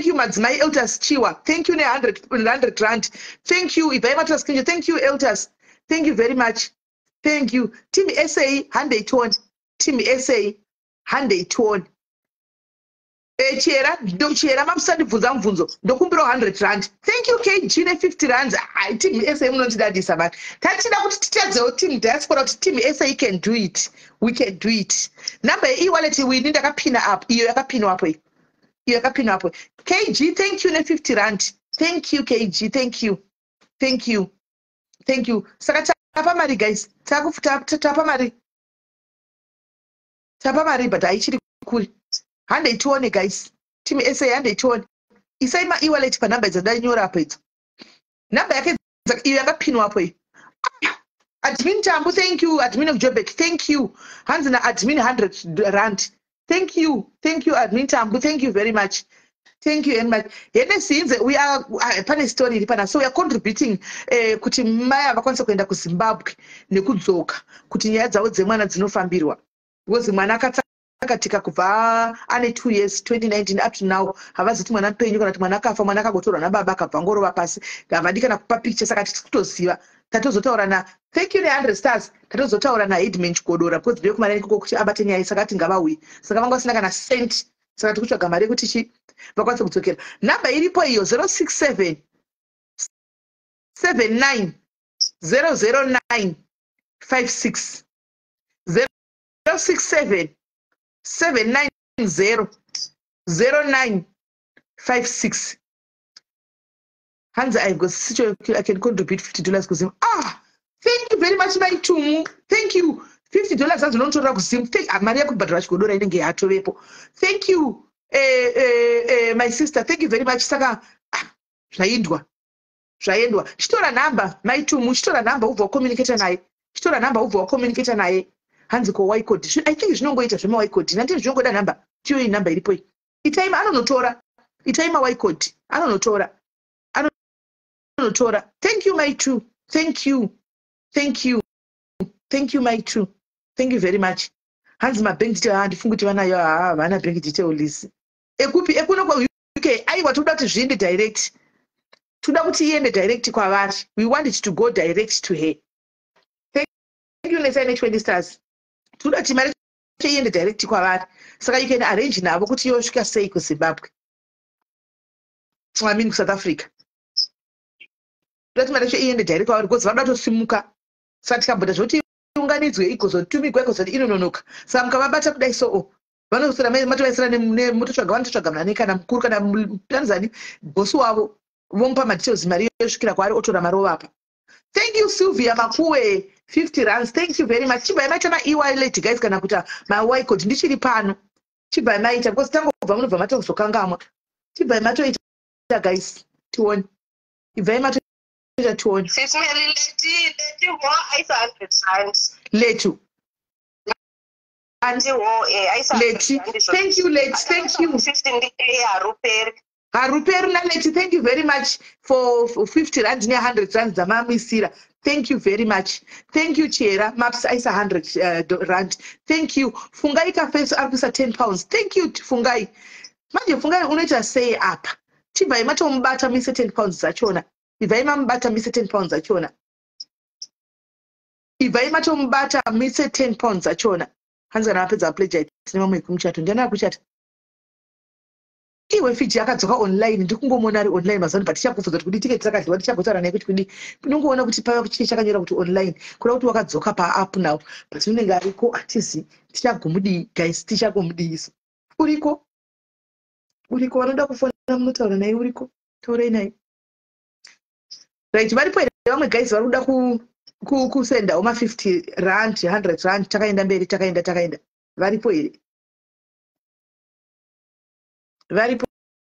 you madzimai Eltas Chiwa thank you ne 100 rand thank you Ivaima Skinjo thank you Eltas thank you very much thank you team SA 100 team SA 100 chera mamusandibvunza mubvunzo ndokumbirawo 100 rand thank you KG ne 50 rands team SA munotidadisa vanhu tatida kuti titadzewo team diaspora kuti team SA can do it we can do it number ye-wallet wini ndakapina up iyo yakapinwa apo iyo yakapinwa apo KG thank you ne 50 rand thank you KG thank you saka tapa mari guys tapa mari but haichiri kuri handei tione guys team SA handei tione isai ma-e-wallet panumber dzandanyora apa idzo. Number yake iyo yakapinwa apo iyi. Admin Tambu, thank you. Admin of Jobek, thank you. Hanzina admin 100 rand. Thank you, Admin Tambu, thank you very much. Thank you very much. Since we are pane story pana, so we are contributing kuti maya vakwanisa kuenda kuZimbabwe nekudzoka kuti nyaya dzavo dzemwana dzinofambirwa. Because mwana akatika kubva ane 2 years 2019 up to now havaziti mwana mupenyu kana kuti mwana akafa, mwana akagotorwa nababa akabva ngorova pasi. Havadi kana kupa picture, saka tikutoziva tatozotaura na thank you ne100 stars, tatozotaura na Headman Chigodora because ndiyo kumari koko kuti abate nyaya saka tingavauyi, saka vanga vasina kana cent, saka tikutsvaga mari kuti chi vakwanisa kudzokera. Namba iripo iyo 067 79 009 56 067 790 0956. Hansa, I've got such a, I can contribute $50 to him. Thank you very much, my Tumu. Thank you. $50 as non to Rakusim. Thank Maria Kubadrashkodora and Gatorepo. Thank you, my sister. Thank you very much, Saga. Shaindwa. Stora number, my Tumu, Stora number over communicator night. Stora number over communicator night. Hands go white code. I think it's not going to be white code. Until you go that number. Two number. It time I don't know Tora. It time a white code. I don't know Tora. Tora. Thank you, my true. Thank you, my true. Thank you very much. Hands my bank detail and fungu tivana yo vana bank detail list. Ekupi ekuno kwa UK ai watuda kuti zviende direct. Tuda kuti iende direct kwa vari. We want it to go direct to her. Thank you, let's say 20 stars. Tuda kuti mari iende direct kwa vari. Saka you can arrange navo kuti yosvika sei ku Zimbabwe. I mean South Africa. Let me iende direct kwavari because vanoda tosimuka. Saka tikabhuda zvoti unganidzwe igozotumigwa igozoti inononoka. Saka mukavabata kudai so vanosira matovaisira nemutotsvaga vanototsvaga mnani kana mukuru kana mutanzani bosi wavo vomupa madetails mari yosvikira kwaari otora mari ovapa. Thank you, Sylvia Makuwe, 50 rands. Thank you very much. Chibai maita ma-e-wallet guys kana kuta ma-y code ndichiri pano. Chibai maita because tangobva munobva matozokangamwa. Chibai matoita guys tione. Ibvai matoita tione. Sis Melly, leti more 800 rands. Letu. And Leti. Thank you, Leti. Thank you. 15 Haruperi. Haruperi na Leti, thank you very much for 50 rand near 100 rand zamamisira. Thank you very much. Thank you, Chera. Maps is 100 rand. Thank you. Fungai Cafes are 10 pounds. Thank you, Fungai. Manje Fungai unoita say up. Chibai mato mbata mise 10 pounds zachona. Ivai mbata mise 10 pounds zachona. Ivai mato mbata mise 10 pounds zachona. Hanza na apedza pledge tine mamwe kumchato. Ndiana kuchata. Iwe Fiji akadzoka online ndikungomona ari online mazano but tichakufunza kuti ticket takadliwa tichagotaura naye kuti kudi pinongoona kuti paya kuchike chakanyora kuti online kuda kuti wakadzoka pa app now but unenge ariko atizi tichagomudi guys tichagomudisa uriko vanoda kufona munotaura naye uriko taurei naye right varipo vamwe guys vari kuda kusenda oma 50 rand 100 rand takaenda mberi takaenda varipo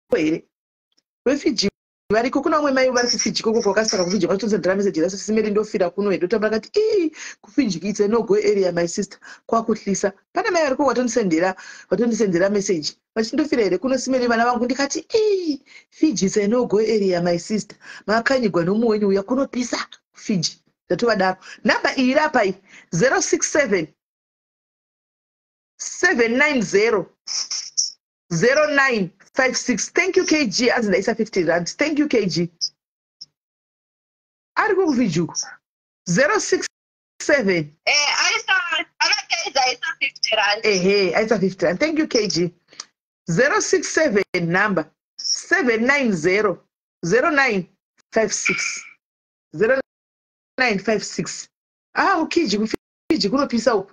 here vefiji variko kuna umwe mai vari kufiji koko kwakasaka kufiji vanotonzendera meseji raso simeri ndofira kuno hedu tamba akati kufiji it's a no go area my sister kwakutlisa pana mai variko watondisendera meseji vachindofira here kuno simeri vana vangu ndikati Fiji it's a no go area my sister makanyigwa nomuweni uya kunopisa kufiji ndatovadaro namba iyi rapa iyi 067 790 0956. Thank you, KG. As the 50 rand. Thank you, KG. I'll go with you. 067. I saw 50 rand. I saw 50 rand. Thank you, KG. 067 number 790 0956. 0956. KG. KG. Kuno pisa up.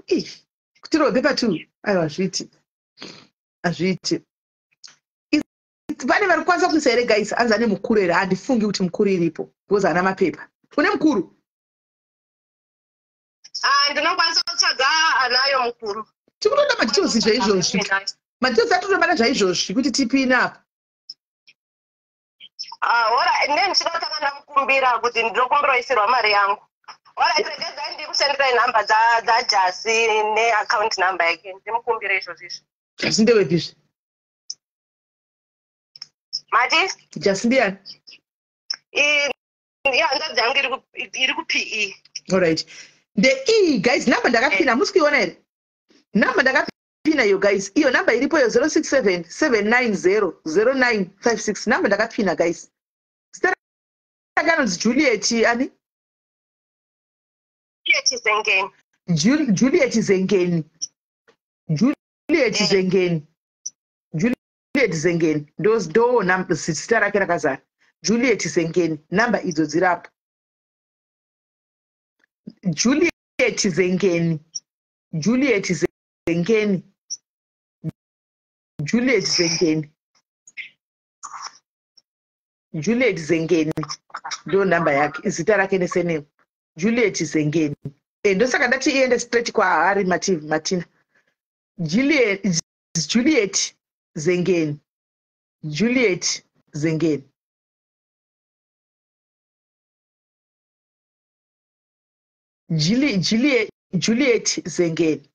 Kutiro paper 2. I was reading. Vane vari kwanisa kuisa here guys anza nemukuru here handifungi kuti mukuru iripo because hana mapepa une mukuru ndinokwanisa kutsvaga anayo mukuru tikutoda madetails zvaizvozvi madetails atotomana zvaizvozvi kuti tipine apa Ora ndinotanga ndamukumbira kuti ndinokumbiroisirwa mari yangu. Ora itegezai ndikusendera nhamba dzajasi neaccount number yake ndimukumbire izvozvo. Jasi ndewepizve? Mati? Jasi ndiyani? Hanzvadzi yangu iri kuPE. Alright. The guys, number ndakapina musikuiona here? Number ndakapina iyo guys. Iyo number iripo yo 067 790 0956. Number ndakapina guys. Stara kanonzi Juliet ani? Juliet Zengeni. Juliet Zengeni. Juliet Zengeni. Juliet Zengeni. Those do numbers stara kera kazara. Juliet Zengeni. Number idzo dzirapo. Juliet Zengeni. Juliet Zengeni. Juliet Zengeni. Juliet Zengeni. Do number yake. Zita rake nesename. Juliet Zengeni. Ndosaka ndati iende straight kwa Hari Martina. Juliet Zengeni. Juliet Zengeni. Juliet Zengeni.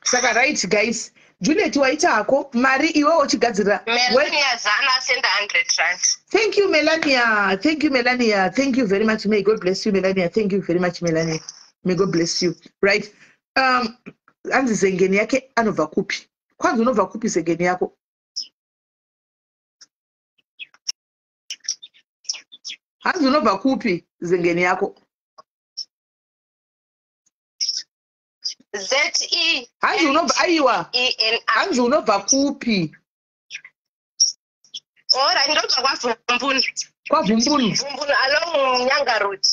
Saka right guys. Juliet waitako mari iwewo chigadzira. Melania zana send 100 rand. Thank you Melania. Thank you Melania. Thank you very much. May God bless you Melania. Thank you very much Melania. May God bless you. Right. Anzi Zengeni yake anobva kupi? Kwanza unobva kupi Zengeni yako? Anzi unobva kupi Zengeni yako? ZE. Hanzi unobva aiwa. Hanzi unobva kupi? Ora ndobva kwaVumbunu. KwaVumbunu. Vumbunu along Nyanga Road.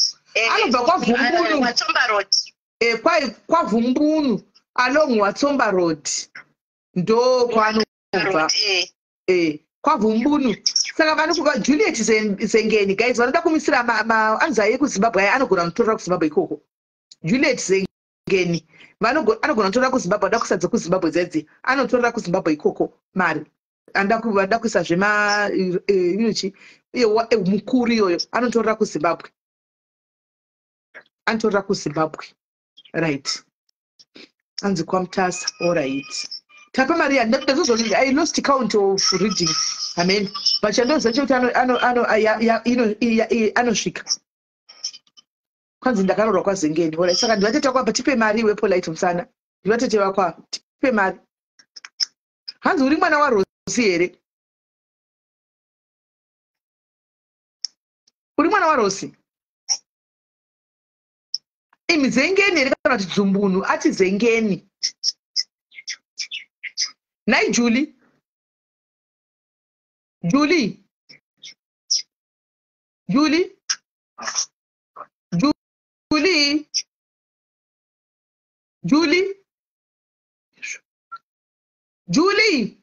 Anobva kwaVumbunu. Watsomba Road. KwaVumbunu along Watsomba Road. Ndo kwanobva. KwaVumbunu. Saka vanhu Juliet Zengeni guys vanoda kumisira anzai kuZimbabwe anogona kutorera kuZimbabwe ikoko. Juliet Zengeni anogona kutorera kuZimbabwe ada kusadza kuZimbabwe dzedzi anotorera kuZimbabwe ikoko mari anda kuisa zvema inochi mukuru iyoyo anotorera kuZimbabwe. Anotorera kuZimbabwe. Right. Anzi kwamutasa. All right. Tapa Maria, I lost count of reading. Amen. But you know anosvika. Kwanzi ndakarorwa kwaZengeni. Ora saka ndivatete kwapa tipe mari wepolite musana. Ndivatete wakwa tipe mari. Hanzi uri mwana waRosi here? Uri mwana waRosi? Imi Zengeni here kana kuti Dzumbunu ati Zengeni. Nai Julie. Julie. Julie. Julie. Julie. Julie.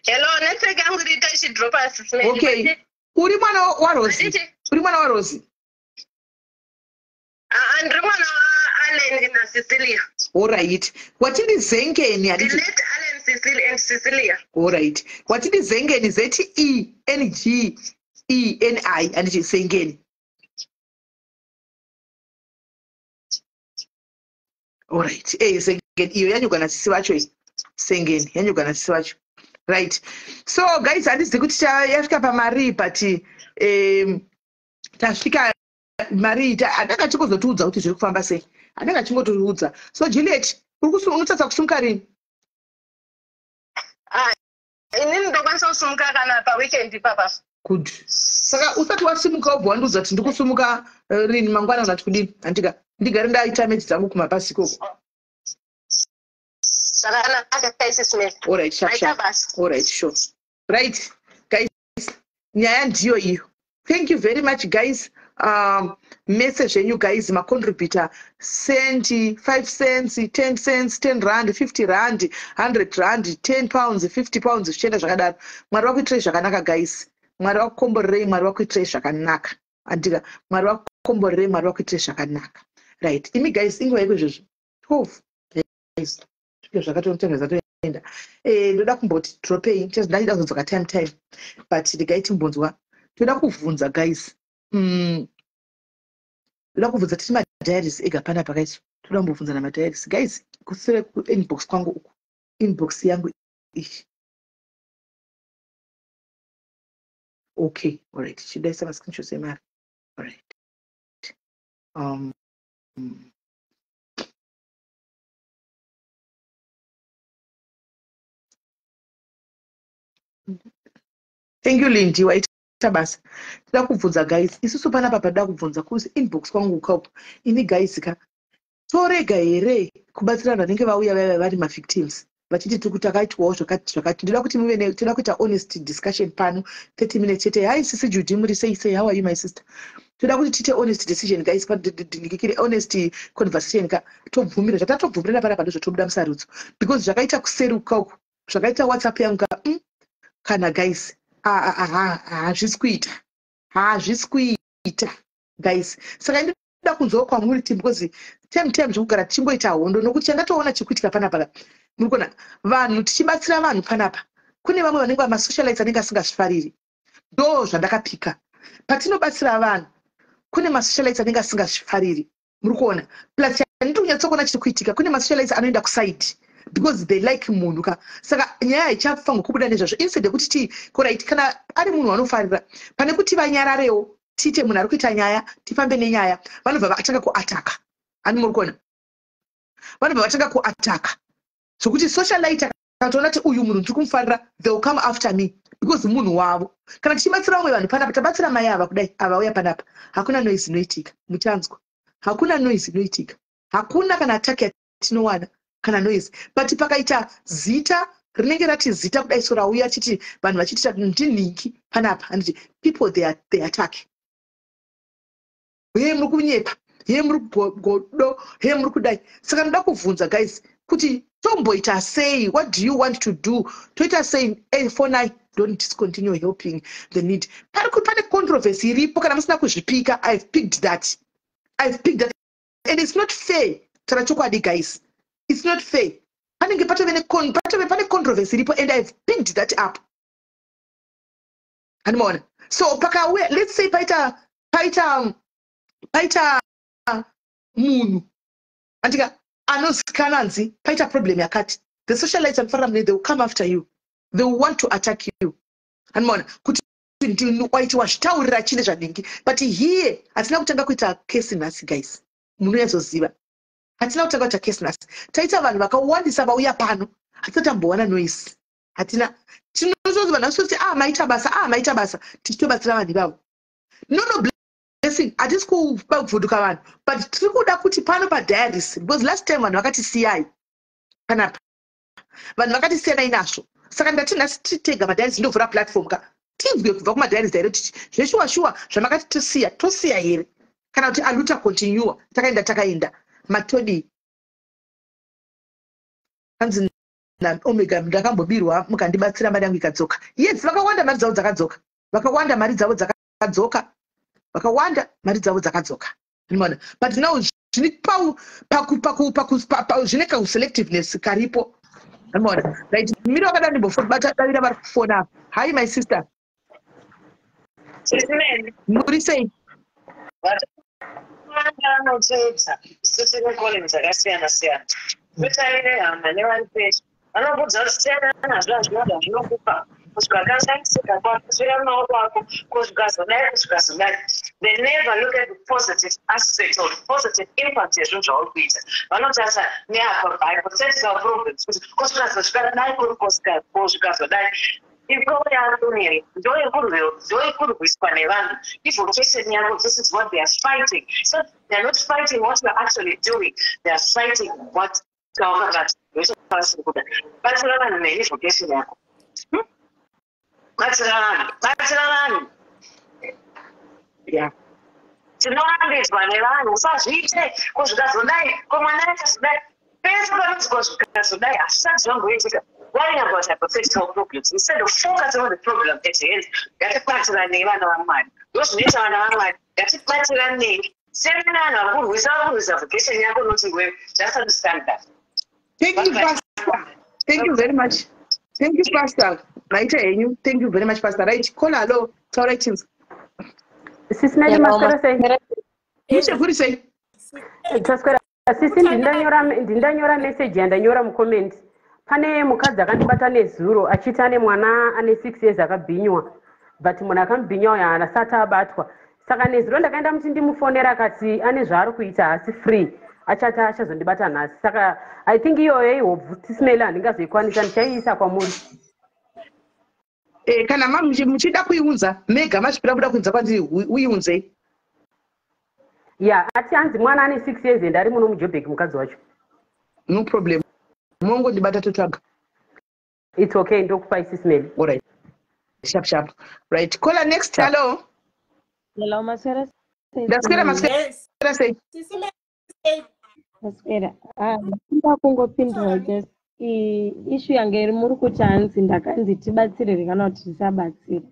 Hello, network yangu itashi drop us. Okay. Uri mwana waRosi? Uri mwana waRosi? Andri mwana Allen na Cecilia. All right. Watini Zengeni haditi? Delete Allen Cecilia. All right. Watini Zengeni ZENGENI haditi Zengeni. All right. Zengeni iyo yanyuka na sisi vacho Zengeni yanyuka na sisi vacho. Right. So guys, handisi kuti yasvika pamari but tasvika mari adanga chikozotiudza kuti zviri kufamba sei. Adanga chingotiudza. So Juliet, unotsatsa kusumuka rini? Inini ndokwanisa kusumuka kana paweekend papa. Good. Saka usati wasimuka ubva wandiudza kuti ndikusumuka rini mangwana unati kudini? Andika ndigare ndaita mechi dzangu kumabasi ikoko. Saka SIS MELLY. All right, sharp. All right, sure. Right, guys. Nyaya ndiyo iyo. Thank you very much, guys. Message and you guys ma contributor send 5 cents 10 cents 10 rand 50 rand 100 rand 10 pounds 50 pounds zvichienda zvakadaro. Mwari wakuitirei zvakanaka guys. Mwari wakukomborerei, Mwari wakuitirei zvakanaka. Andika Mwari wakukomborerei, Mwari wakuitirei zvakanaka. Right, imi guys inguva yeko izvozvo 12 guys zvakatotengeza ndoda kumboti dropei ndachida kuzodzoka time but ndikaiti mbonzwa toda kuvhunza guys toda kubvunza tiri madiaries ega pana pakaiswa toda kumbobvunzana madiaries guys kusere inbox kwangu uku inbox yangu ishi okay alright chidaisa mascreenshots emari alright thank you Lindy waita basa toda kubvunza guys isusu panapa padoda kubvunza kuzi inbox kwangu ukaupo ini guys ka torega here kubatsirana vanenge vauya vaiva vari mavictims vachiti takaitwawo zvakati ndoda kuti muve toda kuita honest discussion pano 30 minutes chete hai sisi Judy muri sei how are you my sister toda kuti tiite honest decision guys ndikikiri honest conversation ka tobvumira zvatatobvumirana panapa ndozvotobuda musarudzo because zvakaita kuseruka uku zvakaita WhatsApp yangu ka kana guys hazvisi kuita guys saka ndoda kunzwa kwamuri team because time zvekugara tichingoita hondo nokuti chandatoona chikuitika panapa muri kuona vanhu tichibatsira vanhu panapa kune vamwe vanenge vamasocialites anenge asingazvifariri ndo zvandakapika patinobatsira vanhu kune masocialites anenge asingazvifariri muri kuona plus chanditonyatsokuona chiri kuitika kune masocialites anoenda kuside because they like munhu ka saka nyaya haichafanirwa kubuda nezvazvo instead yekuti koraiti kana ari munhu anofarira pane kuti vanyararewo tiite munhu ari kuita nyaya tifambe nenyaya vanobva vatanga kuataka ani muri kuona vanobva vatanga kuataka zvokuti socialite akatoona kuti uyu munhu ndiri kumufarira they will come after me because munhu wavo kana tichibatsira vamwe vanhu panapa tabatsira mai ava kudai ava uya panapa hakuna noise inoitika muchanzwa hakuna noise inoitika hakuna kana ataki yatinowana kana noise but pakaita zita rinenge rati zita kudai so rauya achiti vanhu vachitita ndinhingi panapa anditi people they attack he muri kunyepa he muri godo he muri kudai saka ndoda kubvunza guys kuti tomboita sei what do you want to do toita sei for now don't discontinue helping the need pane controversy iripo kana musina kuzvipika I've picked that and it's not fair tara chokwadi guys it's not fair panenge pane controversy iripo and I've picked that up animona so pakauya let's say paita munhu andika anozikana nzi paita problem yakati the socialites and family they will come after you they will want to attack you animona kuti waitiwa zvitaurira chine zvadingi but here hatina kutanga kuita case nhasi guys munoyazoziva hatina kutanga kuita case nhasi taita vanhu vakawandisa vauya pano hatina tambowana noise hatina tinozozi vanhu vasoti maita basa tichitobatsira vanhu ivavo no blessing hatisi kuba kuvhunduka vanhu but tiri kuda kuti pano padiaries because last time vanhu vakati siyai panapa vanhu vakati siyanai nazvo saka ndati nhasi titega madiaries ndovhura platform ka tinzwe kubva kumadiaries direct zveshuwa zvamakati tosiya here kana kuti aluta continue takaenda matodi hanzi omega ndakambobirwa mukandibatsira mari yangu ikadzoka yes vakawanda mari dzavo dzakadzoka vakawanda mari dzavo dzakadzoka unoona but now zvine kauselectiveness karipo unoona right miri wakada ndimbobata davira vari kufona apa hi my sister muri sei vanotedza isisine koleni dzakasiyana-siyana kutaire hama nevari pesha vanobudza kusiyana nazvo hazvinoda zvinokupa kusvika kanganisika kwakusvira maoko ako kusvika zodai they never look at the positive aspect or the positive impact yezvinhu zvauri kuita vanotarisa nehypothetical problems kuti kusvika zosvika dai kuri kusvika zodai ikovo yaandomiri ndoikurwiswa nevanhu if location yako this is what they are fighting so they are not fighting what you are actually doing they are fighting what batsira vanhu nevocation yako batsira vanhu tinorambidzwa nevanhu usazviite kusvikazodai komwana yakazodai pese panonzi kusvikazodai hazvisati zvangoitika worrying about hypothetical problems instead of focusing on the problem at hand ngatibatsiranei vana vamwari ndozvinoita vana vamwari ngatibatsiranei semina vanhu vakurwisa vocation yako noti we just understand that thank you pastor Thank you very much. Thank you, Pastor. Right, thank you very much, Pastor. Right, call hello. Sorry, Chims. SIS MELLY maswera sei? Mushe kuri sei? Taswera sisi ndindanyora message yandanyora mucomment. Pane mukadzi akandibata nezuro achiti ane mwana ane 6 years akabhinywa. But munhu akamubhinya uyo haasati abatwa. Saka nezuro ndakaenda muti ndimufonera akati ane zvaari kuita haasi free. Achati achazondibata nhasi. Saka I think iyoyo ihobvu SIS MELLY handingazoikwanisa ndichaiisa kwamuri. Kana muchida kuiunza mega machipira kuda kuunza kwandiri uiunzei. Yeah, ati hanzi mwana ane 6 years and ari muno muJoburg mukadzi wacho. No problem. Mongo ndibata totsvaga. It's okay, ndokupai SIS MELLY. All right. Sharp. Right. Caller next. Hello. Hello, maswera. Maswera sei. Maswera. Ndinoda kungopindura just issue yange iri muri kuti hanzi ndakanzi tibatsire kana kuti tisabatsire.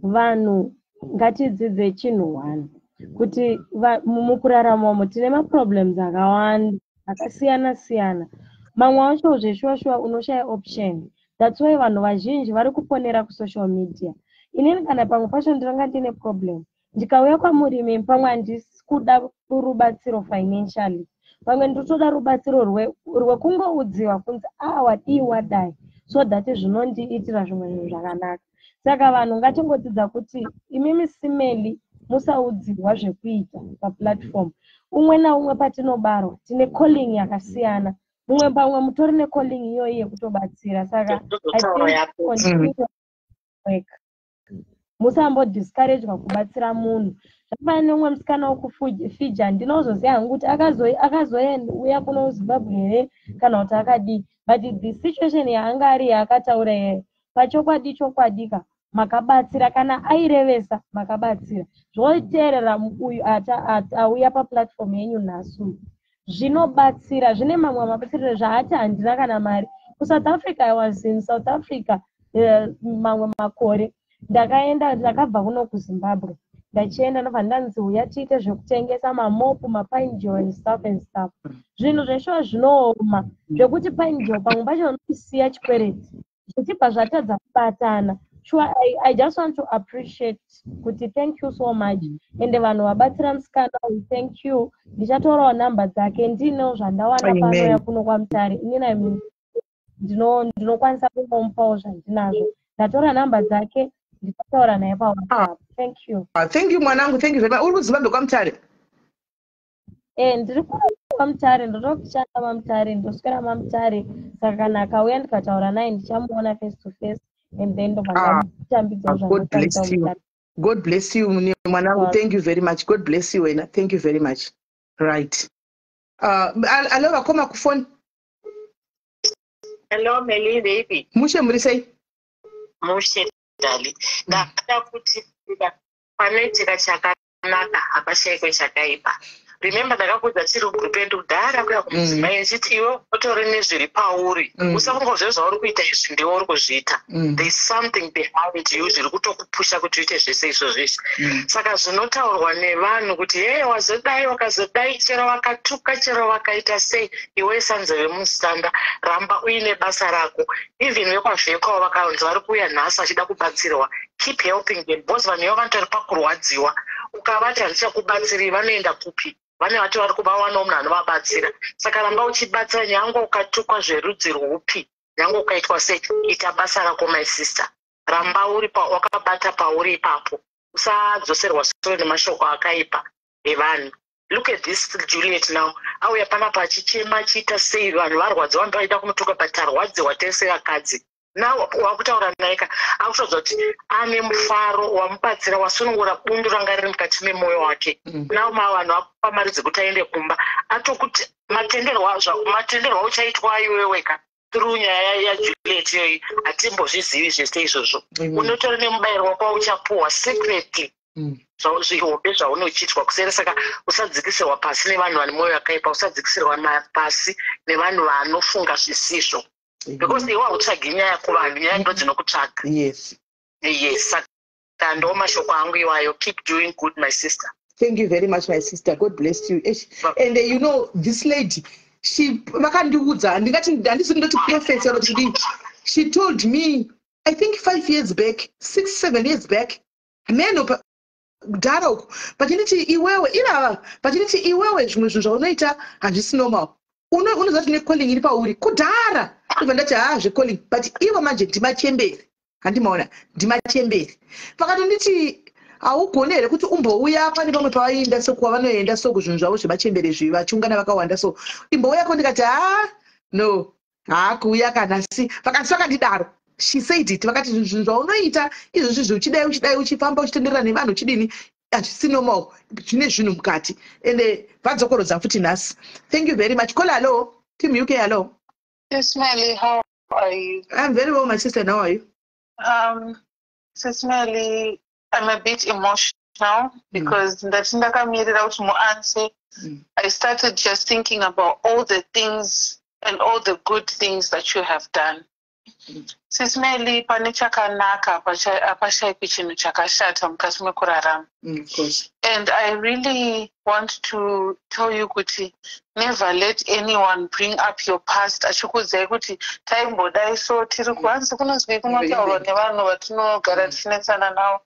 Vanhu ngatidzidze chinhu one kuti mukurarama umo tine maproblems akawanda akasiyana. Mamwe acho zveshuwa unoshaya option. That's why vanhu vazhinji vari kuponera kusocial media. Inini kana pamwe pacho ndinenge ndine problem. Ndikauya kwamuri mimi pamwe handisi kuda rubatsiro financially. Pamwe ndotoda rubatsiro rwekungoudziwa kunzi wadii wadai so that zvinondiitira zvimwe zvinhu zvakanaka. Saka vanhu ngatingodzidza kuti imimi SIS MELLY musaudzirwa zvekuita paplatform. Umwe naumwe patinobarwa tine calling yakasiyana. Mumwe pamwe mutori necalling iyoyi yekutobatsira. Saka musambodiscouragwa kubatsira munhu. Zvakafanana neumwe musikana wokufija ndinozoziva hangu kuti akazouya kuno Zimbabwe here kana kuti akadii. But the situation yaanga ari yaakataura iye chokwadi makabatsira kana airevesa makabatsira. Zvoteerera uyu auya paplatform yenyu nhasi zvinobatsira. Zvine mamwe mabatsiro zvaati handina kana mari. South Africa, I was in South Africa mamwe makore. Ndakabva kuno kuZimbabwe. Ndachienda ndobva ndanzi uya tiite zvekutengesa mamopu, mapine joy and stuff. Zvinhu zveshuwa zvinooma zvekuti pine joy pamwe pacho unosiya chikwereti. Zvichibva zvatadza kubatana. Sure, I just want to appreciate kuti thank you so much. Ende vanhu vabatsira musikana, thank you. Ndichatorawo namba dzake ndinewo zvandawana pano yakuno kwaMutare. Inini ndinokwanisa kumupawo zvandinazvo. Ndatora namba dzake ndichataura naye paWhatsApp. Thank you. Thank you mwanangu, thank you very much. Uri kuZimbabwe kwaMutare? Ndiri kwaMutare, ndotokushanda kwaMutare, ndoswera kwaMutare. Saka kana akauya ndikataura naye ndichamuona face to face. And then God bless you. God bless you, mwanangu. Thank you very much. God bless you, Wena. Thank you very much. Right. Hello, wakoma kufoni. Hello, Melly baby. Mushe muri sei? Mushe dali. Ndakada kuti panoitika chakanaka hapashaikwe chakaipa. Remember ndakakudza chiri group yedu kudhara kuya kumudzimai ndichiti iwe utori nezviri pauri. Usakungozve zvauri kuita izvi ndiwe uri kuzviita. There is something behind you zviri kutokupusha kuti uite zvese izvozvo. Saka zvinotaurwa nevanhu kuti hey wazodai wakazodai chero wakatuka chero wakaita sei iwe sanzeve musanda ramba uine basa rako. Even wekwavhekwa vakaunzi vari kuuya nhasi vachida kubatsirwa. Keep helping them because vanhu ivo vanotori pakurwadziwa. Ukavati handichakubatsiri vanoenda kupi? Vane vati vari kubawanawo munhu anovabatsira. Saka ramba uchibatsira nyange ukatukwa zverudzi rwupi, nyange ukaitwa sei, ita basa rako my sister. Ramba uri wakabata pauri ipapo. Usadzoserwa soro nemashoko akaipa evanhu. Look at this Juliet now. Auya panapa achichema achiita sei vanhu varwadziwa vaida kumutuka but arwadziwa tese vakadzi. Now wakutaura naye akutodza kuti ane mufaro wamubatsira wasunungura bundu ranga riri mukati memwoyo wake. Now vanhu vapamaridze kuti aende kumba atokuti matenderwa uchaitwa iwe weka through nyaya yaJuliet iyoyi hatimbozvizivi zvese izvozvo. Unotori nemubayiro wako wauchapuhwa secretly zvihope zvaunochitwa kuseri. Saka usadzikisirwa pasi nevanhu vane mwoyo yakaipa, usadzikisirwa pasi nevanhu vanofunga zvisizvo. Because iwe hautsvagi nyaya kuvanhu, nyaya ndo dzinokutsvaga. Yes. Saka ndo mashoko angu iwayo. Keep doing good my sister. Thank you very much my sister. God bless you. And you know this lady vakandiudza handisi kundoti professor kuti she told me I think 5 years back 6-7 years back meno kudhara uku pachiniti iwewe inava pachiniti iwewe zvimwe zvinhu zvaunoita handisi normal unoziva kuti necalling iri pauri kudhara ibva ndati zveCalling but ivo manje ndimachemberi handimaona ndimachemberi pakatonditi haugoni here kuti umbouya pane pamwe pavaenda kwavanoenda soko zvinhu zvavo zvemachemberi izvi vachiungana vakawanda so imbouyako ndikati no haakuuya kana si vakati vakandidaro she said it vakati zvinhu zvaunoita izvozvi zvichidai uchifamba uchitenderera nevanhu uchidini handisi normal zvine zvinhu mukati ende vadzokorodza futi nhasi. Thank you very much. Kola, hello Team UK. Hello. Sis Melly, how are you? I'm very well, my sister, and how are you? Sis Melly, I'm a bit emotional because I started just thinking about all the things and all the good things that you have done. Sis Melly, pane chakanaka apashaipi chinhu chakashata mukati mekurarama. And I really want to tell you kuti never let anyone bring up your past achikudzai kuti taimbodai so tiri kuhanzi kunozwi kunotaurwa nevanhu vatinogara tichinetsana navo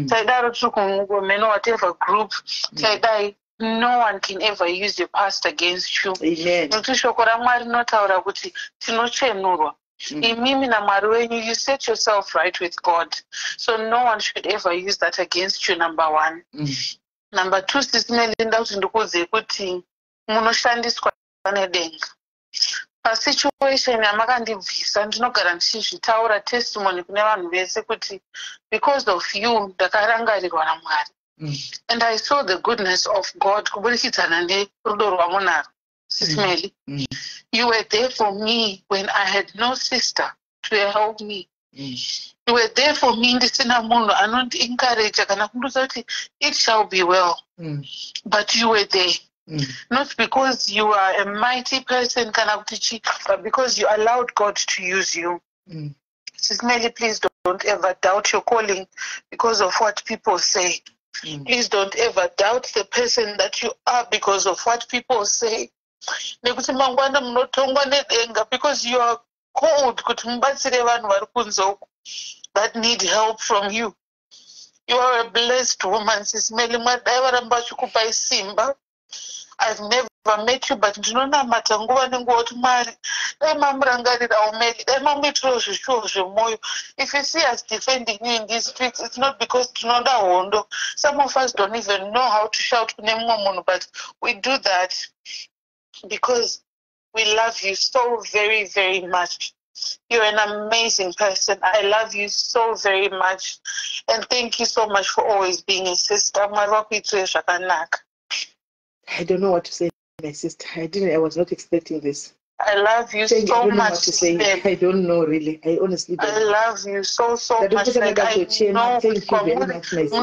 taidaro tiri kumeno whatever group taidai. No one can ever use your past against you. Nokuti shoko raMwari rinotaura kuti tinochenurwa. Imimi naMwari wenyu, you set yourself right with God. So no one should ever use that against you, number one. Number two, Sis Melly, ndikuudze kuti munoshandiswa nedenga. Pasituation yamakandibvisa ndinogara ndichizvitaura testimony kune vanhu vese kuti because of you ndakarangarirwa naMwari. And I saw the goodness of God kubudikidzana nerudo rwamunaro. Sis Melly, you were there for me when I had no sister to help me. You were there for me ndisina munhu anondiencourage kana kundiudza kuti it shall be well. But you were there. Not because you are a mighty person kana kuti but because you allowed God to use you. Sis Melly, please don't ever doubt your calling because of what people say. Please don't ever doubt the person that you are because of what people say. Because you are called that need help from you. You are a blessed woman, Sis Melly. I've never met you, but if you see us defending you in these streets, it's not because some of us don't even know how to shout, but we do that because we love you so very, very much. You're an amazing person. I love you so very much. And thank you so much for always being a sister. I don't know what to say, my sister. I was not expecting this. I love you so much. I don't know what to say. I don't know, really. I honestly don't know. I love you so much. Like, I know thank you very much, my sister.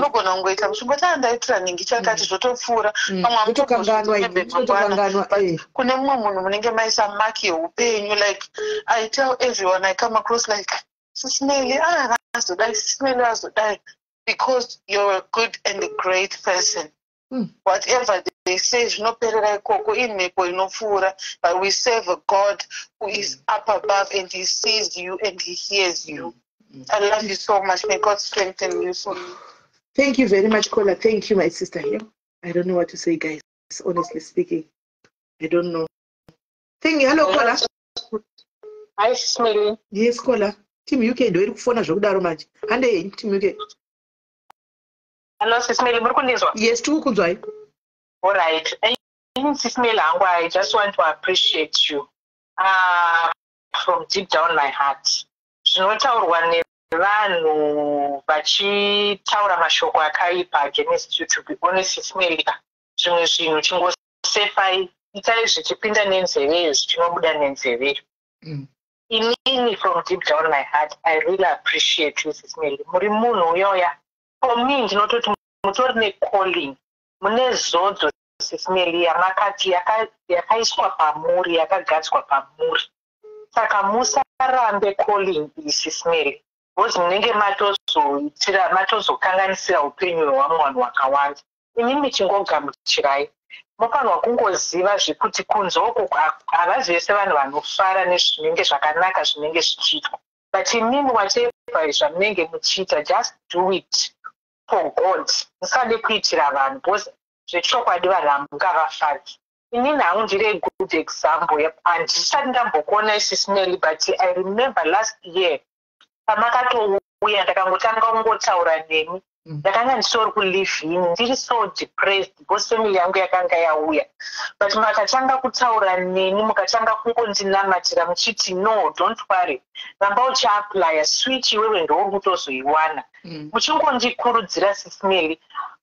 Like, I tell everyone I come across like, Sis Melly, because you're a good and a great person. Whatever they say, but we serve a God who is up above and he sees you and he hears you. I love you so much. May God strengthen you so much. Thank you very much, Kola. Thank you, my sister. I don't know what to say, guys. Honestly speaking, I don't know. Thank you. Hello, Kola. Hi, Smelly. Yes, Kola. Team UK, do you phone zvikudaro manje? Ande Team UK. Hello, Sis Melly. Yes, tukunzwai. All right. Sis Melly, I just want to appreciate you from deep down my heart. Zvinotaurwa nevanhu vachitaura mashoko akaipa against you, to be honest, Sis Melly, zvimwe zvinhu chingosefai itai zvichipinda nenzeve zvichinobuda nenzeve. Inini from deep down my heart, I really appreciate you, Sis Melly. Muri munhu uyoya. For me, ndinototi mutori necalling, mune zodzo, Sis Melly, yamakati yakaiswa pamuri, yakagadzwa pamuri. Saka musarambe calling iyi, Sis Melly. Because munenge matozokanganisira upenyu hwevamwe vanhu vakawanda. Inini chingogamuchirai. mufanwa kungoziva zvekuti kunzoko havasi vese vanhu vanofara nezvinenge zvakanaka zvinenge zvichiitwa, but imimi whatever zvamunenge muchiita, just do it for God. Musade kuitira vanhu because zvechokwadi vanhu hamungavafadzi. Inini hangu ndiri good example. Handisati ndambokuona SIS MELLY, but I remember last year pamakatouya ndakangotanga kungotaura nemi, ndakanga ndisori kulivhini ndiri so depressed because family yangu yakanga yauya, but makatanga kutaura neni, mukatanga kungondinamatira muchiti no, don't worry, ramba uchiaplya switch iwewe ndouri kutozoiwana, muchingondikurudzira SIS MELLY,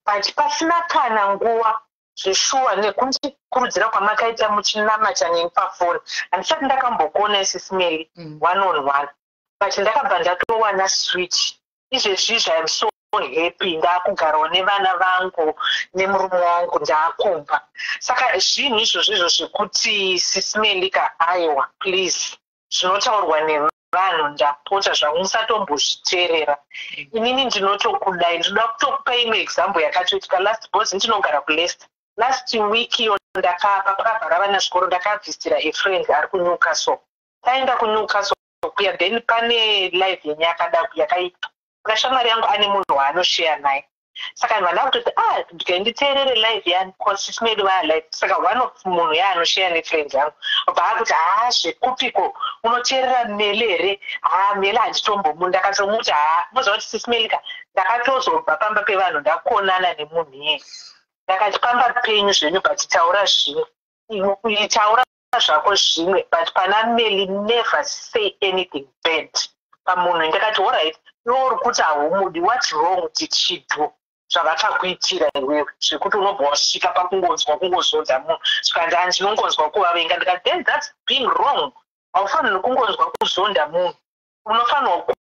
but pasina kana nguva zveshuwa nekundikurudzira kwamakaita muchinamata neni pafoni. Handisati ndakambokuona SIS MELLY one on one, but ndakabva ndatowana switch. Izvezvizvi I'm so happy, ndakugarawo nevana vangu nemurume wangu ndakumba. Saka zvinhu izvozvo zvekuti SIS MELLY aiwa please, zvinotaurwa nevanhu ndapota zvangu musatombozviteerera. Inini ndinotokudai, ndinoda kutokupa imwe example yakatoitika last because ndinogara kuLeicester. Last week iyo pakabvara vana zvikoro ndakavhistira afriend ari kuNewcastle. Taenda kuNewcastle kuya, then pane live yenyaya yakaitwa. Shamwari yangu ane munhu waanoshare naye. Saka vanhu vakutoti nditeerere live yani because SIS MELLY vaya live. Saka one of munhu yaanoshare nefriend yangu vaakuti zvekupiko unoteerera MELLY here? MELLY handitombomuni. Ndakatomuti moziva kuti SIS MELLY ndakatozobva pamba pevanhu ndakuonana nemunhu iyeye. Ndakati pamba penyu zvenyu but taura zvimwe, taura zvako zvimwe, but pana MELLY never say anything bad pamunhu. Ndakati alright, iwe uri kuti haumudi, what wrong did she do zvavakakuitira iwewe zvekuti unobva wasvika pakungozodza munhu zvikandi handinongonzwa kuvavenga. Ndikati then that's being wrong. Haufaniri kungonzwa kuzonda munhu, unofanirwa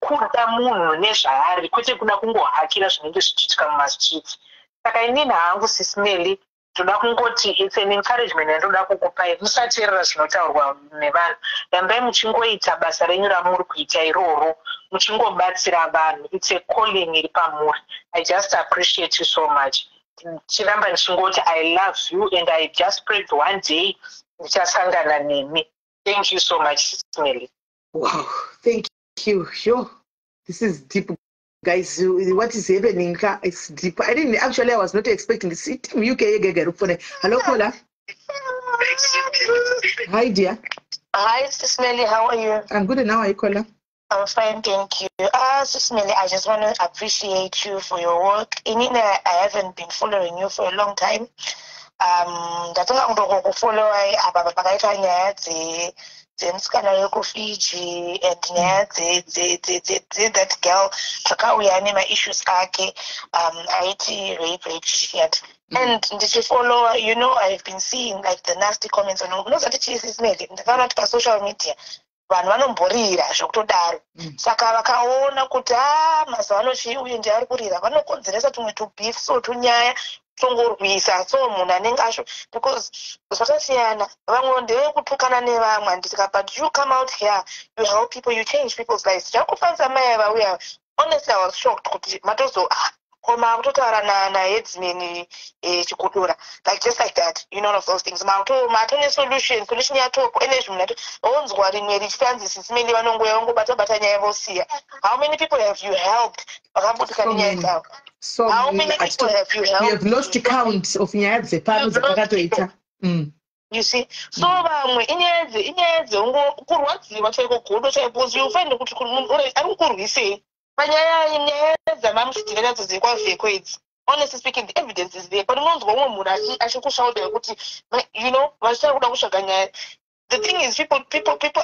kukuda munhu nezvaari kwete kuda kungohakira zvinenge zvichiitika mumastreets. Saka inini hangu SIS MELLY ndoda kungoti it's an encouragement yandoda kukupai, musateerera zvinotaurwa nevanhu, rambai muchingoita basa renyu ramuri kuita iroro, muchingobatsira vanhu. It's a calling iri pamuri. I just appreciate you so much. Chiramba ndichingoti I love you and I just prayed one day ndichasangana nemi. Thank you so much SIS MELLY. Wow, thank you. Sure, this is deep. Guys, what is happening? It's deep. I was not expecting this. UK. Hello, caller. Hi, dear. Hi, SIS MELLY. How are you? I'm good. And how are you, caller? I'm fine, thank you. SIS MELLY, I just want to appreciate you for your work. I haven't been following you for a long time. Ndatonga follow pakaita nyaya dzemusikana wekufiji and nyaya that girl takauya nemaissues ake aiti rape and ndichifollow, I've been seeing like the nasty comments on unozati chii SIS MELLY, ndakaona kuti pasocial media vanhu vanomborira zvekutodaro. Saka vakaona kuti mazuva ano uyu ndiye ari kurira, vanokonzeresa tumwe tubeef so tunyaya tongorwisa, so munhu anenge asho because zvakasiyana. Vamwe ndevekutukana nevamwe handisika, but you come out here, you help people, you change people's lives. Chakufanisa mai vauya, honestly I was shocked kuti matozo koma kutotaura naheadsman chikudura, like just like that, all of those things. Matone solution yatopo energy munhu onzwa rimwe richitanzi SIS MELLY vanongobata nyaya vosiya. How many people have you helped vakabutika nenyaya dzavo? How many people have you helped? We have lost count of nyaya dzepano dzakatoita. You see, so vamwe inyaya kurwadziwa chaiko godo chaipo, you find kuti munhu ari kukurwisei panyaya dzamamusitira nadzo dzekwavheko idzi. Honestly speaking, the evidence is there, but unonzwa umwe munhu achikushaudira kuti vachitaa kuda kusvaga nyaya. The thing is, people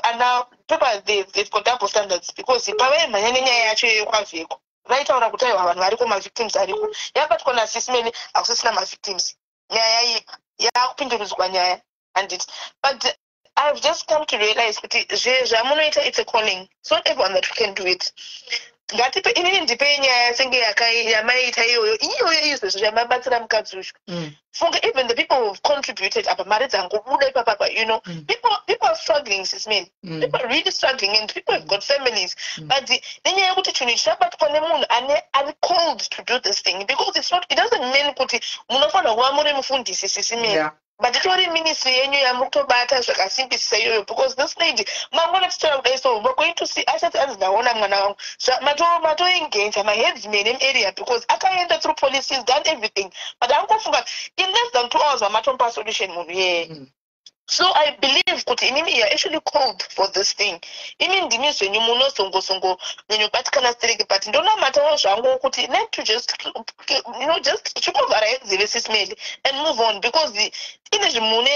are now, they've got double standards because pavaimhanya nenyaya yacho yekwavheko vaitaura kuti aiwa vanhu variko, mavictims ariko, yabatwa naSIS MELLY hakusisina mavictims, nyaya yakupindurudzwa nyaya handiti. But I've just come to realize kuti zvamunoita, it's a calling. It's not everyone that can do it. ngatipe inini ndipe nyaya senge yamaita iyoyo izvo zvamabatsira mukadzi uyu. Funga even the people who've contributed apa mari dzangobuda ipapapa, you know, people are struggling, sis men. People are really struggling and people have got families. But nenyaya yekuti chinhu chabatwa nemunhu ane called to do this thing, because it doesn't mean kuti munofanira kuva muri mufundisi, sis men. But itori ministry yenyu yamutobata zvakasimbisisa iyoyo, because this lady mangona tichora kudai, so we're going to see asati anzinaona mwana wangu matoengenja maheadsman area, because akaenda through police, he's done everything, but angofunga in less than 2 hours vamatompa solution munhu. So I believe kuti inimi are actually called for this thing. Imi ndimi zvenyu munosongo nyobatikana stereke, but ndona matawo zvangu kuti need to just, you know, just chikovhara hedzive sis Melly and move on, because ine zvimune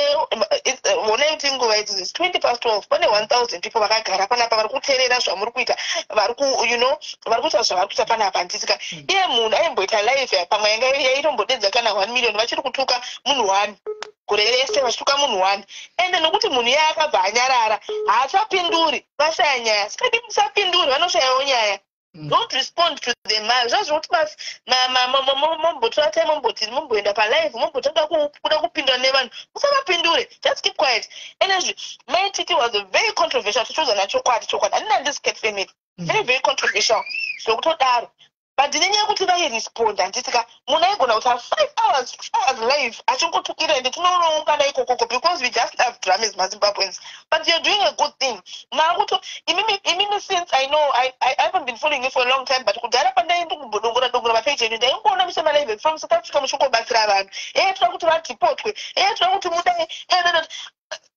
wona kuti nguva idzi 12:20 pane 1000 people vakagara panapa vari kuteerera zvamuri kuita, vari ku, you know, vari kuita zvavari kuita panapa. Ndisika iye munhu aimboita live pamwe yanga yaitombodedza kana 1 million vachiri kutuka munhu 1 kurerese vachituka munhu 1, ende nokuti munhu iye akabva anyarara haachapinduri, vashaya nyaya. Sikadi musapinduri, vanoshayawo nyaya. Don't respond to them. Zvazvo kuti mombotora time momboenda palive mombotanga kuda kupindura nevanhu, musavapindure, just keep quiet. Energy my titi was a very controversial, tichozana chokwadi handina ndisket family, very controversial zvokutodaro. But nenyaya yekuti vairesponda nditika munhu aigona kuti 5 hours live achingotukira ende tinonoungana ikokoko, because we just love drama as Zimbabweans. But you're doing a good thing. Makuto imimi since I know I haven't been following you for a long time, but kudara pandaenda kumbodongora mapage enu ndaingoona musema live from South Africa muchingobatsira vanhu. Toda kuti vatipotwe, toda kuti mudai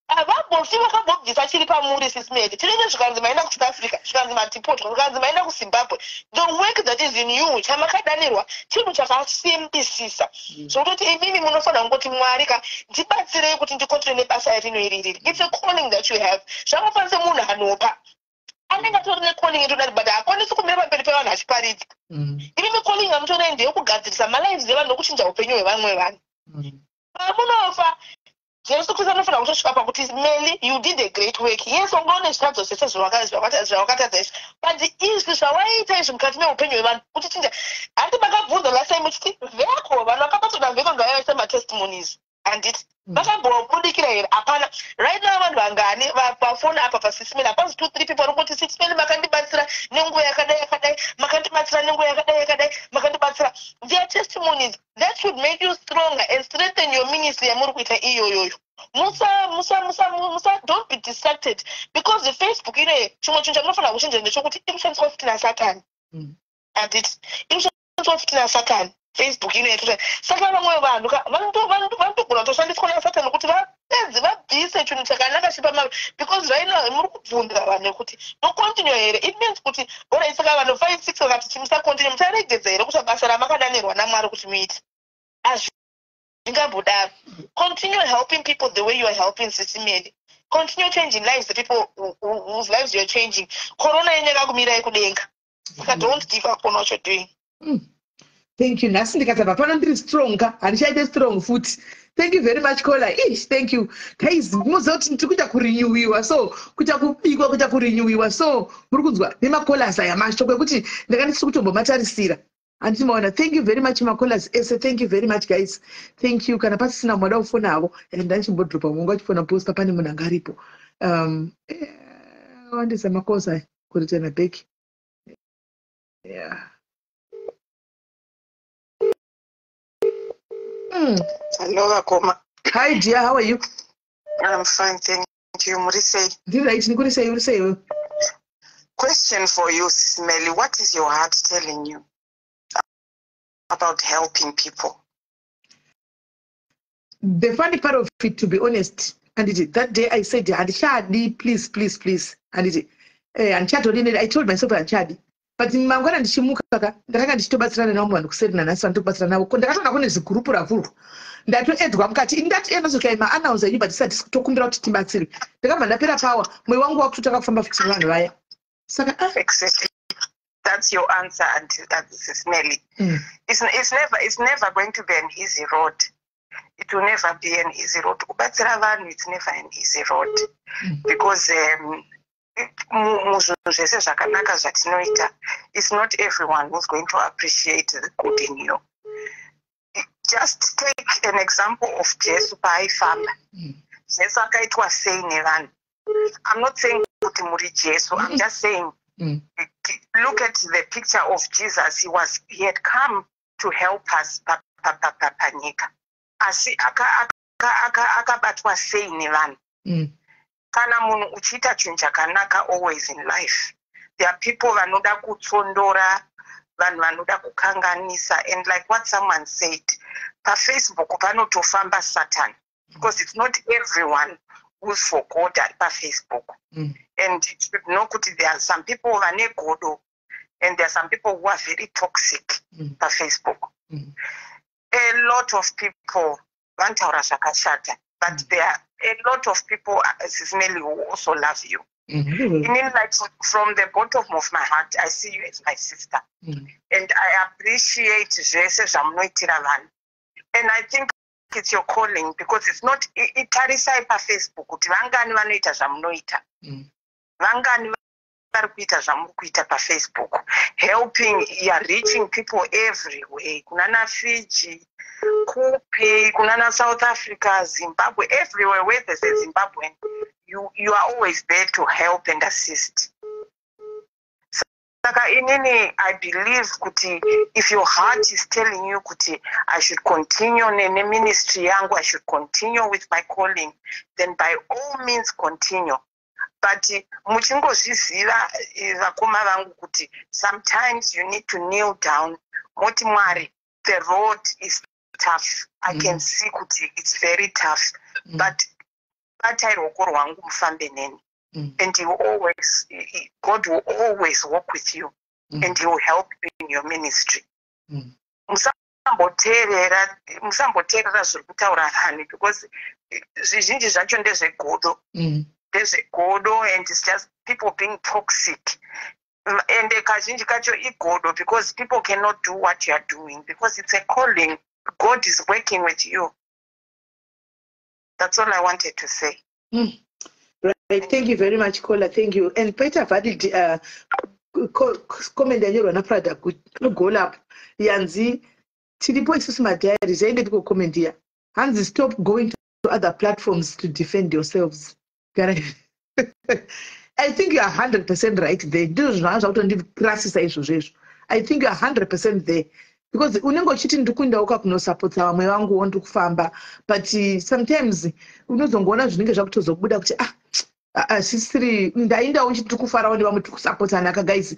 avambofi vakambobvisa chiri pamuri sis Melly. Tinenge zvikanzi maenda kuSouth Africa, zvikanzi matipotwa, zvikanzi maenda kuZimbabwe. The work that is in you chamakadanirwa chinhu chakasimbisisa. Zvokutoti imimi munofanira kungoti Mwari ndibatsirei kuti ndikontrole nebasa rino iriri. It's a calling that you have. Zvakafanira munhu anopa anenge atori necalling yetodari, but haakwanisi kumira pamberi pevanhu achiparidza. Imimi calling yamutori ndeyekugadzirisa malives evanhu nokuchinja upenyu hwevamwe vanhu. Pamunofa Jesu Kristu anofanira kutosvika pakuti Melly, you did a great work. Yes, ungaone zvitadzo zvese zvawakatadza izvi, but izvi zvawaita izvi mukati meupenyu hwevanhu kuti chinja. Handi makabvunza last time muchiti veko vanhu vakapatsoda vheko ngavaise matestimonies, handiti vakambobudikira here? Hapana. Right now vanhu vangani vafoni apa pasis Melly, hapazi 2-3 people vari kuti sis Melly makandibatsira nenguva yakadai, makandibatsira nenguva yakadai, makandibatsira. Their testimonies that should make you stronger and strengthen your ministry yamuri kuita iyoyoyo. Musa, don't be distracted, because the Facebook chimwe chinhu chamunofanira kuchinja ndechokuti inoshandiswa futi naSatani, handiti inoshandiswa futi naSatani. Facebook saka vamwe vanhu vanotogona kutoshandiswa naSatani kuti vabvise chinhu chakanaka chipamaro, because right now muri kubvunzira vanhu kuti no continue here. It means kuti ora saka vanhu 5-6 vakati chimusakontinue, mucharegedza here kuti basa ramakadanirwa naMwari kuti muite. Azvingambodaro. Continue helping people the way you are helping sis Melly. Continue changing lives, the people whose lives you are changing. Corona yakakumirai kudenga. Saka don't give up on what you're doing. Thank you. Nasi ndikataba pano ndiri stronger, handichaite strong futi. Thank you very much Kola. Thank you. Guys, muzoziva kuti ndikuita kurenewiwa, so kuita kubikwa, kuita kurenewiwa, so muri kunzwa nemakolas aya masho kwekuti ndakandisiri kutombomatarisira. Anditi maona. Thank you very much makolas ese. Thank you very much guys. Thank you. Kana pasina mwada kufona hapo ndanchimbodropa mungu achifona post pane munhu anga aripo. Wandisa makosa kuritana back. Yeah. Hello, Akoma. Hi, dear. How are you? I'm fine, thank you. Murisei. Right. Question for you, sis Melly. What is your heart telling you about helping people? The funny part of it, to be honest, and that day I said, Anchadi, please. And I told myself, Anchadi. But mangwana ndichimuka ndakanga ndichitobatsirana nawo vanhu kuseri nanhasi vandobatsira navo ndakatoona kune zigurupu ravhurwa ndatoedzwa mukati indati enozokaima announce you but isati tokumbira kuti tibatsire ndakabva ndapera power mwoyo wangu wakutotaka kufamba futi vanhu vaya saka exactly that's your answer sis Melly. It's never going to be an easy road. It will never be an easy road. Kubatsira vanhu, it's never an easy road because muzvinhu zvese zvakanaka zvatinoita, it's not everyone who's going to appreciate the good in you. Just take an example of Jesu paaifamba. Jesu akaitwa sei nevanhu. I'm not saying kuti muri Jesu, I'm just saying look at the picture of Jesus. He had come to help us panyika. Asi akabatwa sei nevanhu. Kana munhu uchiita chinhu chakanaka always in life, there are people vanoda kutsondora, vanhu vanoda kukanganisa, and like what someone said, paFacebook panotofamba Satan, because it's not everyone who's for God at paFacebook. And you should know that there are some people vane godo, and there are some people who are very toxic paFacebook. A lot of people vantaura zvakashata, but there are a lot of people, SIS MELLY, who also love you. Like from the bottom of my heart, I see you as my sister, and I appreciate zvese zvamunoitira vanhu. And I think it's your calling, because it's not itarisai paFacebook kuti vangani vanoita zvamunoita, vangani vari kuita zvamuri kuita paFacebook, helping, you're reaching people everywhere, kunana Fiji, Kupi, kunana South Africa, Zimbabwe, everywhere where there's a Zimbabwean, you are always there to help and assist. Saka inini, I believe kuti if your heart is telling you kuti I should continue nene ministry yangu, I should continue with my calling, then by all means continue. But muchingozviziva vakoma vangu kuti sometimes you need to kneel down. Moti Mwari, the road is tough. I can see kuti it's very tough. But batai ruoko rwangu mufambe neni. And God will always walk with you, and He will help you in your ministry. Musamboteerera zviri kutaura vanhu, because zvizhinji zvacho ndezvegodo. There's a godo, and it's just people being toxic. And kazhinji kacho igodo, because people cannot do what you are doing, because it's a calling. God is working with you. That's all I wanted to say. Right, thank you very much, Kola. Thank you. And Paita valid comment yanyorwa naPrada goal up. Yanzi tiripo isusu madhayari zaende tiko comment here. Hanzi, stop going to other platforms to defend yourselves. I think you are 100% right there. I think you are 100% there. Because unengo chiti ndikuinda uka kuno support vamwe vangu wantu kufamba, but sometimes unozongoona zvinenge zvakutozobuda kuti sisiri ndainda uchiti tikufara ndi vamwe tikusupportana aka guys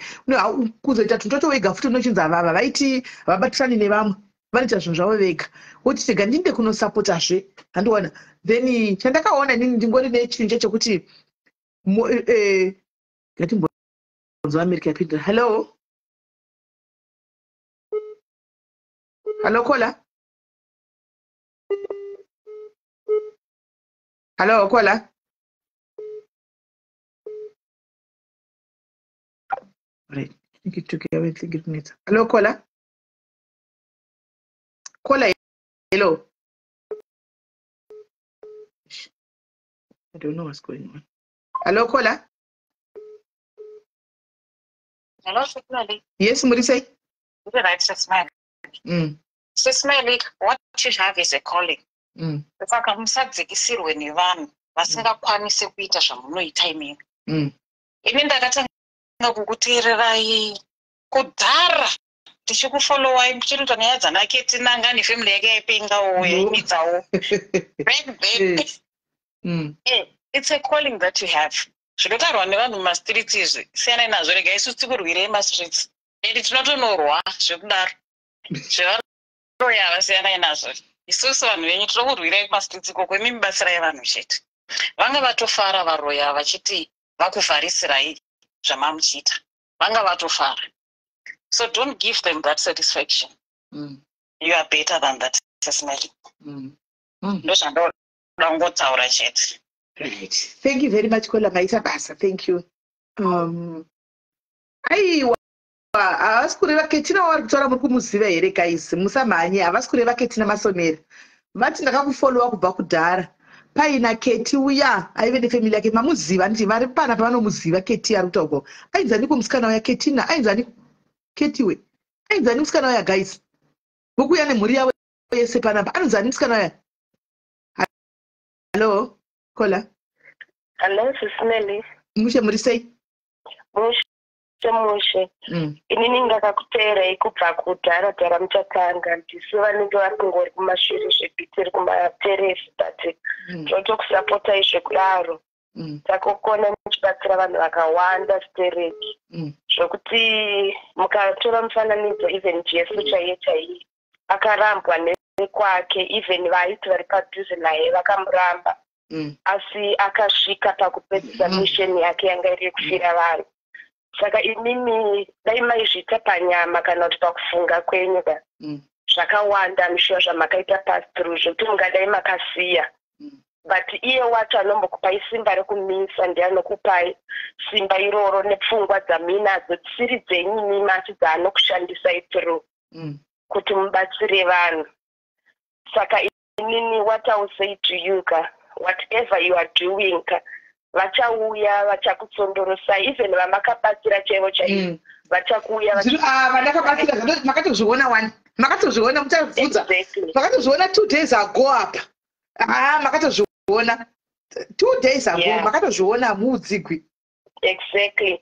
kuzoita tuntoto wega futi unochinza vava vaiti vabatisani nevamwe vanoita zvinhu zvavo vega woti tega ndinde kuno supportazve handiona. Then chandakaona nini ndingori nechinje chekuti ngatimbonzwa America yapindura. Hello Kola. Hello Kola. Right, I think it took away the minutes. Hello Kola. Kola, hello. I don't know what's going on. Hello Kola. Hello, SIS MELLY. Yes, Murisai. You're right, SIS MELLY. SIS MELLY, what you have is a calling. Saka musadzikisirwe nevanhu vasingakwanisi kuita zvamunoita imimi. Ini ndakatanga kukuteererai kudhara tichikufollowai muchirito nyaya dzanake tinangani family yake yaipengawo yaimidzawo. It's a calling that you have. Zvinotaurwa nevanhu mumastreets izvi siyanai nazvo, regai isusu tikurwirei mastreets ende tinotonorwa zvekudaro zvevaroya vasiyanai nazvo. Isusu vanhu venyu tinokurwirai mastreets ikoko, imi mubatsirai vanhu chete. Vanga vatofara varoya vachiti vakuvharisirai zvamamuchiita, vanga vatofara. So don't give them that satisfaction. You are better than that, SIS MELLY. Ndozvandoda kungotaura chete. Right. Thank you very much, Kola Maita Basa. Thank you. Aiwa, avasikureva ketina vari kutaura muri kumuziva here guys, musamhanye, avasikureva ketina masomero. Vati ndakakufollowa kubva kudhara, paina Keti uya aive nefamily yake mamuziva nditi vari pana pavanomuziva Keti ari kutaurwa ainzani kumusikana waya Ketina ainzani Ketiwe ainzani musikana waya guys vokuya nemhuri yavo yese panapa anonzani musikana waya. Hello kola. Hello sis Melly. Mushe muri sei? Mushe inini ndakakuteerai kubva kudhara dhara muchakanga ndisi vanenge vari kungori kumashiri zvebhiti iri kumateresi but totokusapota zvekudaro takukona muchibatsira vanhu vakawanda stereki zvokuti mukatora mufananidzo even Jesu chaiye chaiye akarambwa nekwake even vaiti vari padhuze naye vakamuramba asi akasvika pakupedzisa misheni yake yanga iri yekufira vanhu. Saka inini dai maizviita panyama kana kuti pakufunga kwenyu zvakawanda mishuwa zvamakaita pass through zvokuti mungadai makasiya but iye wacho anombokupai simba rekumisa ndiye anokupai simba iroro nepfungwa dzamuinadzo dzisiri dzenyu nimi asi dzaanokushandisai through kuti mubatsire vanhu. Saka inini what I will say to you whatever you are doing vachauya vachakutsondorosai even vamakabatsira chaivo chaivo vachakuuya vandakabatsira makatozviona wani makatozviona muchabvudza makatozviona 2 days ago apa makatozviona 2 days ago makatozviona muudzigwi exactly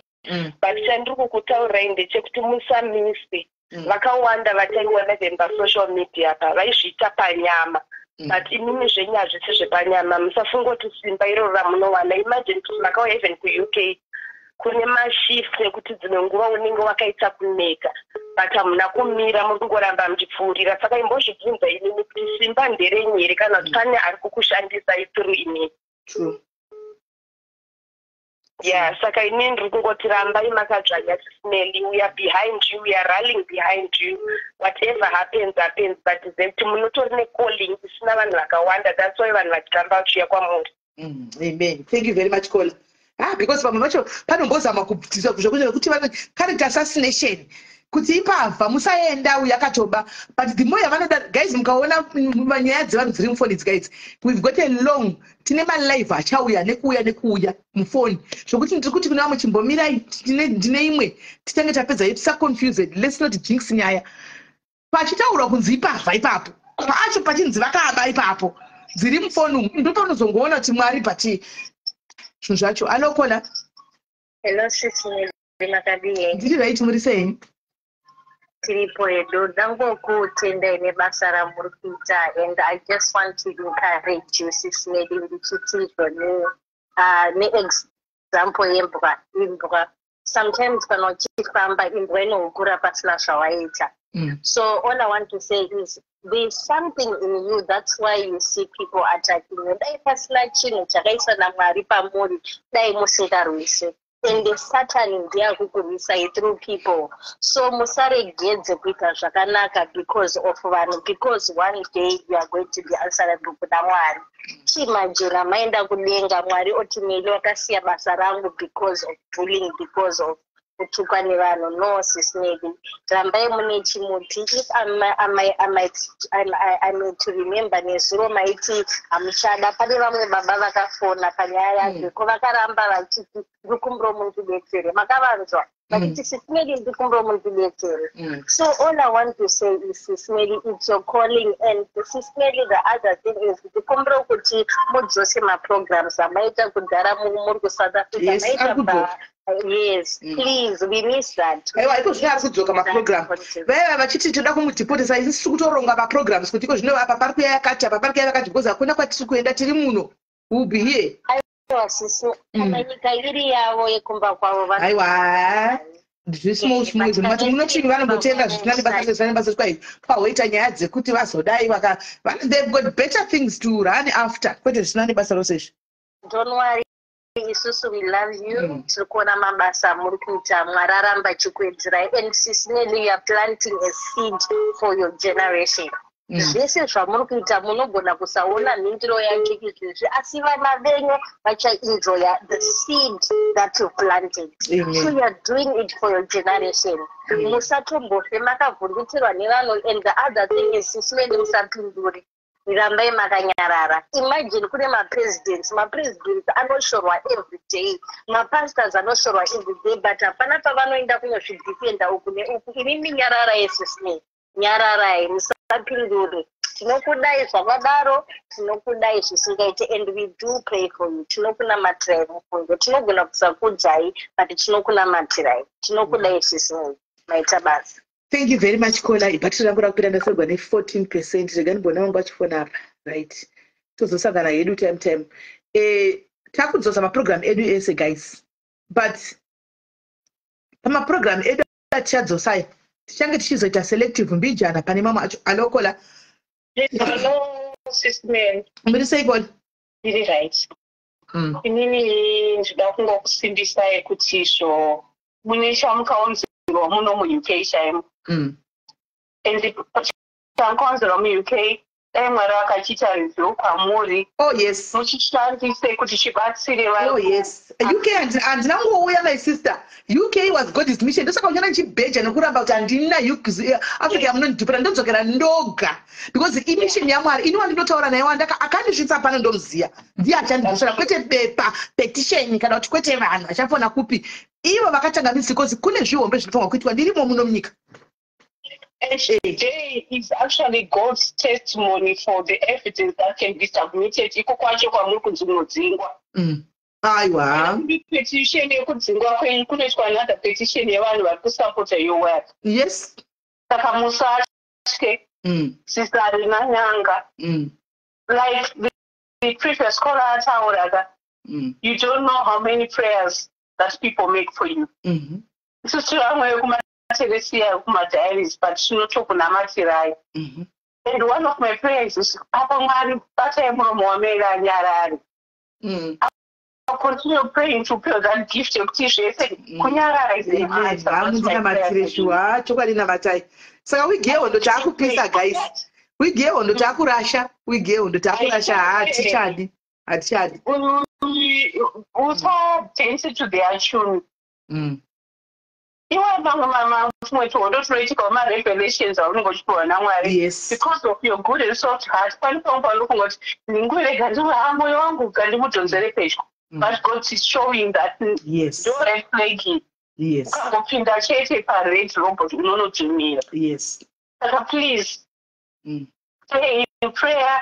but chandiri kukutaurirai ndechekuti musamisi vakawanda vataiona social media apa vaizviita panyama but inini zvenyu hazvisi zvepanyama musafungoti simba iroro ramunowana imagine kuti makauya even kuUK kune mashift ekuti dzimwe nguva unenge wakaita kuneka but hamuna kumira muri kungoramba muchipfuurira saka imbozvibvunza inini kuti simba nderenyu here kana kuti pane ari kukushandisai through inini. Saka inini ndiri kungoti rambai makadzvanya Melly, we are behind you, we are rallying behind you, whatever happens but kuti munotori necalling isina vanhu vakawanda, that's why vanhu vachiramba vachiuya kwamuri. Amen, thank you very much Kola. Because vamwe vacho panombozama kubvisa kuti character assassination kuti ipavha musaenda uyu akatoba but the more yavanoda guys mukaona manyaya dzevanhu dziri mufoni guys we've gotten long tine malive achauya nekuuya mufoni zvokuti ndiri kuti kuna vamwe chimbomirai ndine imwe titange tapedza yedu tisaconfused let's not jinx nyaya pachitaurwa kunzi ipavha ipapo acho pachinzi vakaaba ipapo dziri mufoni ndopaunozongoona kuti mwari pati zvinhu zvacho. Alokola. Hello sis Melly, ndiri right muri sei? Tiripo edo ndangokutendai nebasa ramuri kuita and I just want to encourage you sis Melly ndichitizvo neexample yembwa sometimes kana uchifamba imbwa inokura pasina zvawaita. So all I want to say is there's something in you, that's why you see people attacking you. Dai pasina chinhu chakaiswa naMwari pamuri dai musingarwisi. And the Satan ndiye kukurwisai through people. So musaregedze kuita zvakanaka because of vanhu, because one day you are going to be answerable kuna Mwari. Chimajira maenda kudenga Mwari oti Melly wakasiya basa rangu because of bullying, because of kutukwa nevanhu. No sis Melly, rambai mune chimuti. If I need to remember nezuro maiti amuchada pane vamwe baba vakafona panyaya yako vakaramba vachiti ndikumbiro mundidetsere makavanzwa vachiti sis Melly ndikumbiro mundidetsere. So all I want to say is sis Melly, it's your calling, and sis Melly the other thing is ndikumbiro kuti mudzose maprograms amaita kudhara muri kuSouth Africa. Yes, please, we miss that. Iko zvino kudzoka maprogram vaiva vachiti toda kumudhipotesa isi tiri kutoronga maprograms kuti iko zvino apa pari kuya yakati apa pari kuya yakati because hakuna kwatiri kuenda tiri muno we'll be here. Aiwa sisi nyika iri yavo yekumba kwavo aiwa small mati munotini vanombotenga zvitinani basa kwai pahoita nyaya dzekuti vazodai they've got better things to run after kwete zvitinani basa rose izvi. Don't worry. Isusu we love you. Tiri kuona mabasa muri kuita, Mwari aramba chikuedzerai, and sis Melly, you are planting a seed for your generation. Zvese zvamuri kuita munogona kusaona mhindiro yacho izvezvi asi vana venyu vachaenjoya the seed that you planted. So you are doing it for your generation. Musatombofe makavhundutsirwa nevanhu, and the other thing is sis Melly musapinduri Rambai makanyarara. Imagine kune mapresidents anoshorwa every day. Mapastors anoshorwa every day, but hapana pavanoenda kunozvidefenda uku neuku. Inini nyarara yesisime. Nyararai, musapindure. Tinokudai zvakadaro, tinokudai zvisingaite, and we do pray for you. Tinokunamatirai mufungo. Tinogona kusakudzai, but tinokunamatirai. Tinokudai zvisime. Maita basa. Thank you very much, Kola. Ibhatiri rangu rakupera ndasorwa ne 14%. Regani mbona wangu achifona apa. Right. Tozosangana yedu time. Takudzosa maprogram edu ese, guys. But pamaprogram edu atichadzosai. Tichange tichizoita selective mbijana pane mama acho. Alo, Kola. Yes, hello, sister. Mbiri sei, Kola? Iri right. Inini ndida kungokusimbisai kuti izvo mune chamukaonzerwa muno muUK chaimo. And chamukaonzerwa muUK dai Mwari akachita review kwamuri. Oh yes. Muchishandise kuti chibatsire vanhu. Oh yes. UK and nangouya my sister. UK was God's mission. Ndosaka unyana chibheja nokuramba kuti andina Africa yamunondipira ndodzokera ndoga. Because mission yaMwari ino wandinotaura naye wandaka akandisvitsa pano ndomuziya. Ndiye achandidosera kwete bepa petition kana kuti kwete vanhu achafona kupi. Ivo vakatanga because kune zvihombe zvinofanwa kuitwa ndirimo muno munyika. And today is actually God's testimony for the evidence that can be submitted. Iko kwacho kwamuri kunzinodzingwa. Aiwa. Petition yekudzingwa kwenyu kunoitwa another petition yevanhu vari kusupporta your work. Yes. Saka musatye. Sister Nyanga. Like the previous caller atauraga. You don't know how many prayers that people make for you. Sister Teresiya kumadiaries, but tinotokunamatirai. And one of my prayers is Papa Mwari batai muromo wamera nyarari. I'll continue praying to build that gift yekuti zvese kunyarara is the answer. Saka wige hondo taakupisa, guys. Wige hondo taakurasha. Wige hondo taakurasha. Hatichadi. Usa to their tune. Revelations yes. Because of your good and soft heart, but God is showing that yes. Don't red flagging. Yes. Yes. Please say in prayer.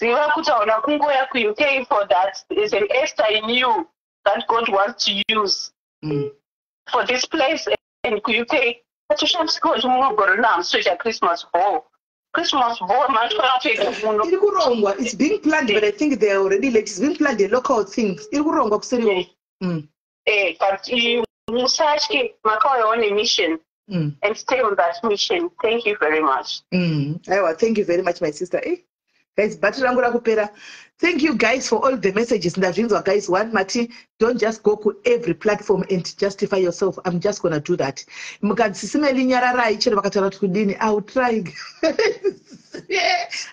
UK for that. There's an Esther in you that God wants to use for this place. In UK, Christmas ball. It's being planned, but I think they're already late. It's being planned the local things. But you must on a mission and stay on that mission. Thank you very much. Thank you very much, my sister. Guys, thank you guys for all the messages. Guys, one Mati, don't just go to every platform and justify yourself. I'm just gonna do that. I'll try.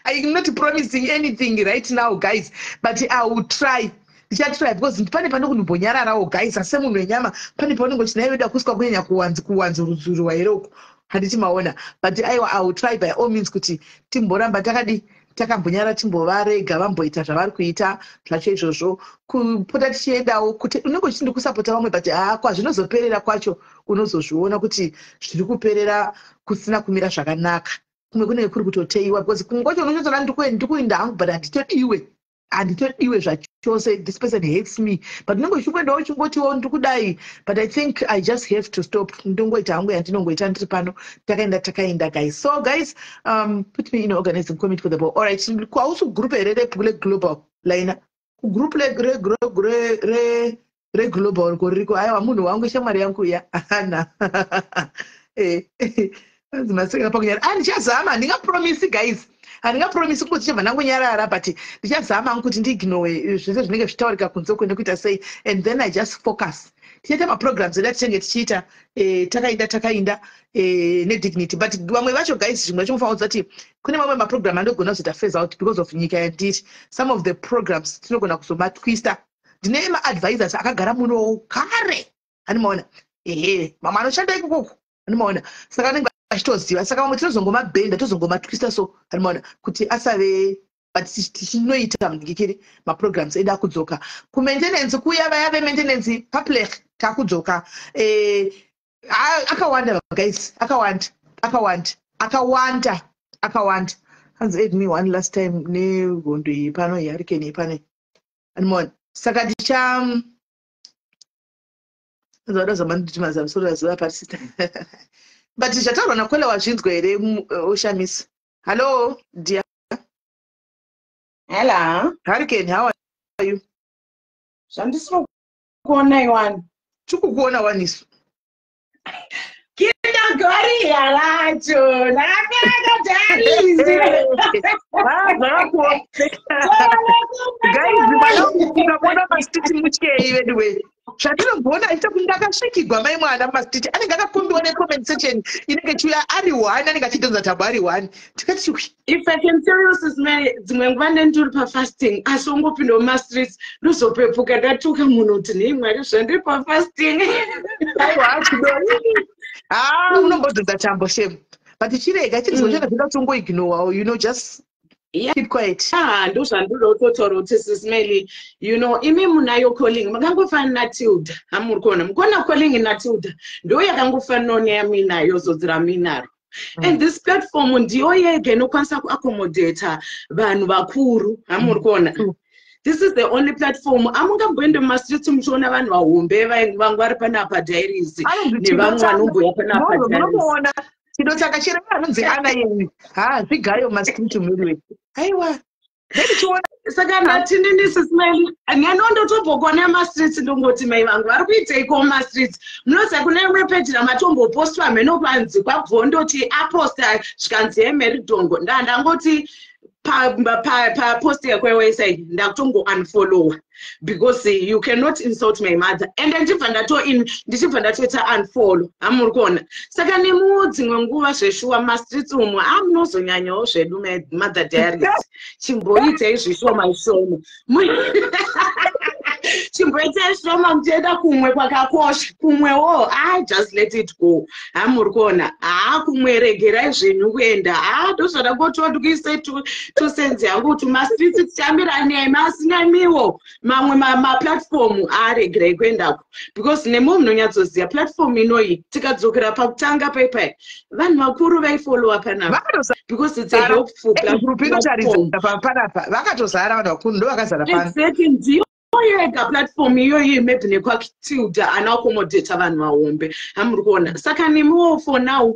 I'm not promising anything right now, guys, but I will try. Because pane panokundibhonyararawo guys asemunhu wenyama pane panongochiti nayoda kuswa kunyanya kuwanzuruzurwa heroko handiti maona, but I will try by all means kuti timboramba takambonyara timbovarega vamboita zvavari kuita zvacho izvozvo kupota tichiendawo kuti unenge uchindi kusapota vamwe, but kwazvinozoperera kwacho unozozviona kuti zviri kuperera kusina kumira zvakanaka, kumwe kunenge kuri kutoteiwa because kumwe kwacho unochotora ndikuinda hangu but handitodiwe zvachose, this person hates me, but unenge uchikuendawo uchingotiwo ndikudai, but I think I just have to stop. Ndongoita hangu yandinongoita ndiri pano takaenda guys. So guys, put me in organizing committee for the ball. All right, kwausu group global laina group re global koriko aiwa munhu wangu shamwari yangu ya ana zimaseka pakunyara ndichazama, ndingapromise guys, handingapromise kuti chibva ndangonyarara, but ndichazama kuti ndiignore zvese zvinenge zvitaurika kunze nekuita sei, and then I just focus. Tichaita maprograms edu atichange tichiita takainda nedignity, but vamwe vacho guys zvimwe chinofanira kuti kune mamwe maprogram andogona kuzoita phase out because of nyika yandiri. Some of the programs tinogona kuzomatwista. Ndine maadvisors akagara muno kare, handimaona mama anoshanda ikoko, handimaona, saka anenge achitoziva, saka vamwe tinozongomabhenda tozongomatwista so handimaona kuti asave but tichinoita mudikiri maprograms edu akudzoka kumaintenance kuya vaya vemaintenance public takudzoka akawanda guys akawanda hanzi aid me one last time nehondo iyi pano yarikeni pane animon saka zoda zamanditi mazamsoro zuva parisita but zvataurwa nakwela wazvinzwa here oshamisa hello dear hello Hurricane, how are you? Shandiswa kuona iwani. Chikukuona wanisu. Kina gori yalacho. Nakera kajarizi. Guys, mwana mastiti muchike anyway. Shatino mbona ita kundakashikigwa mai mwana mastiti. Anenge akakombiwa comment section inenge chuya ari 1 anenge achidonza tabu ari 1. Tikati if I can tell you SIS MELLY dzimwe nguva ndendiri pafasting asi ungopinda mumastreets ndozopepuka ndatuka munhu kuti nei mwari zvandiri pafasting. Unombodzoza tambo shame. But chirega chinzwa chona zvinoda kuti ungoignore, you know, just keep quiet. Ndo zvandiri kutotaura kuti SIS MELLY, you know, imi munayo calling makangofanira Tilda hamuri kuona mukona calling natilda ndo yakangofanira neyaminayo zodzira minaro. And this platform ndiyo yega inokwanisa kuaccommodata vanhu vakuru hamuri kuona. This is the only platform amungamboende mumastreets muchiona vanhu vahombe vangu vari panapa diaries nevamwe vanomboya panapa diaries. Chinotaka chero anonzi ana yenyu zvigayo mastreet muriwe aiwa saka ndatinini SIS MELLY nyanondotobvokwa nemastreets ndongoti mai vangu vari kuiteiko mumastreets munoziva kuna imwe peji ramatombopostwa mheno panzi kwabvo ndoti aposta zvikanzi yemheri dhongo ndangoti post yakwewebsite ndakutongo unfollow because you cannot insult my mother and ndichibva ndatoita unfollow hamuri kuona saka nemudzimwe nguva zveshuwa mastreets umo amunozonyanyawo zvedu mother diaries chimboitei zvishoma shoma chimboitei shoma muchienda kumwe kwakakosha kumwewo just let it go hamuri kuona kumwe regerai zvenyu kuenda ndozvada kutoti kuise tusenzi yangu kuti mastreets tichambirane masinamiwo mamwe maplatform aregerai kuendako because nemo munonyatsoziva platform inoyi tikadzokera pakutanga paipai vanhu vakuru vaifollowa panapa because it's a helpful platform. Vakatozara vanhu vakuru ndo vakazara pano. Exactly, ndiyo yega platform iyoyi maybe nekwatilda anaaccommodata vanhu vahombe hamuri kuona saka nemiwo for now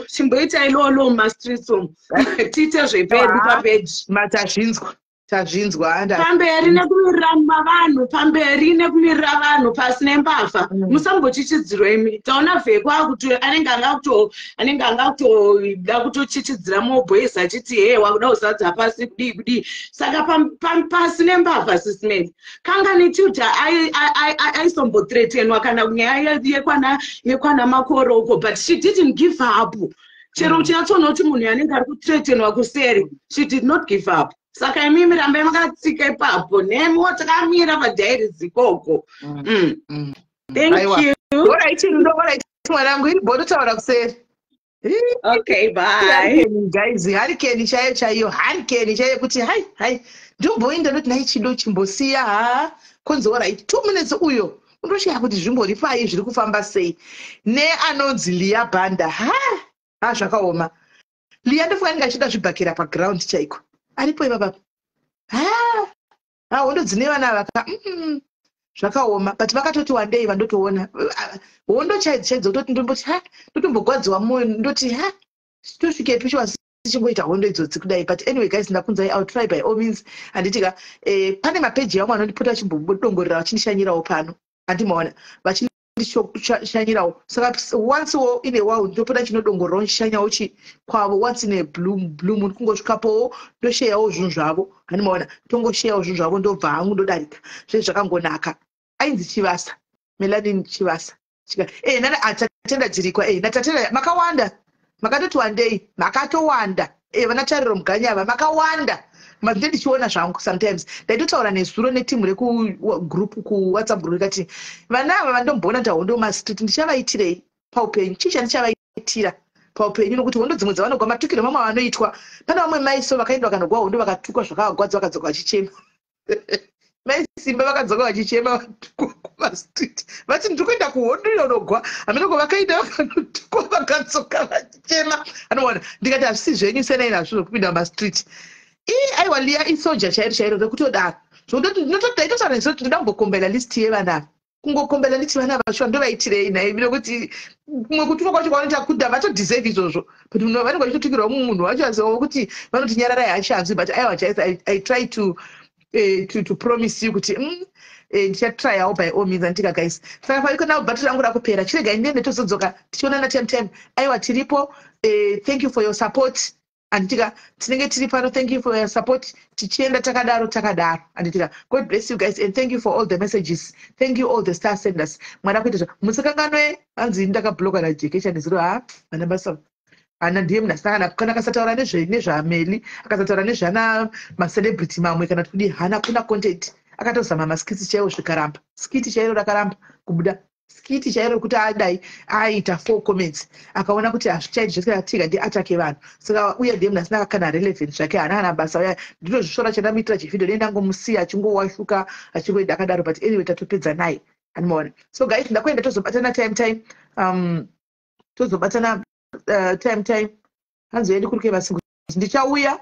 chimboita ilolo mumastreets tiite zvepedu papeji tazvinzwa pamberi nekumirira vanhu pamberi nekumirira vanhu pasine mbavha musambochichidzirwa imi taona vheko akuti anenge angakutoda kutochichidzira mobhoys achiti wakuda kuzadza pasi kudii saka pasine mbavha SIS MELLY kanga netilda aisombotretenwa kana nyaya yekwana makoroko but she didn't give up chero chinatsoona kuti munhu anenge ari kutretenwa kuseri she did not give up saka imi mirambe makatsika ipapo nemiwo takamira padiaries ikoko. Thank you. Alright, mwanangu iri bodo taura kuseri. Okay, bye. Guys, Hurricane chaiyo kuti hai ndomboenda ndoti nai chido chimbosiya konzi alright 2 minutes uyo undoshiya kuti zvimbori pai zviri kufamba sei neanonzi Lia Banda zvakaoma Lia ndofunga ndingachida zvibhakira paground chaiko aripo ipapa hondo dzine vana vaka zvakaoma but vakatoti wandei vandotoona hondo chaidzo kutoti ndotombogwadziwa moyo ndoti tosvike picho chimboita hondo idzodzi kudai but anyway guys ndakunzai I'll try by all means anditika pane mapeji yamwe anondipota chimbodongorera vachinishanyirawo pano andimaona vachinishanyirawo saka once in a while ndopota chinodongorerawo nchishanyawo kwavo once in a blue moon kungosvikapowo ndosheyawo zvinhu zvavo andimaona tongosheyawo zvinhu zvavo ndobva hangu ndodarika zvezvi zvakangonaka ainzi Chivasa Meladin Chivasa tatenda dzirikwa natatenda makawanda makatoti wandei makatowanda vanatariro muganyava makawanda mazinde ndichiona zvangu sometimes ndaitotaura nezuro netimu rekugroup kuwhatsapp group ikati vana ava vandomboona ndahondo mastreet ndichavaitirei paupenyu chii chandichavaiitira paupenyu nokuti hondo dzimwe dzavanogwa matukiro mamwe vanoitwa. Pana vamwe maiso vakaenda vakanogwa hondo vakatukwa zvakavagwadza vakadzoka vachichema. Maisimba vakadzoka vachichema kumastreet vati ndiri kuenda kuhondo inonogwa amenoko vakaenda vakanotukwa vakadzoka vachichema. Anoona ndikati hazvisi zvenyu senai nazvo zvokupinda mumastreet. Aiwa liya isoja chairo chairo rekutodaro ndinototaura nesu kuti ndinoda kumbokombera listi yevana kungokombera listi vana vashuwa ndovaitirei naye kuti kumwe kutuka kwacho kwanoita kudha vatodhiserve izvozvo but vanenge vachitotukirwa munhu wacho azivawo kuti vanoti nyararai hachanzwi but aiwa chaisa I try to promise you kuti ndichatryawo by all means anditika guys saka paikona bhati rangu rakupera chiregai ndiende tozodzoka tichionana time aiwa tiripo thank you for your support anditika tinenge tiri pano thank you for your support tichienda takadaro anditika God bless you guys and thank you for all the messages thank you all the star senders mwana kuita musikangano hanzi ndakabloka najekesha nezuro vana basa ana ndiye munasangana kana akasataura nezvameli akasataura nezvana macelebrity mamwe kana kuti hana kuna content akatozama maskiti chaiwo zvikaramba skiti chairo rakaramba kubuda skiti chairo kuti adai aita 4 comments akaona kuti hazvichaiti zvesikatika ndi atake vanhu saka uye ndiye munasina kana relevant zvake hana basa uya ndiro zvishora chandamitra chivideo nendangomusiya achingowashuka achingoenda akadaro but anyway tatopedza naye anomaona so guys ndakuenda tozobatana time tozobatana time hanzi yedu kuri kevasingu ndichauya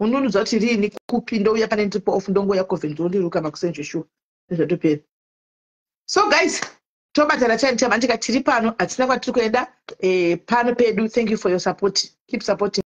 ununudza kuti rini kupinda uya pane ndipo off ndongo yako vendondiruka makusenje sure nezvatopera so guys tobatana time andika tiri pano hatina kwatiri kuenda pano pedu thank you for your support keep supporting